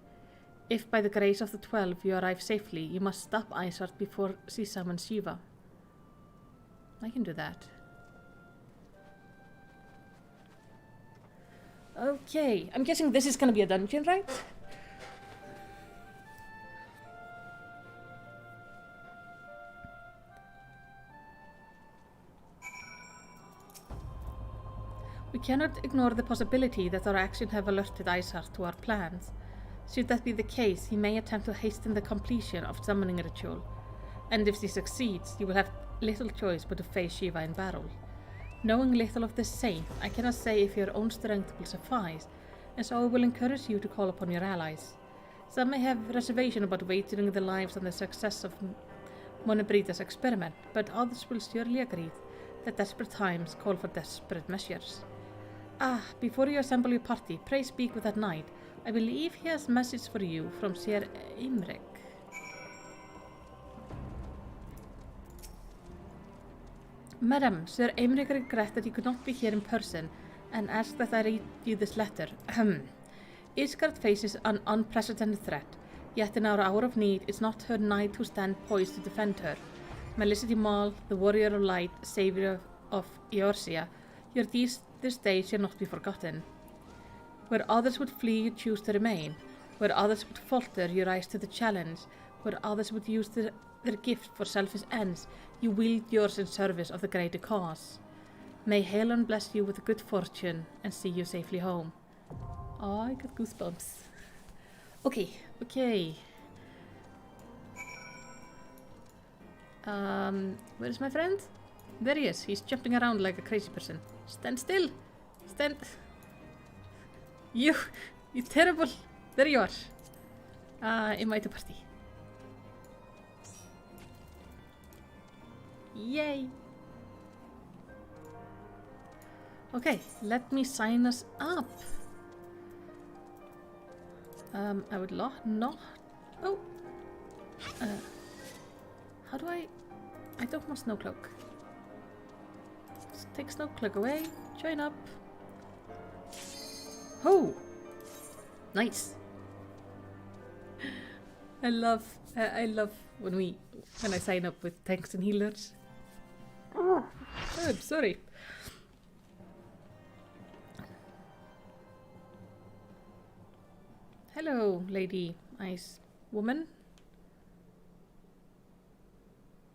If by the grace of the 12 you arrive safely, you must stop Isart before she summons Shiva. I can do that. Okay, I'm guessing this is gonna be a dungeon, right? We cannot ignore the possibility that our actions have alerted Isart to our plans. Should that be the case, he may attempt to hasten the completion of summoning ritual, and if he succeeds, you will have little choice but to face Shiva in battle. Knowing little of the saint, I cannot say if your own strength will suffice, and so I will encourage you to call upon your allies. Some may have reservation about wagering their lives on the success of Monobrita's experiment, but others will surely agree that desperate times call for desperate measures. Before you assemble your party, pray speak with that knight. I believe he has a message for you from Sir Imric. Madam, Sir Imric regrets that he could not be here in person and asks that I read you this letter. Isgard faces an unprecedented threat, yet in our hour of need it's not her knight who stand poised to defend her. Malicity Maul, the warrior of light, savior of Eorzea, your deeds this day shall not be forgotten. Where others would flee, you choose to remain. Where others would falter, you rise to the challenge. Where others would use their gift for selfish ends, you wield yours in service of the greater cause. May Helen bless you with good fortune and see you safely home. Oh, I got goosebumps. Okay. Where's my friend? There he is. He's jumping around like a crazy person. Stand still. Stand... You terrible. There you are. Invite to party. Yay. Okay, let me sign us up. I would not. Oh. How do I don't want Snowcloak. Let's take Snowcloak away. Join up. Oh, nice. I love when I sign up with tanks and healers. Oh, I'm sorry. Hello, lady, ice woman.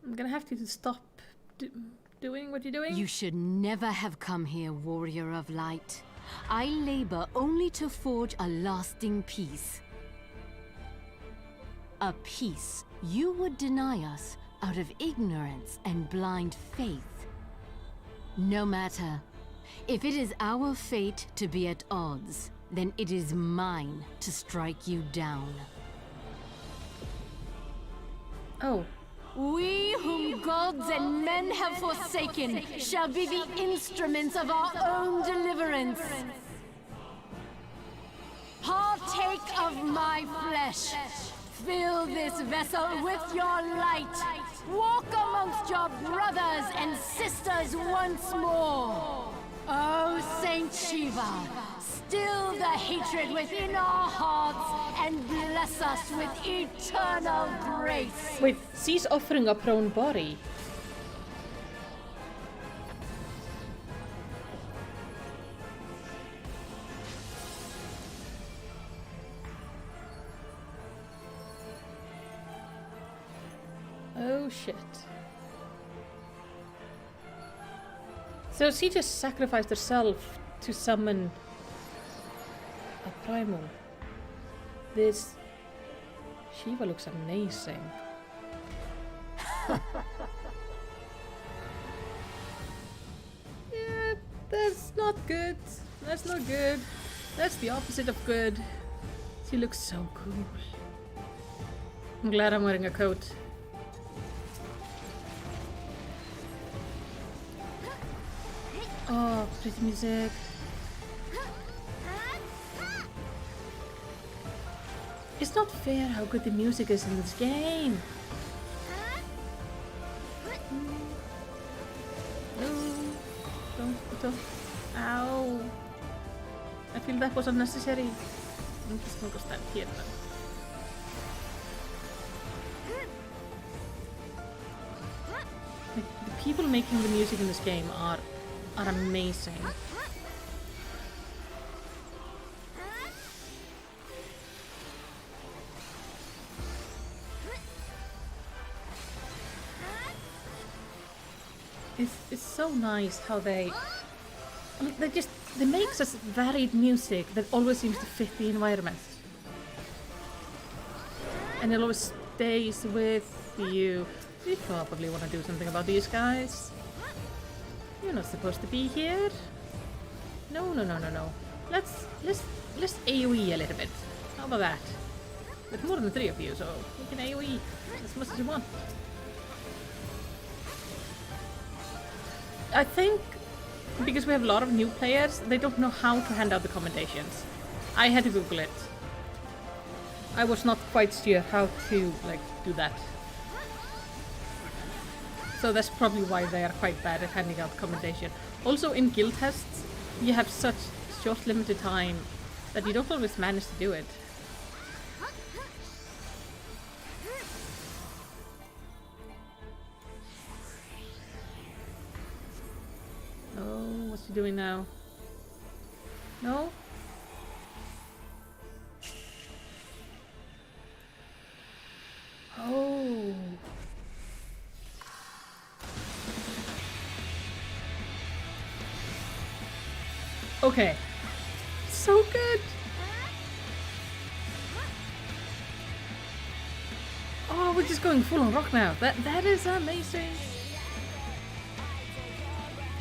I'm gonna have to stop doing what you're doing. You should never have come here, warrior of light. I labor only to forge a lasting peace. A peace you would deny us out of ignorance and blind faith. No matter. If it is our fate to be at odds, then it is mine to strike you down. Oh. We whom gods and men have forsaken shall be the instruments of our own deliverance. Partake of my flesh. Fill this vessel with your light. Walk amongst your brothers and sisters once more. Oh, Saint Shiva, still the hatred within our hearts and bless us with eternal grace. Wait, she's offering up her own body. Oh shit. So she just sacrificed herself to summon a primal. This Shiva looks amazing. Yeah, that's not good. That's not good. That's the opposite of good. She looks so cool. I'm glad I'm wearing a coat. Oh, pretty music. It's not fair how good the music is in this game. No, don't. Ow. I feel that was unnecessary. I'm just gonna go stand here then. Like, the people making the music in this game are amazing. It's so nice how they make such varied music that always seems to fit the environment. And it always stays with you. We probably want to do something about these guys. You're not supposed to be here. No. Let's AoE a little bit. How about that? There's more than 3 of you, so you can AoE as much as you want. I think because we have a lot of new players, they don't know how to hand out the commendations. I had to Google it. I was not quite sure how to do that. So that's probably why they are quite bad at handing out commendation. Also in guild tests, you have such short limited time that you don't always manage to do it. Oh, what's he doing now? No? Oh. Okay. So good. Oh, we're just going full on rock now. That is amazing.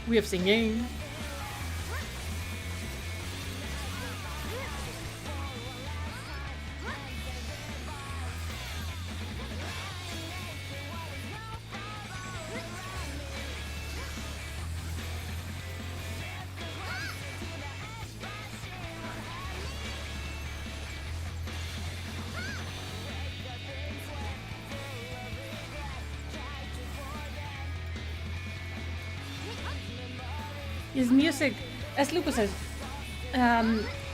We have singing. His music, as Lucas says,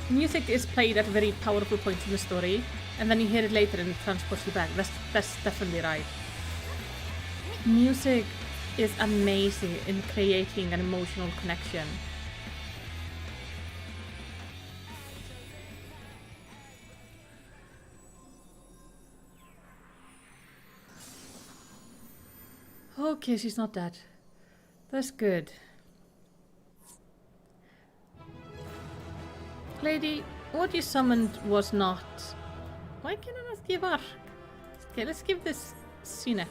music is played at very powerful points in the story, and then you hear it later and it transports you back. That's definitely right. Music is amazing in creating an emotional connection. Okay, she's not dead. That's good. Lady, what you summoned was not... Why can I not give Ark? Okay, let's give this Sine.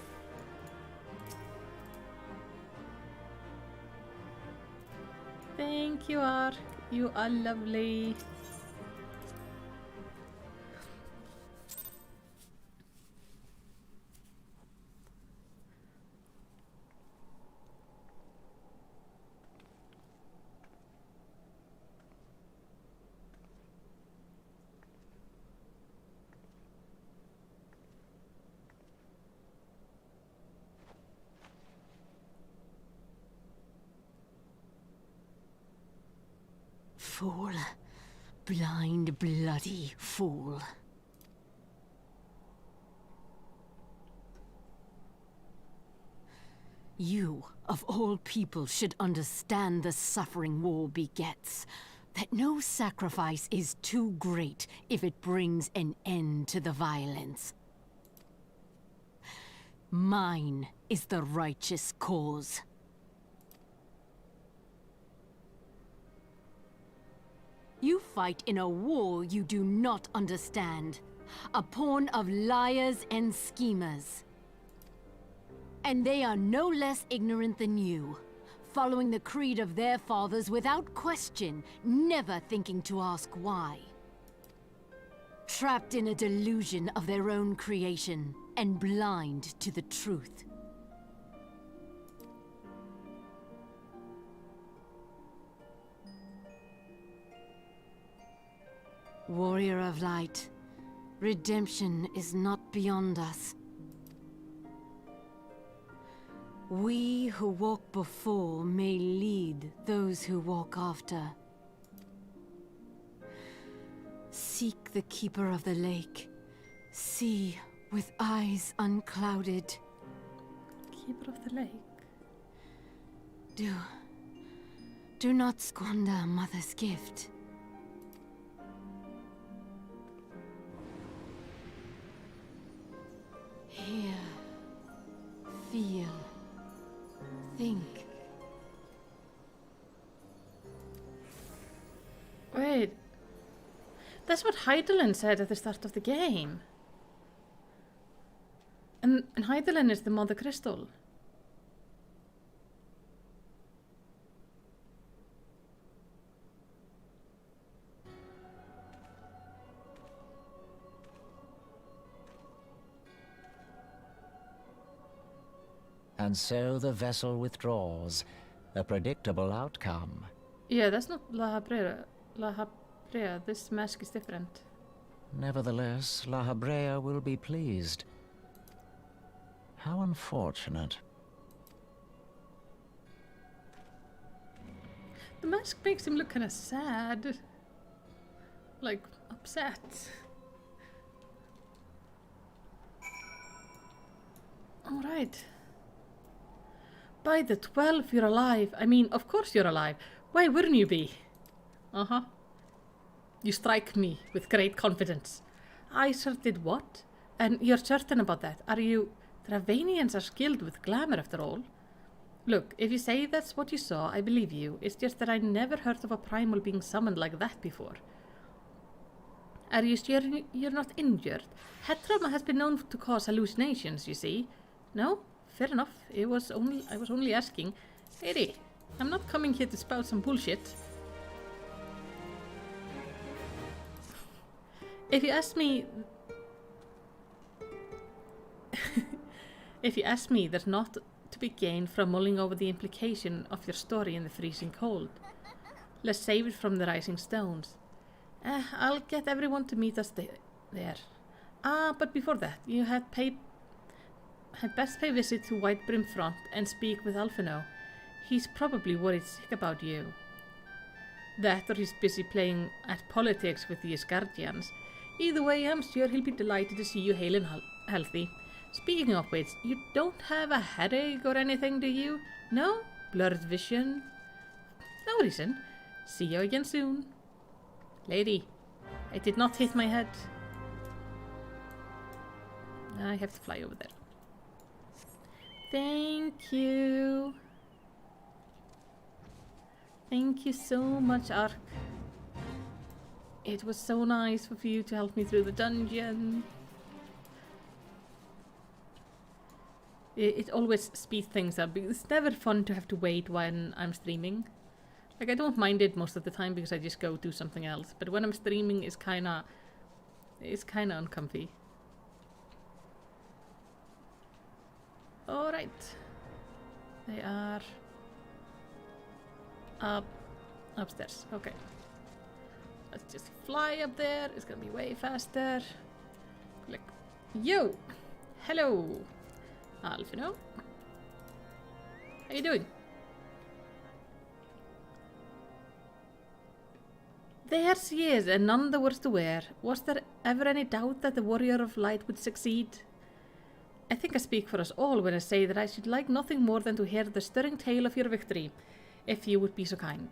Thank you, Ark. You are lovely. Fool. Blind, bloody fool. You, of all people, should understand the suffering war begets. That no sacrifice is too great if it brings an end to the violence. Mine is the righteous cause. You fight in a war you do not understand. A pawn of liars and schemers. And they are no less ignorant than you, following the creed of their fathers without question, never thinking to ask why. Trapped in a delusion of their own creation, and blind to the truth. Warrior of Light, redemption is not beyond us. We who walk before may lead those who walk after. Seek the Keeper of the Lake. See with eyes unclouded. Keeper of the Lake? Do not squander a mother's gift. Hear, feel, think. Wait. That's what Hydaelyn said at the start of the game. And Hydaelyn is the Mother Crystal. And so the vessel withdraws. A predictable outcome. Yeah, that's not La Habrea. La Habrea, this mask is different. Nevertheless, La Habrea will be pleased. How unfortunate. The mask makes him look kind of sad. Like, upset. Alright. By the 12, you're alive. I mean, of course you're alive. Why wouldn't you be? Uh-huh. You strike me with great confidence. I sir did what? And you're certain about that? Are you... Dravanians are skilled with glamour after all. Look, if you say that's what you saw, I believe you. It's just that I never heard of a primal being summoned like that before. Are you sure you're not injured? Head trauma has been known to cause hallucinations, you see. No? Fair enough. I was only asking. Lady, I'm not coming here to spout some bullshit. If you ask me... If you ask me, there's not to be gained from mulling over the implication of your story in the freezing cold. Let's save it from the rising stones. I'll get everyone to meet us there. But before that, you had best pay visit to White Brim Front and speak with Alphino. He's probably worried sick about you. That or he's busy playing at politics with the Asgardians. Either way, I'm sure he'll be delighted to see you hale and healthy. Speaking of which, you don't have a headache or anything, do you? No? Blurred vision? No reason. See you again soon. Lady, I did not hit my head. I have to fly over there. Thank you. Thank you so much, Ark. It was so nice of you to help me through the dungeon. It always speeds things up because it's never fun to have to wait when I'm streaming. Like, I don't mind it most of the time because I just go do something else. But when I'm streaming, it's kinda uncomfy. Alright. They are upstairs. Okay. Let's just fly up there. It's gonna be way faster. Click. Yo! Hello! Alphino. How you doing? There's years, and none the worse to wear. Was there ever any doubt that the Warrior of Light would succeed? I think I speak for us all when I say that I should like nothing more than to hear the stirring tale of your victory, if you would be so kind.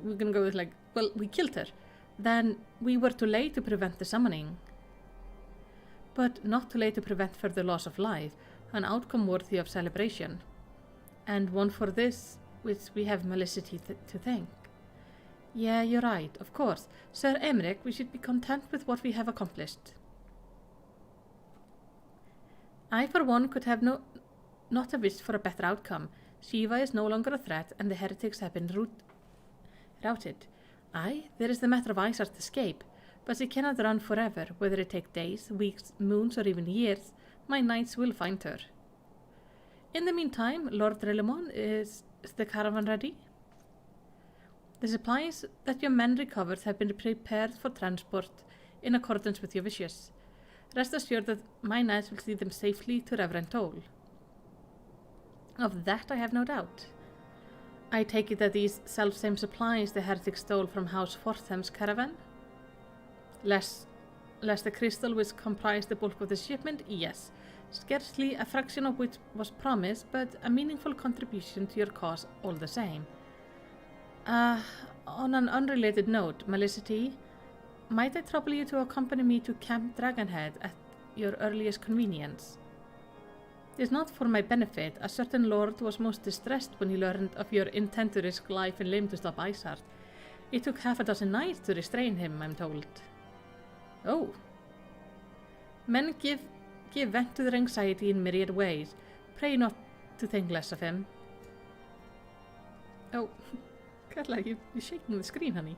We're gonna go with like, well, we killed her. Then we were too late to prevent the summoning. But not too late to prevent further loss of life, an outcome worthy of celebration. And one for this, which we have Melicity to thank. Yeah, you're right, of course. Sir Emmerich, we should be content with what we have accomplished. I, for one, could have not have wished for a better outcome. Shiva is no longer a threat, and the heretics have been routed. Aye, there is the matter of Isar's escape, but she cannot run forever, whether it take days, weeks, moons, or even years. My knights will find her. In the meantime, Lord Relemon, is the caravan ready? The supplies that your men recovered have been prepared for transport in accordance with your wishes. Rest assured that my knights will lead them safely to Reverend Toll. Of that I have no doubt. I take it that these self-same supplies the heretics stole from House Fortham's caravan? Less the crystal which comprised the bulk of the shipment, yes. Scarcely a fraction of which was promised, but a meaningful contribution to your cause all the same. On an unrelated note, Melicity, might I trouble you to accompany me to Camp Dragonhead at your earliest convenience? It is not for my benefit. A certain lord was most distressed when he learned of your intent to risk life and limb to stop Isart. It took half a dozen knights to restrain him, I'm told. Oh. Men give vent to their anxiety in myriad ways. Pray not to think less of him. Oh, Carla, you're shaking the screen, honey.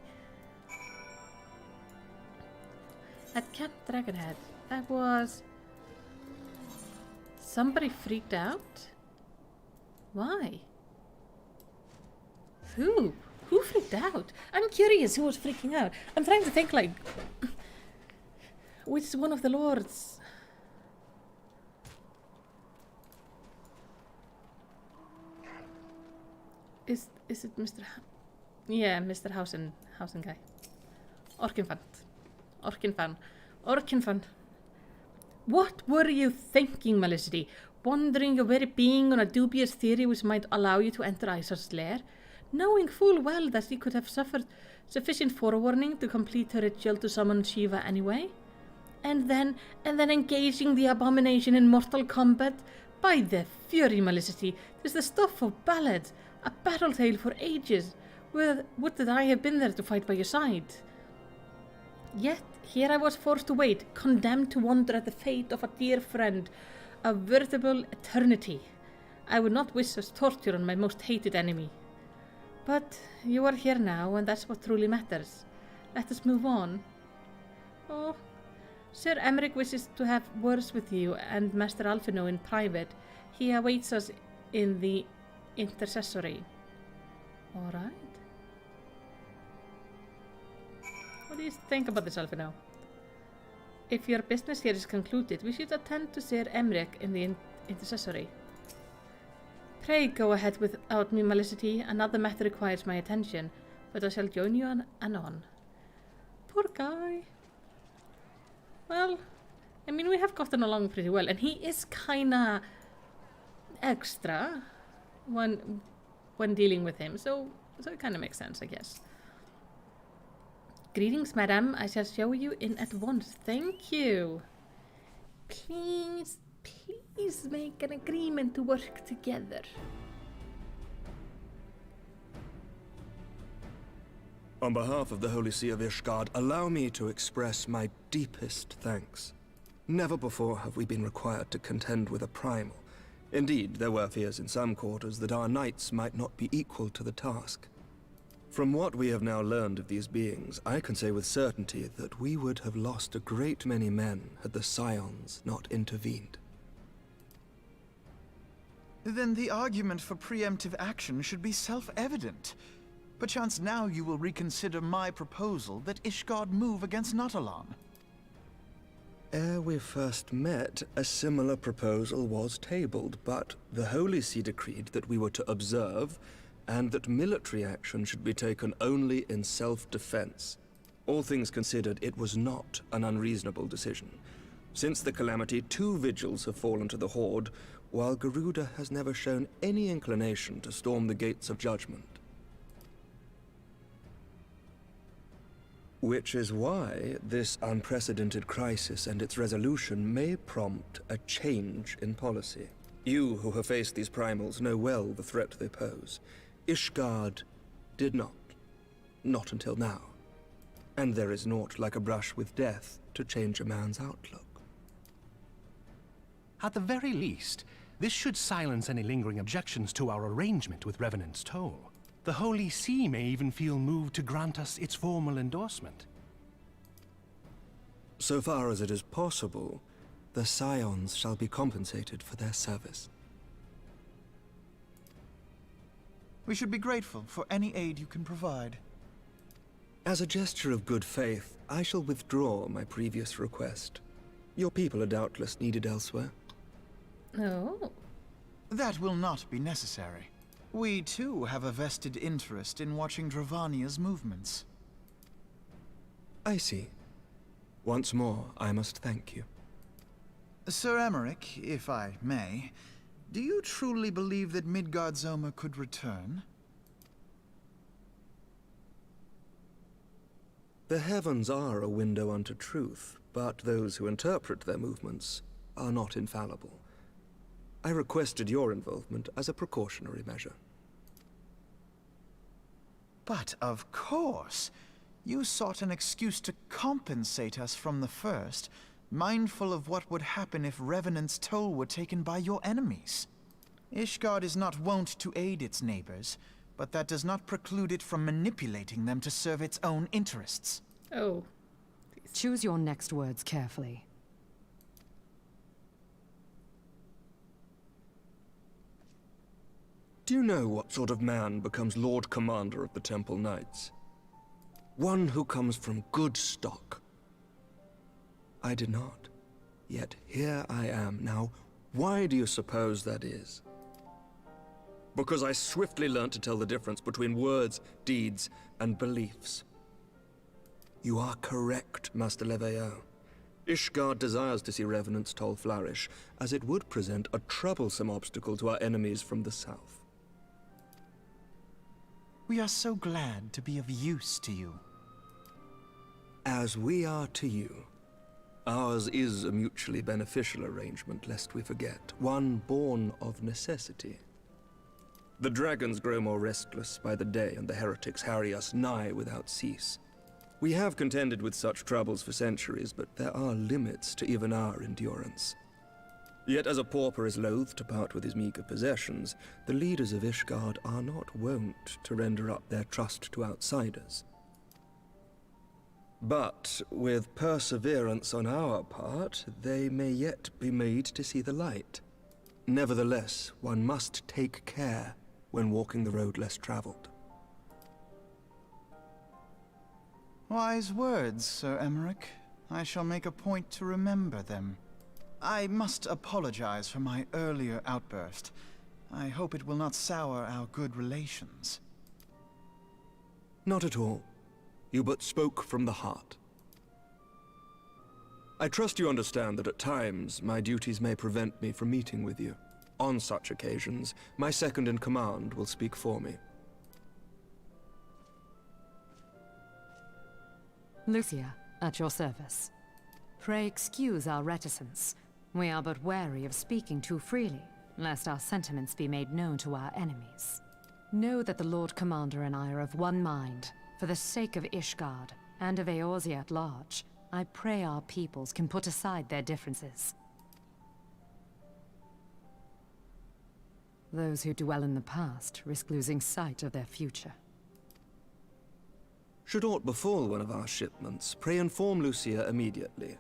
At Camp Dragonhead, that was... Somebody freaked out? Why? Who? Who freaked out? I'm curious who was freaking out. I'm trying to think, like... which one of the lords? Is it Mr. Yeah, Mr. Hausen guy. Orkinfan. What were you thinking, Melicity? Wandering your very being on a dubious theory which might allow you to enter Isar's lair, knowing full well that she could have suffered sufficient forewarning to complete her ritual to summon Shiva anyway? And then engaging the abomination in mortal combat? By the fury, Melicity, 'tis the stuff of ballads, a battle tale for ages. Would that I have been there to fight by your side. Yet here I was forced to wait, condemned to wonder at the fate of a dear friend, a veritable eternity. I would not wish such torture on my most hated enemy. But you are here now, and that's what truly matters. Let us move on. Oh, Sir Emmerich wishes to have words with you and Master Alphino in private. He awaits us in the intercessory. All right. What do you think about this, Alphino? If your business here is concluded, we should attend to Sir Emmerich in the intercessory. Pray go ahead without me, Melicity. Another matter requires my attention, but I shall join you anon. Poor guy. Well, I mean, we have gotten along pretty well, and he is kinda extra when dealing with him, so it kind of makes sense, I guess. Greetings, madam. I shall show you in at once. Thank you. Please make an agreement to work together. On behalf of the Holy See of Ishgard, allow me to express my deepest thanks. Never before have we been required to contend with a primal. Indeed, there were fears in some quarters that our knights might not be equal to the task. From what we have now learned of these beings, I can say with certainty that we would have lost a great many men had the Scions not intervened. Then the argument for preemptive action should be self-evident. Perchance now you will reconsider my proposal that Ishgard move against Natalan. Ere we first met, a similar proposal was tabled, but the Holy See decreed that we were to observe and that military action should be taken only in self-defense. All things considered, it was not an unreasonable decision. Since the calamity, 2 vigils have fallen to the Horde, while Garuda has never shown any inclination to storm the gates of judgment. Which is why this unprecedented crisis and its resolution may prompt a change in policy. You who have faced these primals know well the threat they pose. Ishgard did not. Not until now. And there is naught like a brush with death to change a man's outlook. At the very least, this should silence any lingering objections to our arrangement with Revenant's Toll. The Holy See may even feel moved to grant us its formal endorsement. So far as it is possible, the Scions shall be compensated for their service. We should be grateful for any aid you can provide. As a gesture of good faith, I shall withdraw my previous request. Your people are doubtless needed elsewhere. Oh. That will not be necessary. We, too, have a vested interest in watching Dravania's movements. I see. Once more, I must thank you. Sir Emmerich, if I may, do you truly believe that Midgardsormr could return? The heavens are a window unto truth, but those who interpret their movements are not infallible. I requested your involvement as a precautionary measure. But of course, you sought an excuse to compensate us from the first, mindful of what would happen if Revenant's Toll were taken by your enemies. Ishgard is not wont to aid its neighbors, but that does not preclude it from manipulating them to serve its own interests. Oh. Choose your next words carefully. Do you know what sort of man becomes Lord Commander of the Temple Knights? One who comes from good stock. I did not. Yet here I am. Now, why do you suppose that is? Because I swiftly learnt to tell the difference between words, deeds, and beliefs. You are correct, Master Leveilleur. Ishgard desires to see Revenant's Toll flourish, as it would present a troublesome obstacle to our enemies from the south. We are so glad to be of use to you. As we are to you. Ours is a mutually beneficial arrangement, lest we forget, one born of necessity. The dragons grow more restless by the day, and the heretics harry us nigh without cease. We have contended with such troubles for centuries, but there are limits to even our endurance. Yet as a pauper is loath to part with his meager possessions, the leaders of Ishgard are not wont to render up their trust to outsiders. But with perseverance on our part, they may yet be made to see the light. Nevertheless, one must take care when walking the road less traveled. Wise words, Sir Emmerich. I shall make a point to remember them. I must apologize for my earlier outburst. I hope it will not sour our good relations. Not at all. You but spoke from the heart. I trust you understand that at times my duties may prevent me from meeting with you. On such occasions, my second-in-command will speak for me. Lucia, at your service. Pray excuse our reticence. We are but wary of speaking too freely, lest our sentiments be made known to our enemies. Know that the Lord Commander and I are of one mind. For the sake of Ishgard, and of Eorzea at large, I pray our peoples can put aside their differences. Those who dwell in the past risk losing sight of their future. Should aught befall one of our shipments, pray inform Lucia immediately.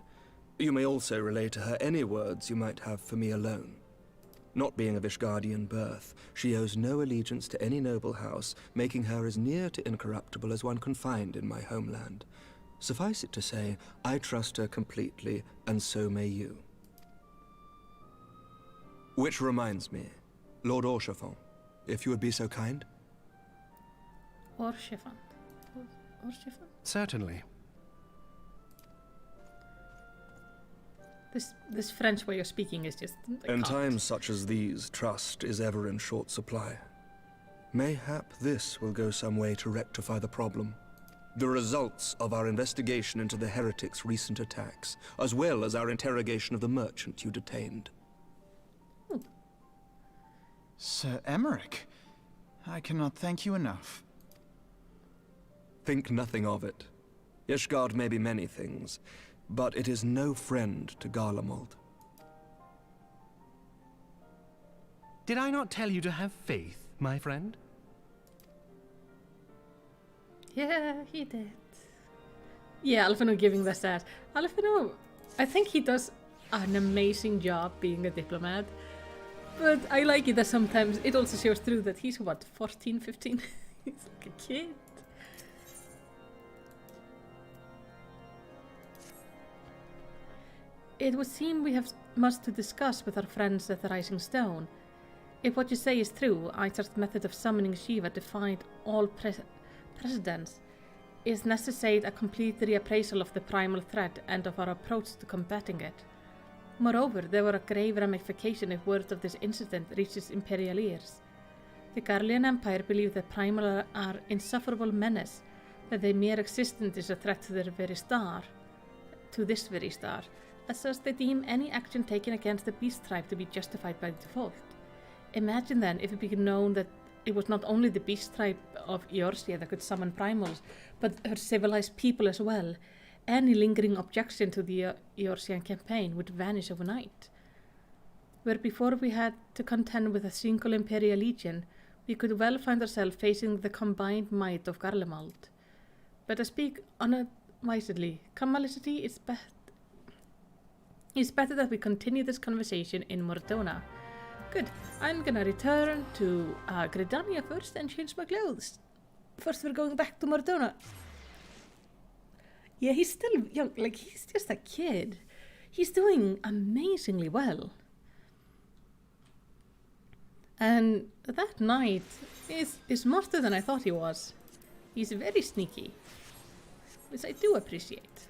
You may also relay to her any words you might have for me alone. Not being of Ishgardian birth, she owes no allegiance to any noble house, making her as near to incorruptible as one can find in my homeland. Suffice it to say, I trust her completely, and so may you. Which reminds me, Lord Orchefort, if you would be so kind. Orshifan. Orshifan? Certainly. This French way of speaking is just... In times such as these, trust is ever in short supply. Mayhap this will go some way to rectify the problem. The results of our investigation into the heretics' recent attacks, as well as our interrogation of the merchant you detained. Sir Emmerich, I cannot thank you enough. Think nothing of it. Ishgard may be many things, but it is no friend to Garlemald. Did I not tell you to have faith, my friend? Yeah, he did. Yeah, Alfino giving this that. Alfino, I think he does an amazing job being a diplomat. But I like it that sometimes it also shows through that he's, what, 14, 15? He's like a kid. It would seem we have much to discuss with our friends at the Rising Stone. If what you say is true, Aizar's method of summoning Shiva defied all precedents. It is necessary a complete reappraisal of the primal threat and of our approach to combating it. Moreover, there were a grave ramification if word of this incident reaches Imperial ears. The Garlean Empire believe that primal are insufferable menace, that their mere existence is a threat to their very star, to this very star. As such, they deem any action taken against the beast tribe to be justified by default. Imagine then if it became known that it was not only the beast tribe of Eorzea that could summon primals, but her civilized people as well. Any lingering objection to the Eorzean campaign would vanish overnight. Where before we had to contend with a single Imperial Legion, we could well find ourselves facing the combined might of Garlemald. But to speak unadvisedly, Kamalicity is better. It's better that we continue this conversation in Mordona. Good. I'm gonna return to Gridania first and change my clothes. First we're going back to Mordona. Yeah, he's still young, like he's just a kid. He's doing amazingly well. And that knight is smarter than I thought he was. He's very sneaky, which I do appreciate.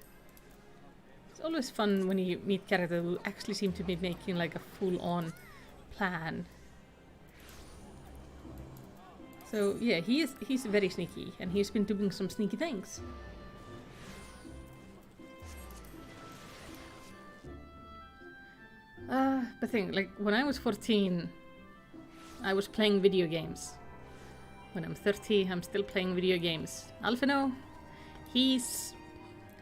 It's always fun when you meet characters who actually seem to be making like a full-on plan. So yeah, he's very sneaky, and he's been doing some sneaky things. The thing, like when I was 14, I was playing video games. When I'm 30, I'm still playing video games. Alfino, he's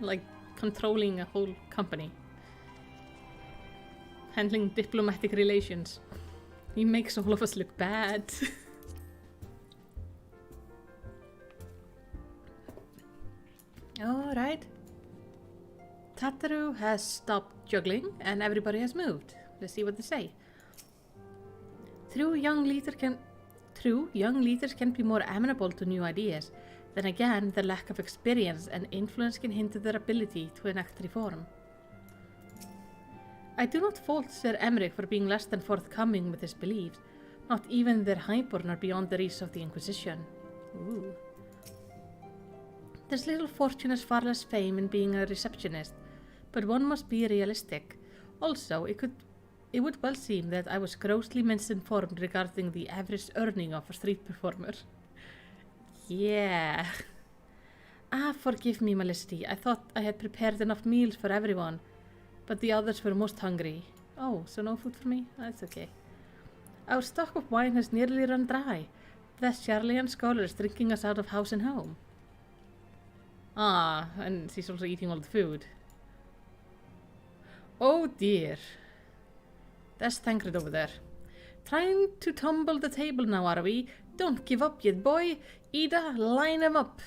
like controlling a whole company. Handling diplomatic relations. He makes all of us look bad. Alright. Tataru has stopped juggling and everybody has moved. Let's see what they say. True young leaders can be more amenable to new ideas. Then again, the lack of experience and influence can hinder their ability to enact reform. I do not fault Sir Emmerich for being less than forthcoming with his beliefs. Not even their highborn are beyond the reach of the Inquisition. Ooh. There's little fortune as far as fame in being a receptionist, but one must be realistic. Also, it would well seem that I was grossly misinformed regarding the average earning of a street performer. Yeah. Forgive me, Malicity. I thought I had prepared enough meals for everyone, but the others were most hungry. Oh, so no food for me? That's okay. Our stock of wine has nearly run dry. The Charlian scholar is drinking us out of house and home. And she's also eating all the food. Oh dear. There's Tancred over there. Trying to tumble the table now, are we? Don't give up yet, boy. Ida, line him up.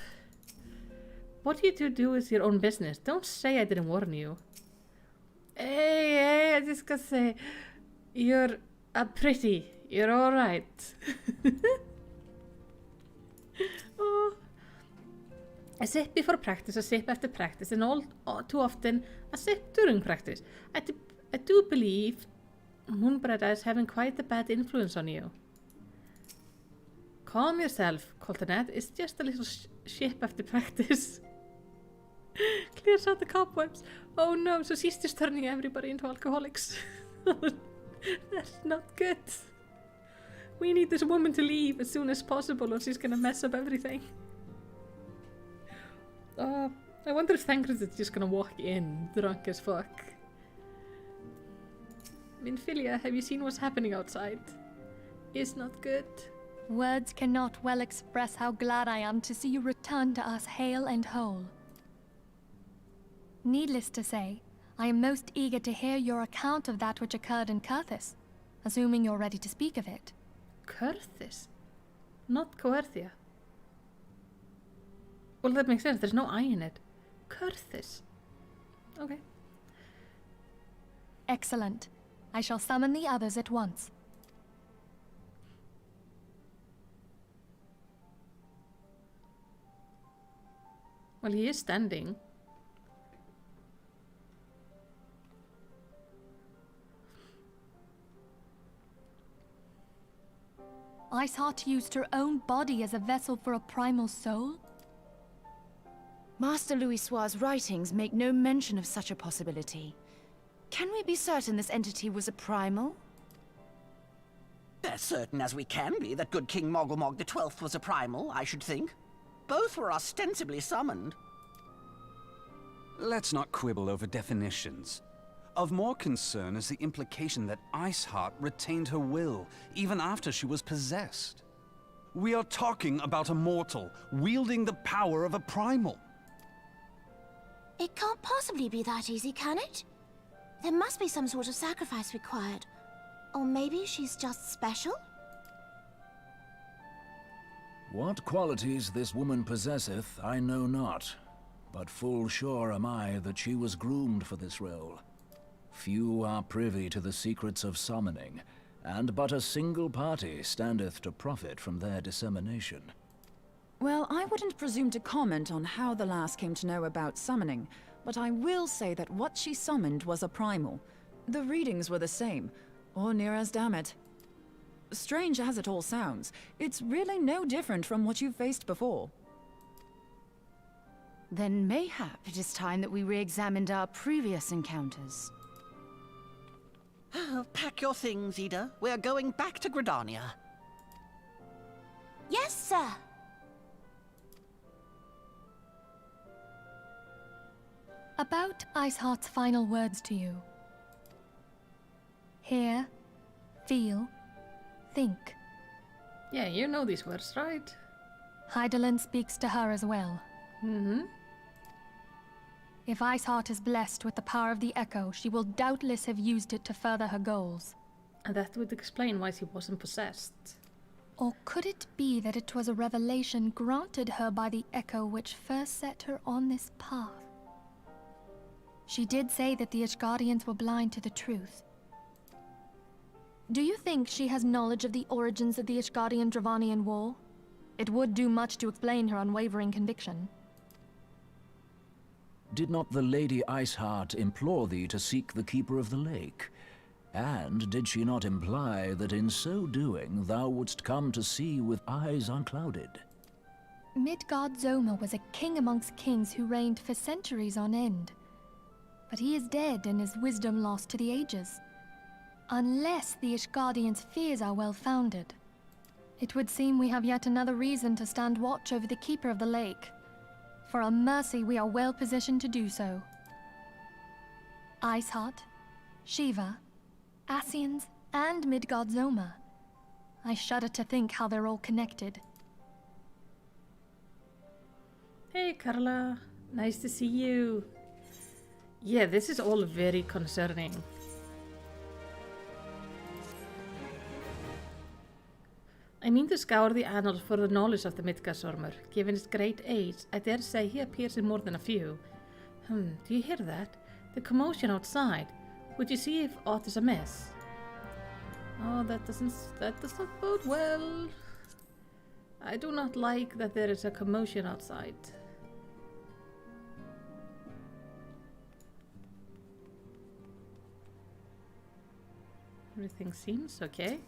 What you two do is your own business. Don't say I didn't warn you. Hey, I just gotta say, you're pretty. You're alright. Oh. A sip before practice, a sip after practice, and all too often a sip during practice. I do believe Moonbreda is having quite a bad influence on you. Calm yourself, Coltonet. It's just a little ship after practice. Clears out the cobwebs. Oh no, so she's just turning everybody into alcoholics. That's not good. We need this woman to leave as soon as possible or she's gonna mess up everything. I wonder if Thancred is just gonna walk in drunk as fuck. Minfilia, have you seen what's happening outside? It's not good. Words cannot well express how glad I am to see you return to us hale and whole. Needless to say, I am most eager to hear your account of that which occurred in Coertha, assuming you're ready to speak of it. Coertha? Not Coertha. Well, that makes sense. There's no I in it. Coertha. Okay. Excellent. I shall summon the others at once. Well, he is standing. Iceheart used her own body as a vessel for a primal soul? Master Louisoir's writings make no mention of such a possibility. Can we be certain this entity was a primal? As certain as we can be that good King Mogglmog the 12th was a primal, I should think. Both were ostensibly summoned. Let's not quibble over definitions. Of more concern is the implication that Iceheart retained her will, even after she was possessed. We are talking about a mortal, wielding the power of a primal. It can't possibly be that easy, can it? There must be some sort of sacrifice required. Or maybe she's just special? What qualities this woman possesseth, I know not. But full sure am I that she was groomed for this role. Few are privy to the secrets of summoning, and but a single party standeth to profit from their dissemination. Well, I wouldn't presume to comment on how the lass came to know about summoning, but I will say that what she summoned was a primal. The readings were the same, or near as damn it. Strange as it all sounds, it's really no different from what you've faced before. Then mayhap it is time that we re-examined our previous encounters. Pack your things, Ida. We're going back to Gridania. Yes, sir. About Iceheart's final words to you. Hear, feel, think. Yeah, you know these words, right? Hydaelyn speaks to her as well. Mm-hmm. If Iceheart is blessed with the power of the Echo, she will doubtless have used it to further her goals. And that would explain why she wasn't possessed. Or could it be that it was a revelation granted her by the Echo which first set her on this path? She did say that the Ishgardians were blind to the truth. Do you think she has knowledge of the origins of the Ishgardian-Dravanian War? It would do much to explain her unwavering conviction. Did not the Lady Iceheart implore thee to seek the Keeper of the Lake? And did she not imply that in so doing thou wouldst come to see with eyes unclouded? Midgard-Zoma was a king amongst kings who reigned for centuries on end. But he is dead and his wisdom lost to the ages. Unless the Ishgardians' fears are well-founded. It would seem we have yet another reason to stand watch over the Keeper of the Lake. For a mercy, we are well positioned to do so. Iceheart, Shiva, Ascians, and Midgard-Zoma. I shudder to think how they're all connected. Hey, Carla. Nice to see you. Yeah, this is all very concerning. I mean to scour the annals for the knowledge of the Midgardsormr. Given his great age, I dare say he appears in more than a few. Do you hear that? The commotion outside. Would you see if aught is amiss? Oh, that does not bode well. I do not like that there is a commotion outside. Everything seems okay.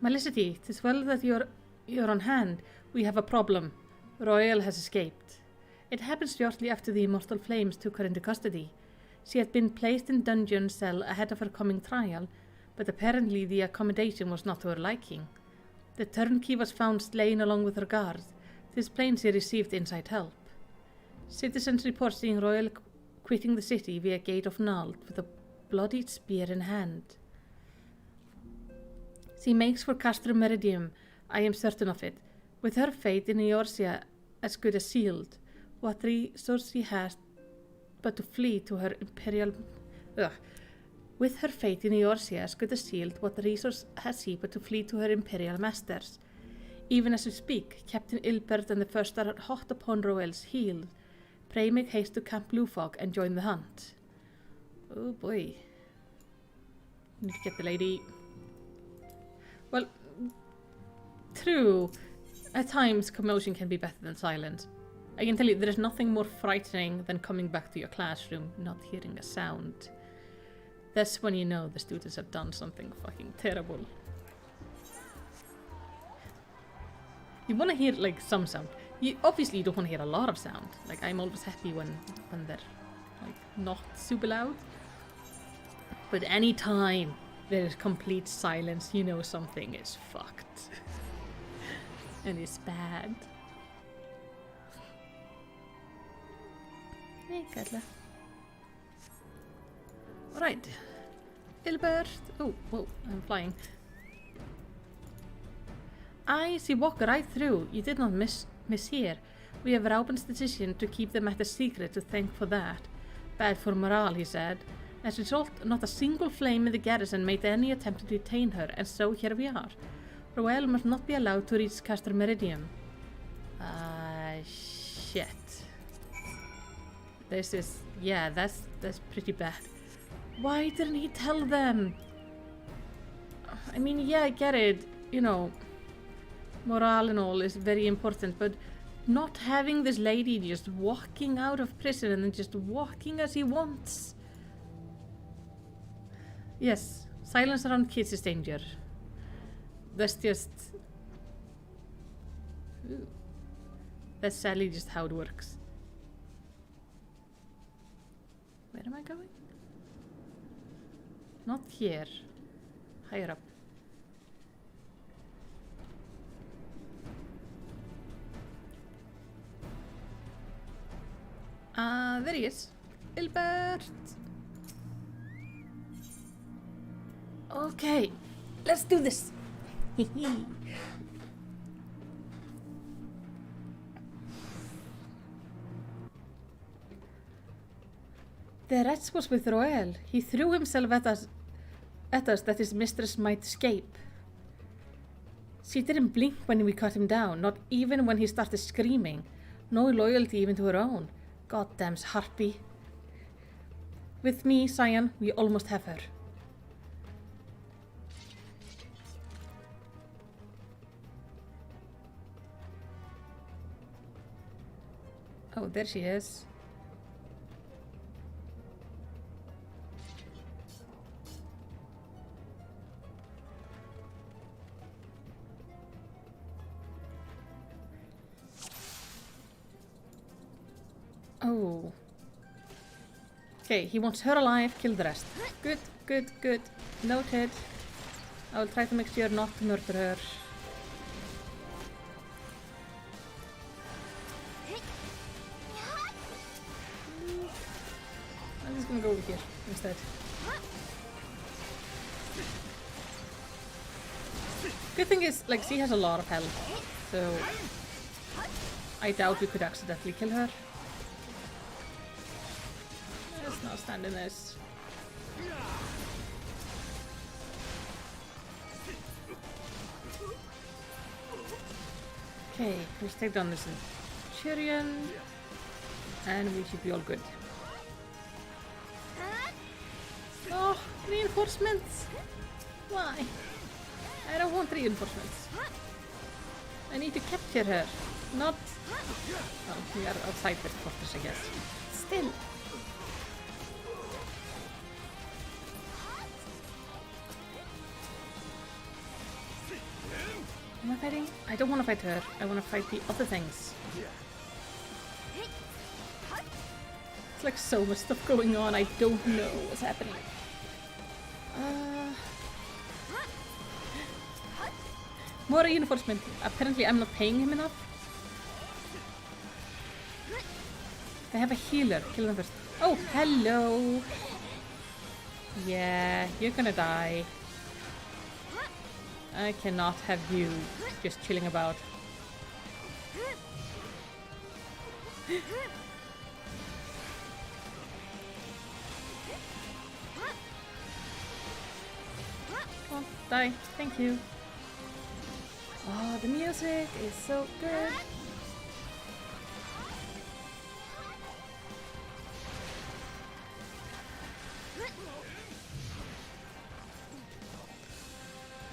Malicity, 'tis well that you're on hand. We have a problem. Royal has escaped. It happened shortly after the Immortal Flames took her into custody. She had been placed in dungeon cell ahead of her coming trial, but apparently the accommodation was not to her liking. The turnkey was found slain along with her guards. 'Tis plain she received inside help. Citizens report seeing Royal quitting the city via Gate of Nald with a bloodied spear in hand. She makes for Castrum Meridium, I am certain of it. With her fate in Eorzea as good as sealed, what resource she has but to flee to her imperial... With her fate in Eorzea as good as sealed, what resource has he but to flee to her imperial masters? Even as we speak, Captain Ilbert and the First are hot upon Roel's heels. Pray make haste to Camp Bluefog and join the hunt. Oh boy. Need to get the lady. Well, true. At times, commotion can be better than silence. I can tell you, there is nothing more frightening than coming back to your classroom, not hearing a sound. That's when you know the students have done something fucking terrible. You want to hear, like, some sound. Obviously, you don't want to hear a lot of sound. Like, I'm always happy when they're, like, not super loud. But any time there is complete silence, you know something is fucked. And it's bad. Hey, Katla. Alright. Ilbert. Oh, whoa, I'm flying. She walked right through. You did not miss here. We have Rauben's decision to keep the matter secret to thank for that. Bad for morale, he said. As a result, not a single flame in the garrison made any attempt to detain her, and so here we are. Roel must not be allowed to reach Castrum Meridium. Shit. This is... yeah, that's pretty bad. Why didn't he tell them? I mean, yeah, I get it. You know, morale and all is very important, but not having this lady just walking out of prison and then just walking as he wants. Yes, silence around kids is danger. That's just... ooh. That's sadly just how it works. Where am I going? Not here. Higher up. There he is. Ilbert! Okay, let's do this. The wretch was with Roel. He threw himself at us that his mistress might escape. She didn't blink when we cut him down, not even when he started screaming. No loyalty even to her own. Goddamn harpy. With me, Cyan, we almost have her. Oh, there she is. Oh. Okay, he wants her alive, kill the rest. Good, good, good. Noted. I will try to make sure not to murder her. I'm just gonna go over here instead. Good thing is, like, she has a lot of health, so I doubt we could accidentally kill her. Let's not stand in this. Okay, let's take down this Centurion, and we should be all good. Oh, reinforcements! Why? I don't want reinforcements. I need to capture her, not... well, we are outside this fortress, I guess. Still. Am I fighting? I don't want to fight her. I want to fight the other things. It's like so much stuff going on. I don't know what's happening. More reinforcement. Apparently I'm not paying him enough. They have a healer. Kill them first. Oh, hello. Yeah, you're gonna die. I cannot have you just chilling about. Come on, die. Thank you. Oh, the music is so good.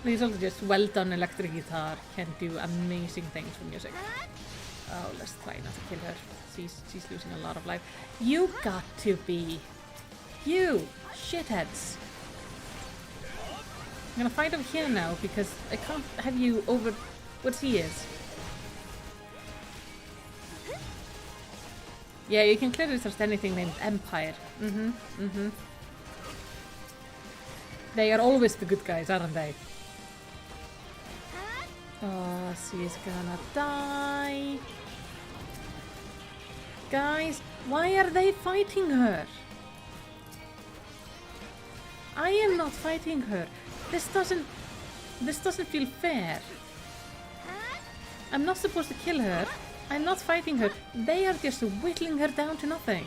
These are just well done electric guitar can do amazing things with music. Oh, let's try not to kill her. She's losing a lot of life. You got to be. You shitheads. I'm gonna fight over here now because I can't have you over what he is. Yeah, you can clearly trust anything named Empire. They are always the good guys, aren't they? Oh, she's gonna die. Guys, why are they fighting her? I am not fighting her. This doesn't feel fair. I'm not supposed to kill her. I'm not fighting her. They are just whittling her down to nothing.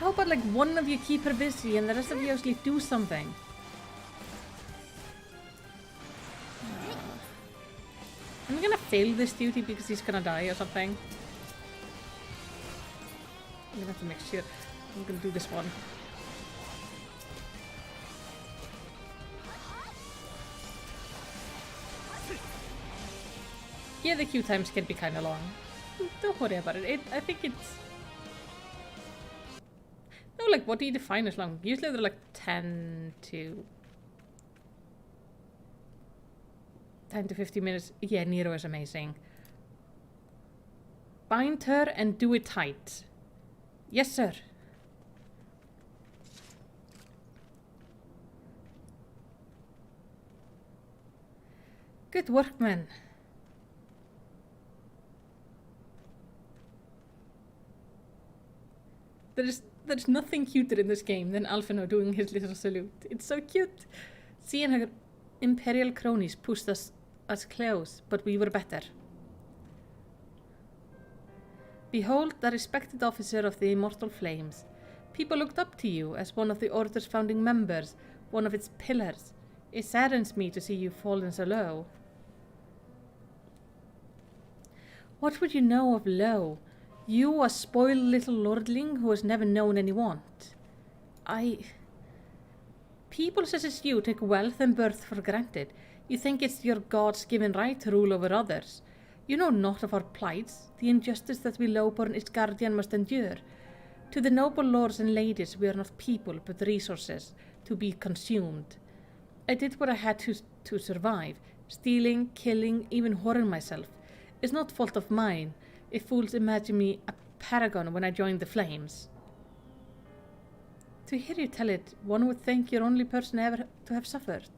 How about like one of you keep her busy and the rest of you actually do something? I'm gonna fail this duty because he's gonna die or something. I'm gonna have to make sure. I'm gonna do this one. Yeah, the queue times can be kinda long. Don't worry about it. I think it's... No, like, what do you define as long? Usually they're like 10 to 50 minutes. Yeah, Nero is amazing. Bind her and do it tight. Yes, sir. Good work, man. There's nothing cuter in this game than Alphino doing his little salute. It's so cute. Seeing her Imperial cronies pushed us close, but we were better. Behold, the respected officer of the Immortal Flames. People looked up to you as one of the Order's founding members, one of its pillars. It saddens me to see you fallen so low. What would you know of low? You, a spoiled little lordling who has never known any want. People such as you take wealth and birth for granted. You think it's your God's-given right to rule over others. You know not of our plights, the injustice that we lowborn its guardian must endure. To the noble lords and ladies we are not people, but resources, to be consumed. I did what I had to survive. Stealing, killing, even whoring myself. Is not fault of mine. If fools imagine me a paragon when I joined the Flames. To hear you tell it, one would think you're only person ever to have suffered.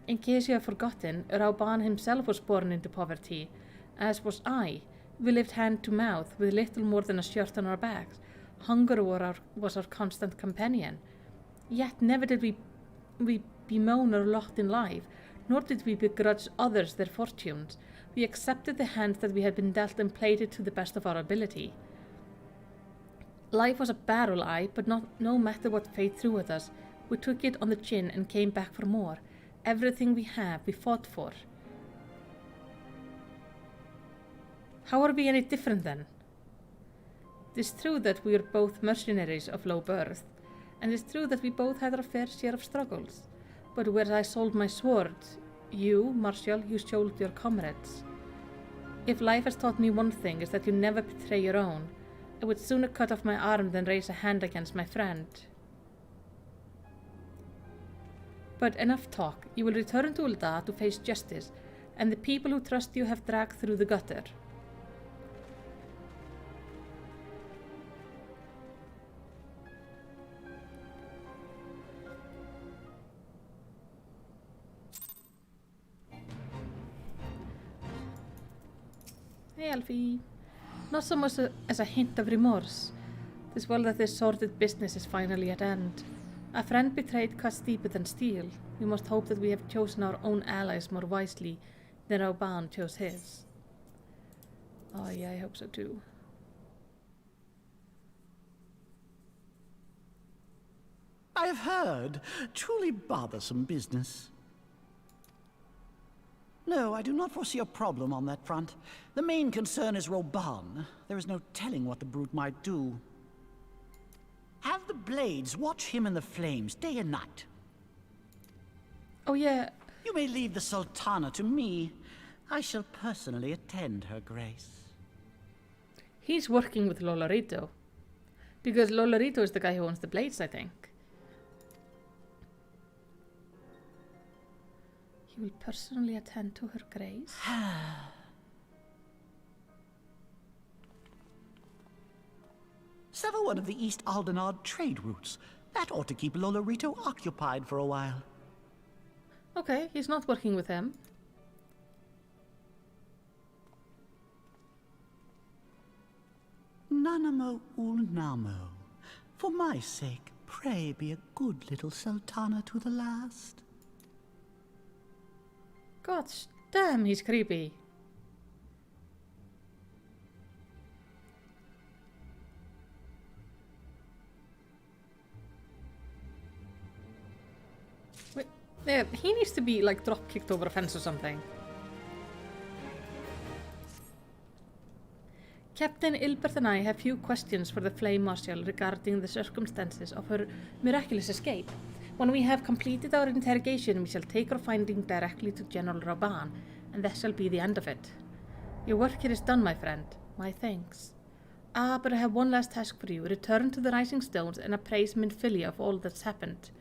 In case you have forgotten, Rauban himself was born into poverty, as was I. We lived hand to mouth, with little more than a shirt on our backs. Hunger was our constant companion. Yet never did we bemoan our lot in life, nor did we begrudge others their fortunes. We accepted the hand that we had been dealt and played it to the best of our ability. Life was a barrel, but no matter what fate threw at us, we took it on the chin and came back for more. Everything we have, we fought for. How are we any different then? It is true that we are both mercenaries of low birth, and it is true that we both had our fair share of struggles. But where I sold my sword, you, Martial, you sold your comrades. If life has taught me one thing, is that you never betray your own. I would sooner cut off my arm than raise a hand against my friend. But enough talk. You will return to Ul'dah to face justice, and the people who trust you have dragged through the gutter. Hey, Alfie. Not so much as a hint of remorse. 'Tis well that this sordid business is finally at end. A friend betrayed cuts deeper than steel. We must hope that we have chosen our own allies more wisely than Rauban chose his. Oh yeah, I hope so too. I have heard. Truly bothersome business. No, I do not foresee a problem on that front. The main concern is Rauban. There is no telling what the brute might do. Have the Blades watch him in the flames day and night. Oh yeah. You may leave the Sultana to me. I shall personally attend her grace. He's working with Lolorito. Because Lolorito is the guy who owns the Blades, I think. He will personally attend to her grace. Sever one of the East Aldenard trade routes. That ought to keep Lolorito occupied for a while. Okay, he's not working with him. Nanamo Ulnamo. For my sake, pray be a good little Sultana to the last. God damn, he's creepy. Wait, yeah, he needs to be like drop kicked over a fence or something. Captain Ilbert and I have few questions for the Flame Marshal regarding the circumstances of her miraculous escape. When we have completed our interrogation, we shall take our finding directly to General Rauban, and that shall be the end of it. Your work here is done, my friend. My thanks. Ah, but I have one last task for you. Return to the Rising Stones and appraise Minfilia of all that's happened.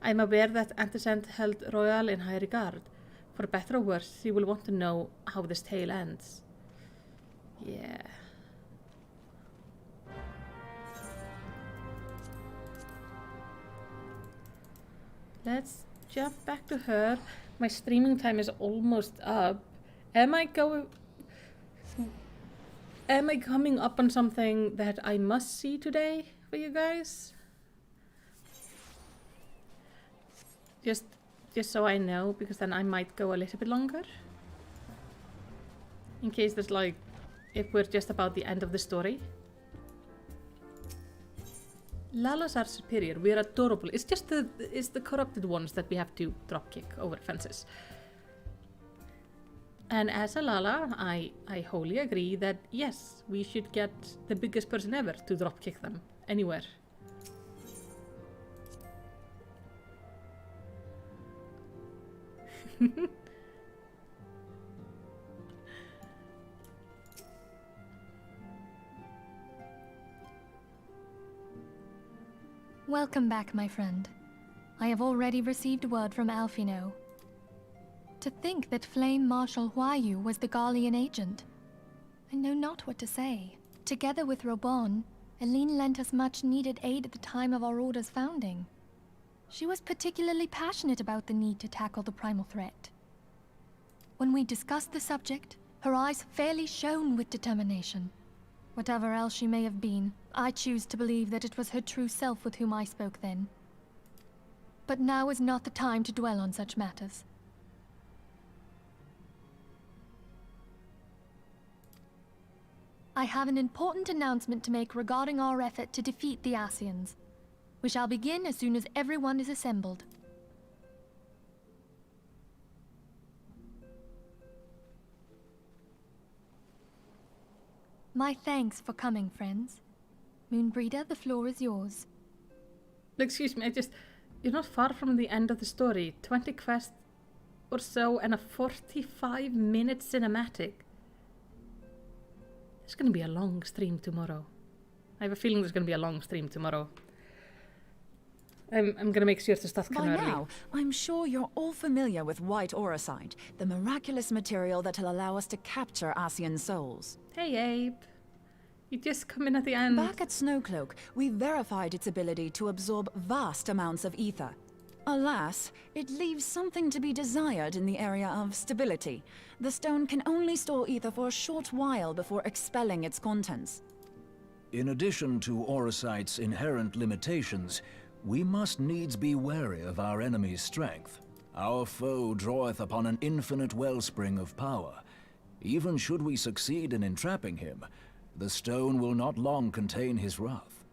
I am aware that Antecedent held Royal in high regard. For better or worse, you will want to know how this tale ends. Yeah. Let's jump back to her. My streaming time is almost up. Am I coming up on something that I must see today for you guys? Just so I know, because then I might go a little bit longer. In case there's like, if we're just about the end of the story. Lalas are superior. We are adorable. It's just the corrupted ones that we have to dropkick over fences. And as a Lala, I wholly agree that yes, we should get the biggest person ever to dropkick them anywhere. Welcome back, my friend. I have already received word from Alfino. To think that Flame Marshal Huayu was the Garlean agent. I know not what to say. Together with Reborn, Eileen lent us much-needed aid at the time of our Order's founding. She was particularly passionate about the need to tackle the primal threat. When we discussed the subject, her eyes fairly shone with determination. Whatever else she may have been, I choose to believe that it was her true self with whom I spoke then. But now is not the time to dwell on such matters. I have an important announcement to make regarding our effort to defeat the Ascians. We shall begin as soon as everyone is assembled. My thanks for coming, friends. Moonbreeder, the floor is yours. Excuse me, you're not far from the end of the story. 20 quests or so and a 45-minute cinematic. It's gonna be a long stream tomorrow. I have a feeling there's gonna be a long stream tomorrow. I'm gonna make sure to start By kind of early. now, I'm sure you're all familiar with white auracite, the miraculous material that'll allow us to capture Asian souls. Hey, Abe. You just come in at the end. Back at Snowcloak, we verified its ability to absorb vast amounts of ether. Alas, it leaves something to be desired in the area of stability. The stone can only store ether for a short while before expelling its contents. In addition to auracite's inherent limitations, we must needs be wary of our enemy's strength. Our foe draweth upon an infinite wellspring of power. Even should we succeed in entrapping him, the stone will not long contain his wrath.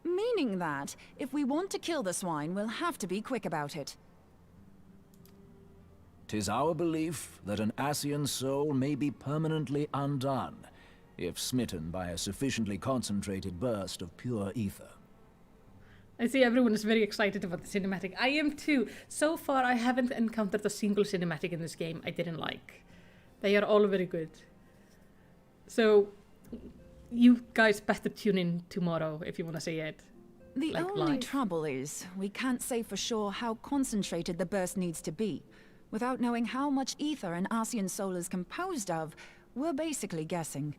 Meaning that, if we want to kill the swine, we'll have to be quick about it. 'Tis our belief that an Asian soul may be permanently undone, if smitten by a sufficiently concentrated burst of pure ether. I see everyone is very excited about the cinematic. I am too. So far, I haven't encountered a single cinematic in this game I didn't like. They are all very good. So, you guys better tune in tomorrow if you want to see it. The Like only live. trouble is, we can't say for sure how concentrated the burst needs to be. Without knowing how much ether an Asian soul is composed of, we're basically guessing.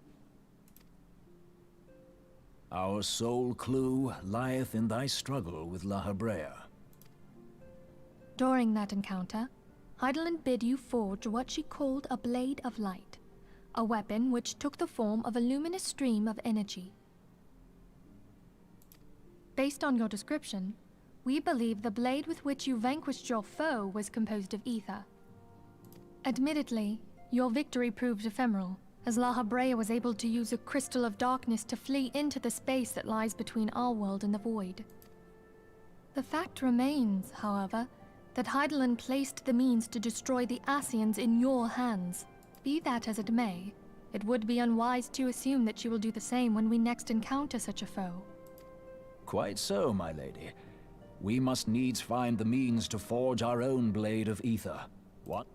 Our sole clue lieth in thy struggle with La Habrea. During that encounter, Heidelin bid you forge what she called a Blade of Light, a weapon which took the form of a luminous stream of energy. Based on your description, we believe the blade with which you vanquished your foe was composed of ether. Admittedly, your victory proved ephemeral, as La Habrea was able to use a crystal of darkness to flee into the space that lies between our world and the void. The fact remains, however, that Heidelin placed the means to destroy the Asians in your hands. Be that as it may, it would be unwise to assume that she will do the same when we next encounter such a foe. Quite so, my lady. We must needs find the means to forge our own blade of ether. What?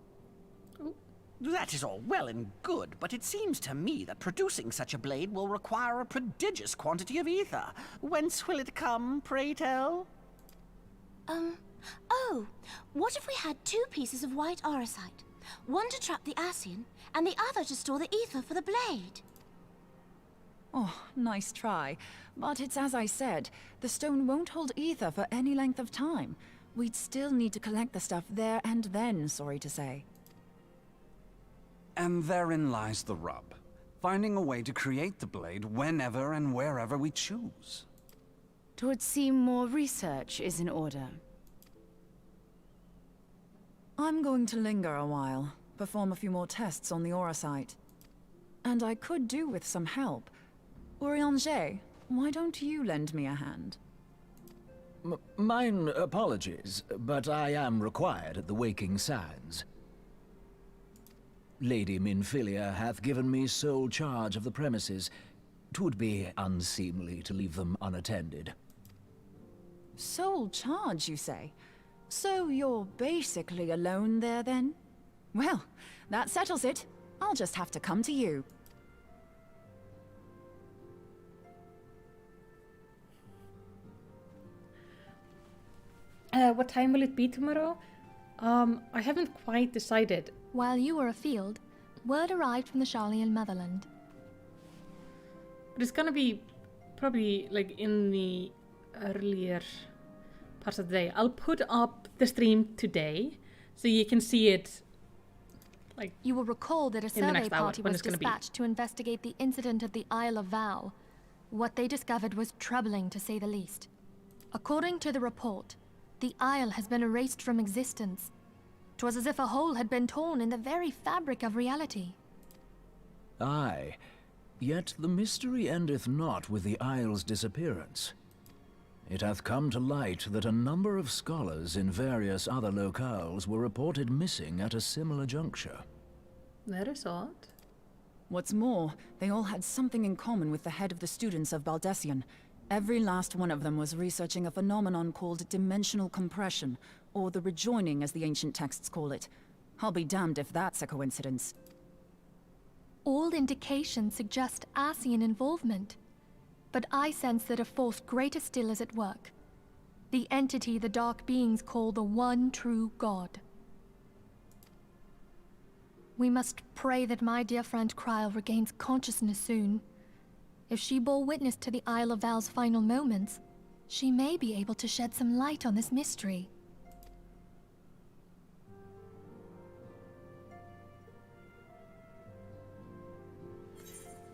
That is all well and good, but it seems to me that producing such a blade will require a prodigious quantity of ether. Whence will it come, pray tell? Oh, what if we had 2 pieces of white auracite? One to trap the Asian, and the other to store the ether for the blade. Oh, nice try. But it's as I said, the stone won't hold ether for any length of time. We'd still need to collect the stuff there and then, sorry to say. And therein lies the rub. Finding a way to create the blade whenever and wherever we choose. 'Twould seem more research is in order. I'm going to linger a while, perform a few more tests on the auracite. And I could do with some help. Urianger, why don't you lend me a hand? Mine apologies, but I am required at the Waking Sands. Lady Minfilia hath given me sole charge of the premises. 'Twould be unseemly to leave them unattended. Sole charge, you say? So you're basically alone there, then? Well, that settles it. I'll just have to come to you. What time will it be tomorrow? I haven't quite decided. While you were afield, word arrived from the Charlian motherland. But it's gonna be probably like in the earlier parts of the day. I'll put up the stream today so you can see it. Like, you will recall that a the survey next hour, party when was it's gonna be. dispatched to investigate the incident of the Isle of Vow. What they discovered was troubling, to say the least. According to the report, the Isle has been erased from existence. 'Twas as if a hole had been torn in the very fabric of reality. Aye, yet the mystery endeth not with the Isle's disappearance. It hath come to light that a number of scholars in various other locales were reported missing at a similar juncture. That is odd. What's more, they all had something in common with the head of the students of Baldessian. Every last one of them was researching a phenomenon called dimensional compression, or the rejoining as the ancient texts call it. I'll be damned if that's a coincidence. All indications suggest Asian involvement, but I sense that a force greater still is at work. The entity the Dark Beings call the one true God. We must pray that my dear friend Kryl regains consciousness soon. If she bore witness to the Isle of Val's final moments, she may be able to shed some light on this mystery.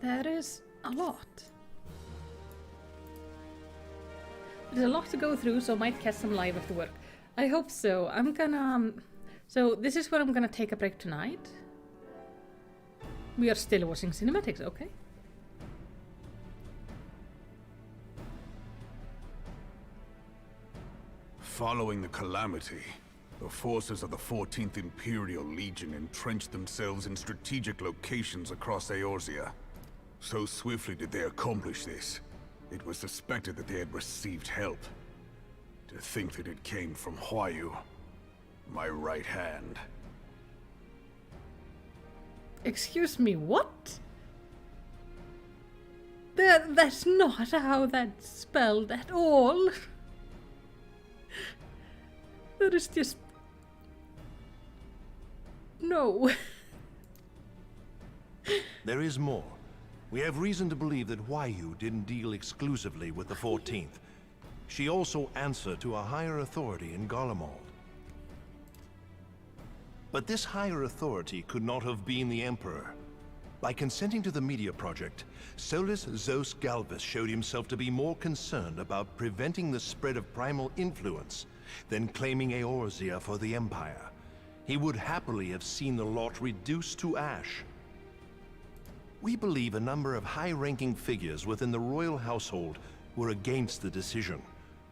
That is a lot. There's a lot to go through, so I might catch some live after work. I hope so. I'm gonna... So this is where I'm gonna take a break tonight. We are still watching cinematics, okay. Following the calamity, the forces of the 14th Imperial Legion entrenched themselves in strategic locations across Eorzea. So swiftly did they accomplish this, it was suspected that they had received help. To think that it came from Huayu, my right hand. Excuse me, what? That's not how that's spelled at all. That is just... No. There is more. We have reason to believe that Huayu didn't deal exclusively with the 14th. She also answered to a higher authority in Garlemald. But this higher authority could not have been the Emperor. By consenting to the Media Project, Solus Zos Galvus showed himself to be more concerned about preventing the spread of primal influence than claiming Eorzea for the Empire. He would happily have seen the lot reduced to ash. We believe a number of high-ranking figures within the royal household were against the decision,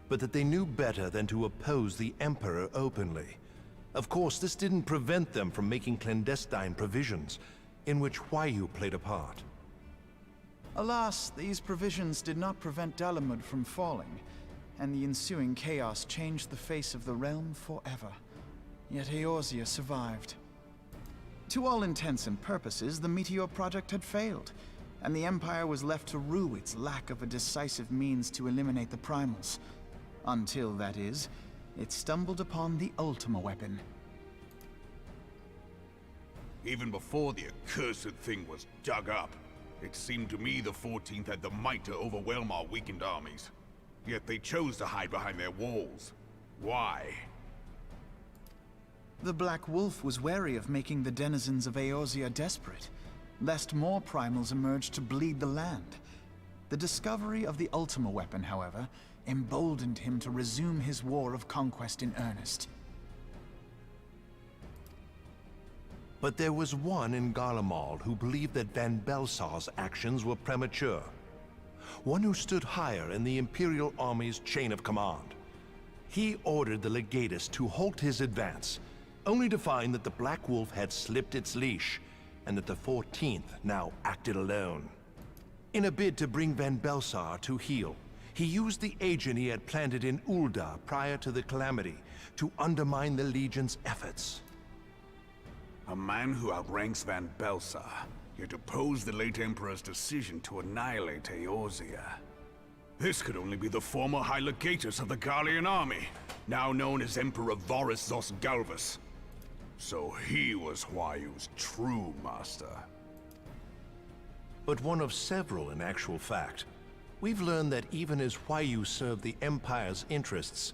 but that they knew better than to oppose the Emperor openly. Of course, this didn't prevent them from making clandestine provisions, in which Huayu played a part. Alas, these provisions did not prevent Dalamud from falling, and the ensuing chaos changed the face of the realm forever. Yet Eorzea survived. To all intents and purposes, the Meteor Project had failed, and the Empire was left to rue its lack of a decisive means to eliminate the primals. Until, that is, it stumbled upon the Ultima weapon. Even before the accursed thing was dug up, it seemed to me the 14th had the might to overwhelm our weakened armies. Yet they chose to hide behind their walls. Why? The Black Wolf was wary of making the denizens of Eorzea desperate, lest more primals emerge to bleed the land. The discovery of the Ultima weapon, however, emboldened him to resume his war of conquest in earnest. But there was one in Garlemald who believed that Van Belsar's actions were premature. One who stood higher in the Imperial Army's chain of command. He ordered the Legatus to halt his advance, only to find that the Black Wolf had slipped its leash, and that the 14th now acted alone. In a bid to bring Van Belsar to heel, he used the agent he had planted in Ul'dah prior to the calamity to undermine the Legion's efforts. A man who outranks Van Belsar, yet opposed the late Emperor's decision to annihilate Eorzea. This could only be the former High Legatus of the Garlean army, now known as Emperor Varus Zos Galvus. So he was Huayu's true master. But one of several in actual fact. We've learned that even as Huayu served the Empire's interests,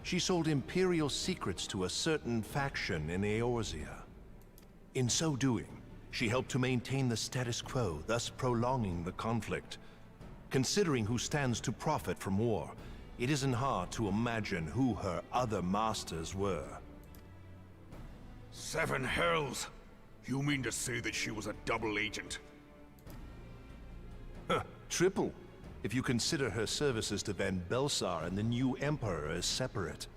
she sold Imperial secrets to a certain faction in Eorzea. In so doing, she helped to maintain the status quo, thus prolonging the conflict. Considering who stands to profit from war, it isn't hard to imagine who her other masters were. Seven hells! You mean to say that she was a double agent? Huh, triple, if you consider her services to Van Belsar and the new Emperor as separate.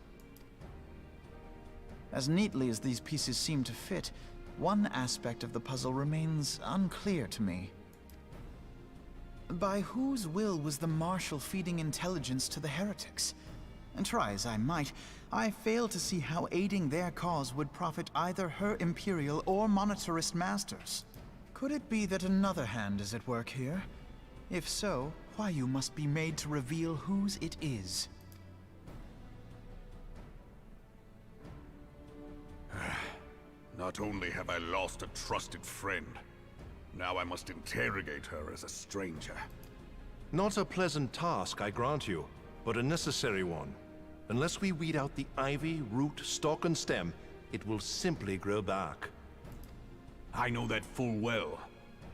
As neatly as these pieces seem to fit, one aspect of the puzzle remains unclear to me. By whose will was the Marshal feeding intelligence to the heretics? And try as I might, I fail to see how aiding their cause would profit either her Imperial or Monetarist masters. Could it be that another hand is at work here? If so, Huayu must be made to reveal whose it is. Not only have I lost a trusted friend, now I must interrogate her as a stranger. Not a pleasant task, I grant you, but a necessary one. Unless we weed out the ivy, root, stalk, and stem, it will simply grow back. I know that full well.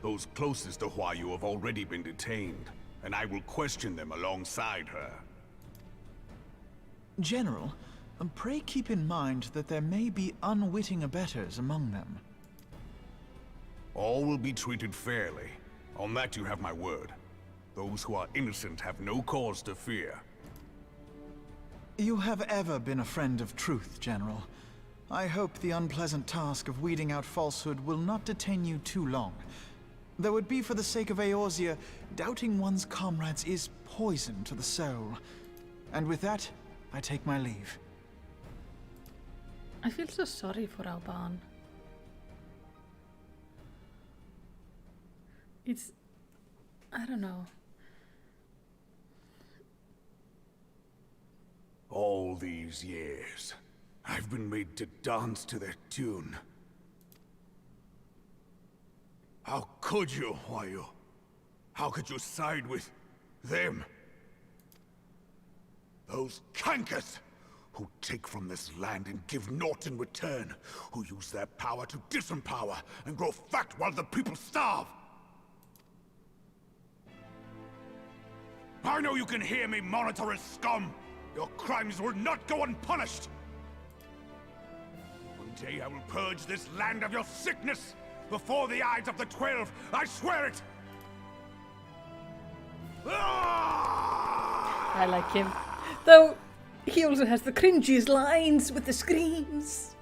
Those closest to Huayu have already been detained, and I will question them alongside her. General, pray keep in mind that there may be unwitting abettors among them. All will be treated fairly. On that you have my word. Those who are innocent have no cause to fear. You have ever been a friend of truth, General. I hope the unpleasant task of weeding out falsehood will not detain you too long. Though it be for the sake of Eorzea, doubting one's comrades is poison to the soul. And with that, I take my leave. I feel so sorry for Alban. I don't know. All these years, I've been made to dance to their tune. How could you, Huayu? How could you side with them? Those cankers who take from this land and give naught in return, who use their power to disempower and grow fat while the people starve. I know you can hear me, monitorous scum! Your crimes will not go unpunished! One day I will purge this land of your sickness! Before the eyes of the 12, I swear it! I like him. Though, he also has the cringiest lines with the screams.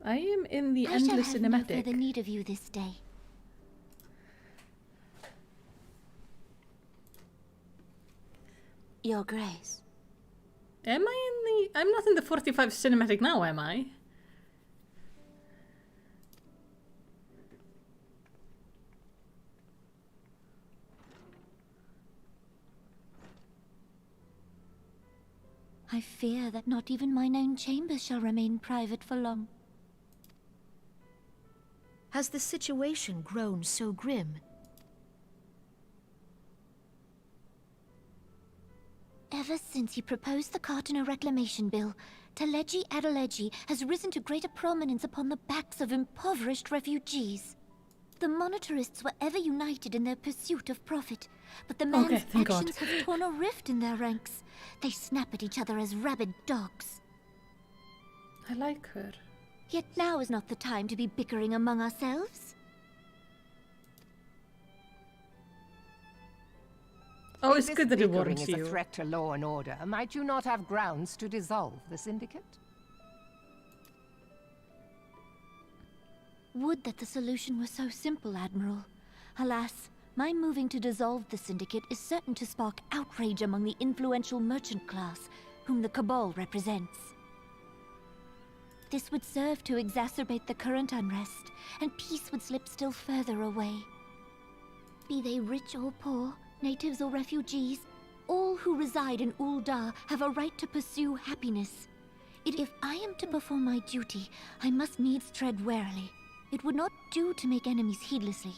I am in the endless cinematic. I shall have no further need of you this day. Your Grace. Am I in the... I'm not in the 45 cinematic now, am I? I fear that not even mine own chambers shall remain private for long. Has the situation grown so grim? Ever since he proposed the Cartano Reclamation Bill, Teleji Adeleji has risen to greater prominence upon the backs of impoverished refugees. The monetarists were ever united in their pursuit of profit, but the man's actions have torn a rift in their ranks. They snap at each other as rabid dogs. I like her. Yet now is not the time to be bickering among ourselves. Oh, it's good that he warns you. If this bickering is a threat to law and order, might you not have grounds to dissolve the syndicate? Would that the solution were so simple, Admiral. Alas, my moving to dissolve the syndicate is certain to spark outrage among the influential merchant class, whom the Cabal represents. This would serve to exacerbate the current unrest, and peace would slip still further away. Be they rich or poor, natives or refugees, all who reside in Ul'dah have a right to pursue happiness. If I am to perform my duty, I must needs tread warily. It would not do to make enemies heedlessly.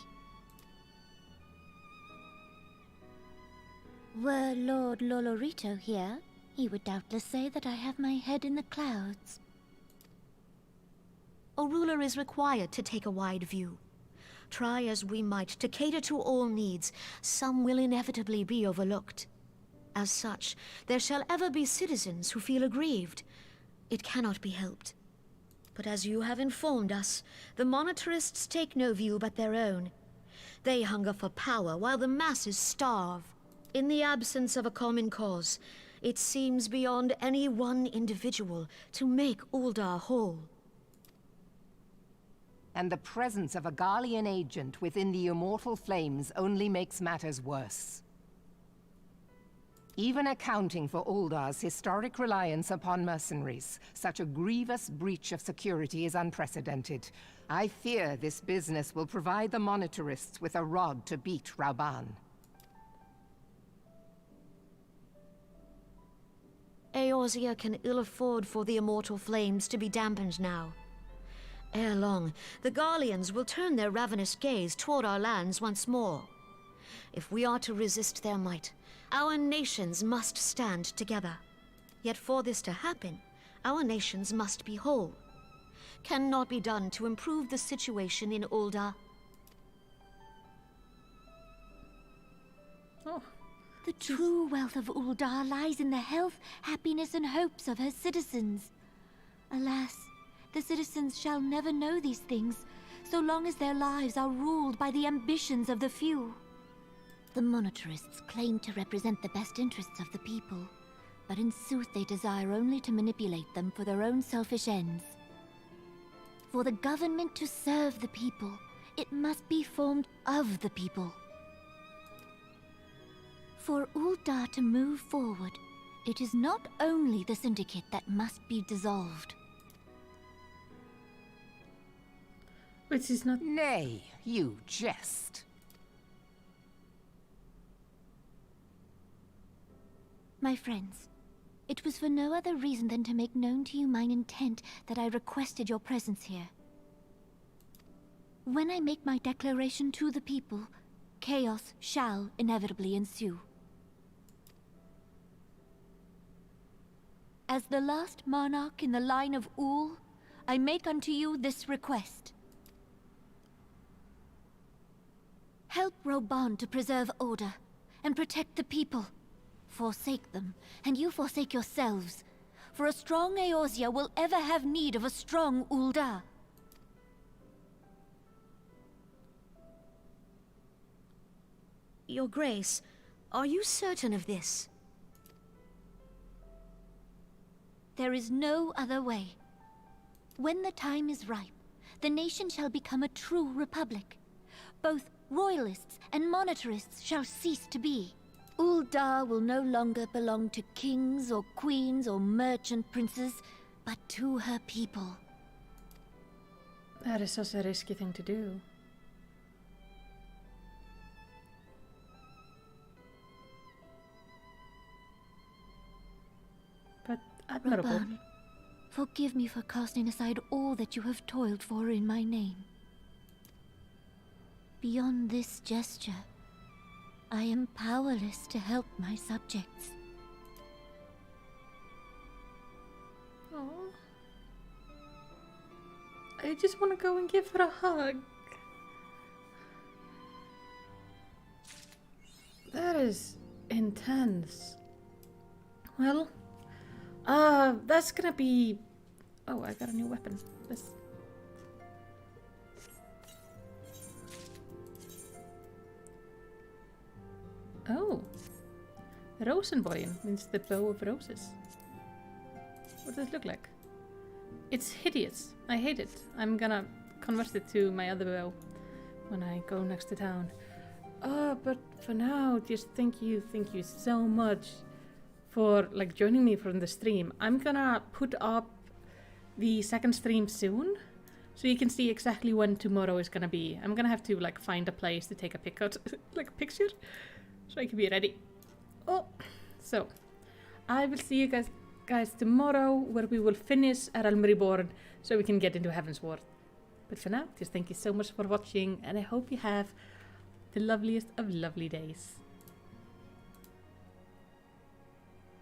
Were Lord Lolorito here, he would doubtless say that I have my head in the clouds. A ruler is required to take a wide view. Try as we might to cater to all needs, some will inevitably be overlooked. As such, there shall ever be citizens who feel aggrieved. It cannot be helped. But as you have informed us, the monetarists take no view but their own. They hunger for power while the masses starve. In the absence of a common cause, it seems beyond any one individual to make Ul'dah whole. And the presence of a Garlean agent within the Immortal Flames only makes matters worse. Even accounting for Uldah's historic reliance upon mercenaries, such a grievous breach of security is unprecedented. I fear this business will provide the monetarists with a rod to beat Rauban. Eorzea can ill afford for the immortal flames to be dampened now. Ere long, the Garleans will turn their ravenous gaze toward our lands once more. If we are to resist their might, our nations must stand together. Yet for this to happen, our nations must be whole. Cannot be done to improve the situation in Ul'dah. Oh. The true wealth of Ul'dah lies in the health, happiness, and hopes of her citizens. Alas, the citizens shall never know these things, so long as their lives are ruled by the ambitions of the few. The monetarists claim to represent the best interests of the people, but in sooth they desire only to manipulate them for their own selfish ends. For the government to serve the people, it must be formed of the people. For Ul'dah to move forward, it is not only the Syndicate that must be dissolved. Which is not... Nay, you jest. My friends, it was for no other reason than to make known to you mine intent that I requested your presence here. When I make my declaration to the people, chaos shall inevitably ensue. As the last monarch in the line of Ul, I make unto you this request. Help Reborn to preserve order and protect the people. Forsake them, and you forsake yourselves. For a strong Eorzea will ever have need of a strong Ul'dah. Your Grace, are you certain of this? There is no other way. When the time is ripe, the nation shall become a true republic. Both royalists and monetarists shall cease to be. Ul'dah will no longer belong to kings or queens or merchant princes, but to her people. That is such a risky thing to do. But admirable. Reborn, forgive me for casting aside all that you have toiled for in my name. Beyond this gesture, I am powerless to help my subjects. Oh, I just want to go and give her a hug. That is intense. Well, that's gonna be... Oh, I got a new weapon. This... Oh. Rosenboyen means the bow of roses. What does it look like? It's hideous. I hate it. I'm gonna convert it to my other bow when I go next to town. But for now, just thank you so much for like joining me from the stream. I'm gonna put up the second stream soon, so you can see exactly when tomorrow is gonna be. I'm gonna have to like find a place to take a picture, so I can be ready. Oh, so I will see you guys tomorrow, where we will finish A Realm Reborn, so we can get into Heavensward. But for now, just thank you so much for watching, and I hope you have the loveliest of lovely days.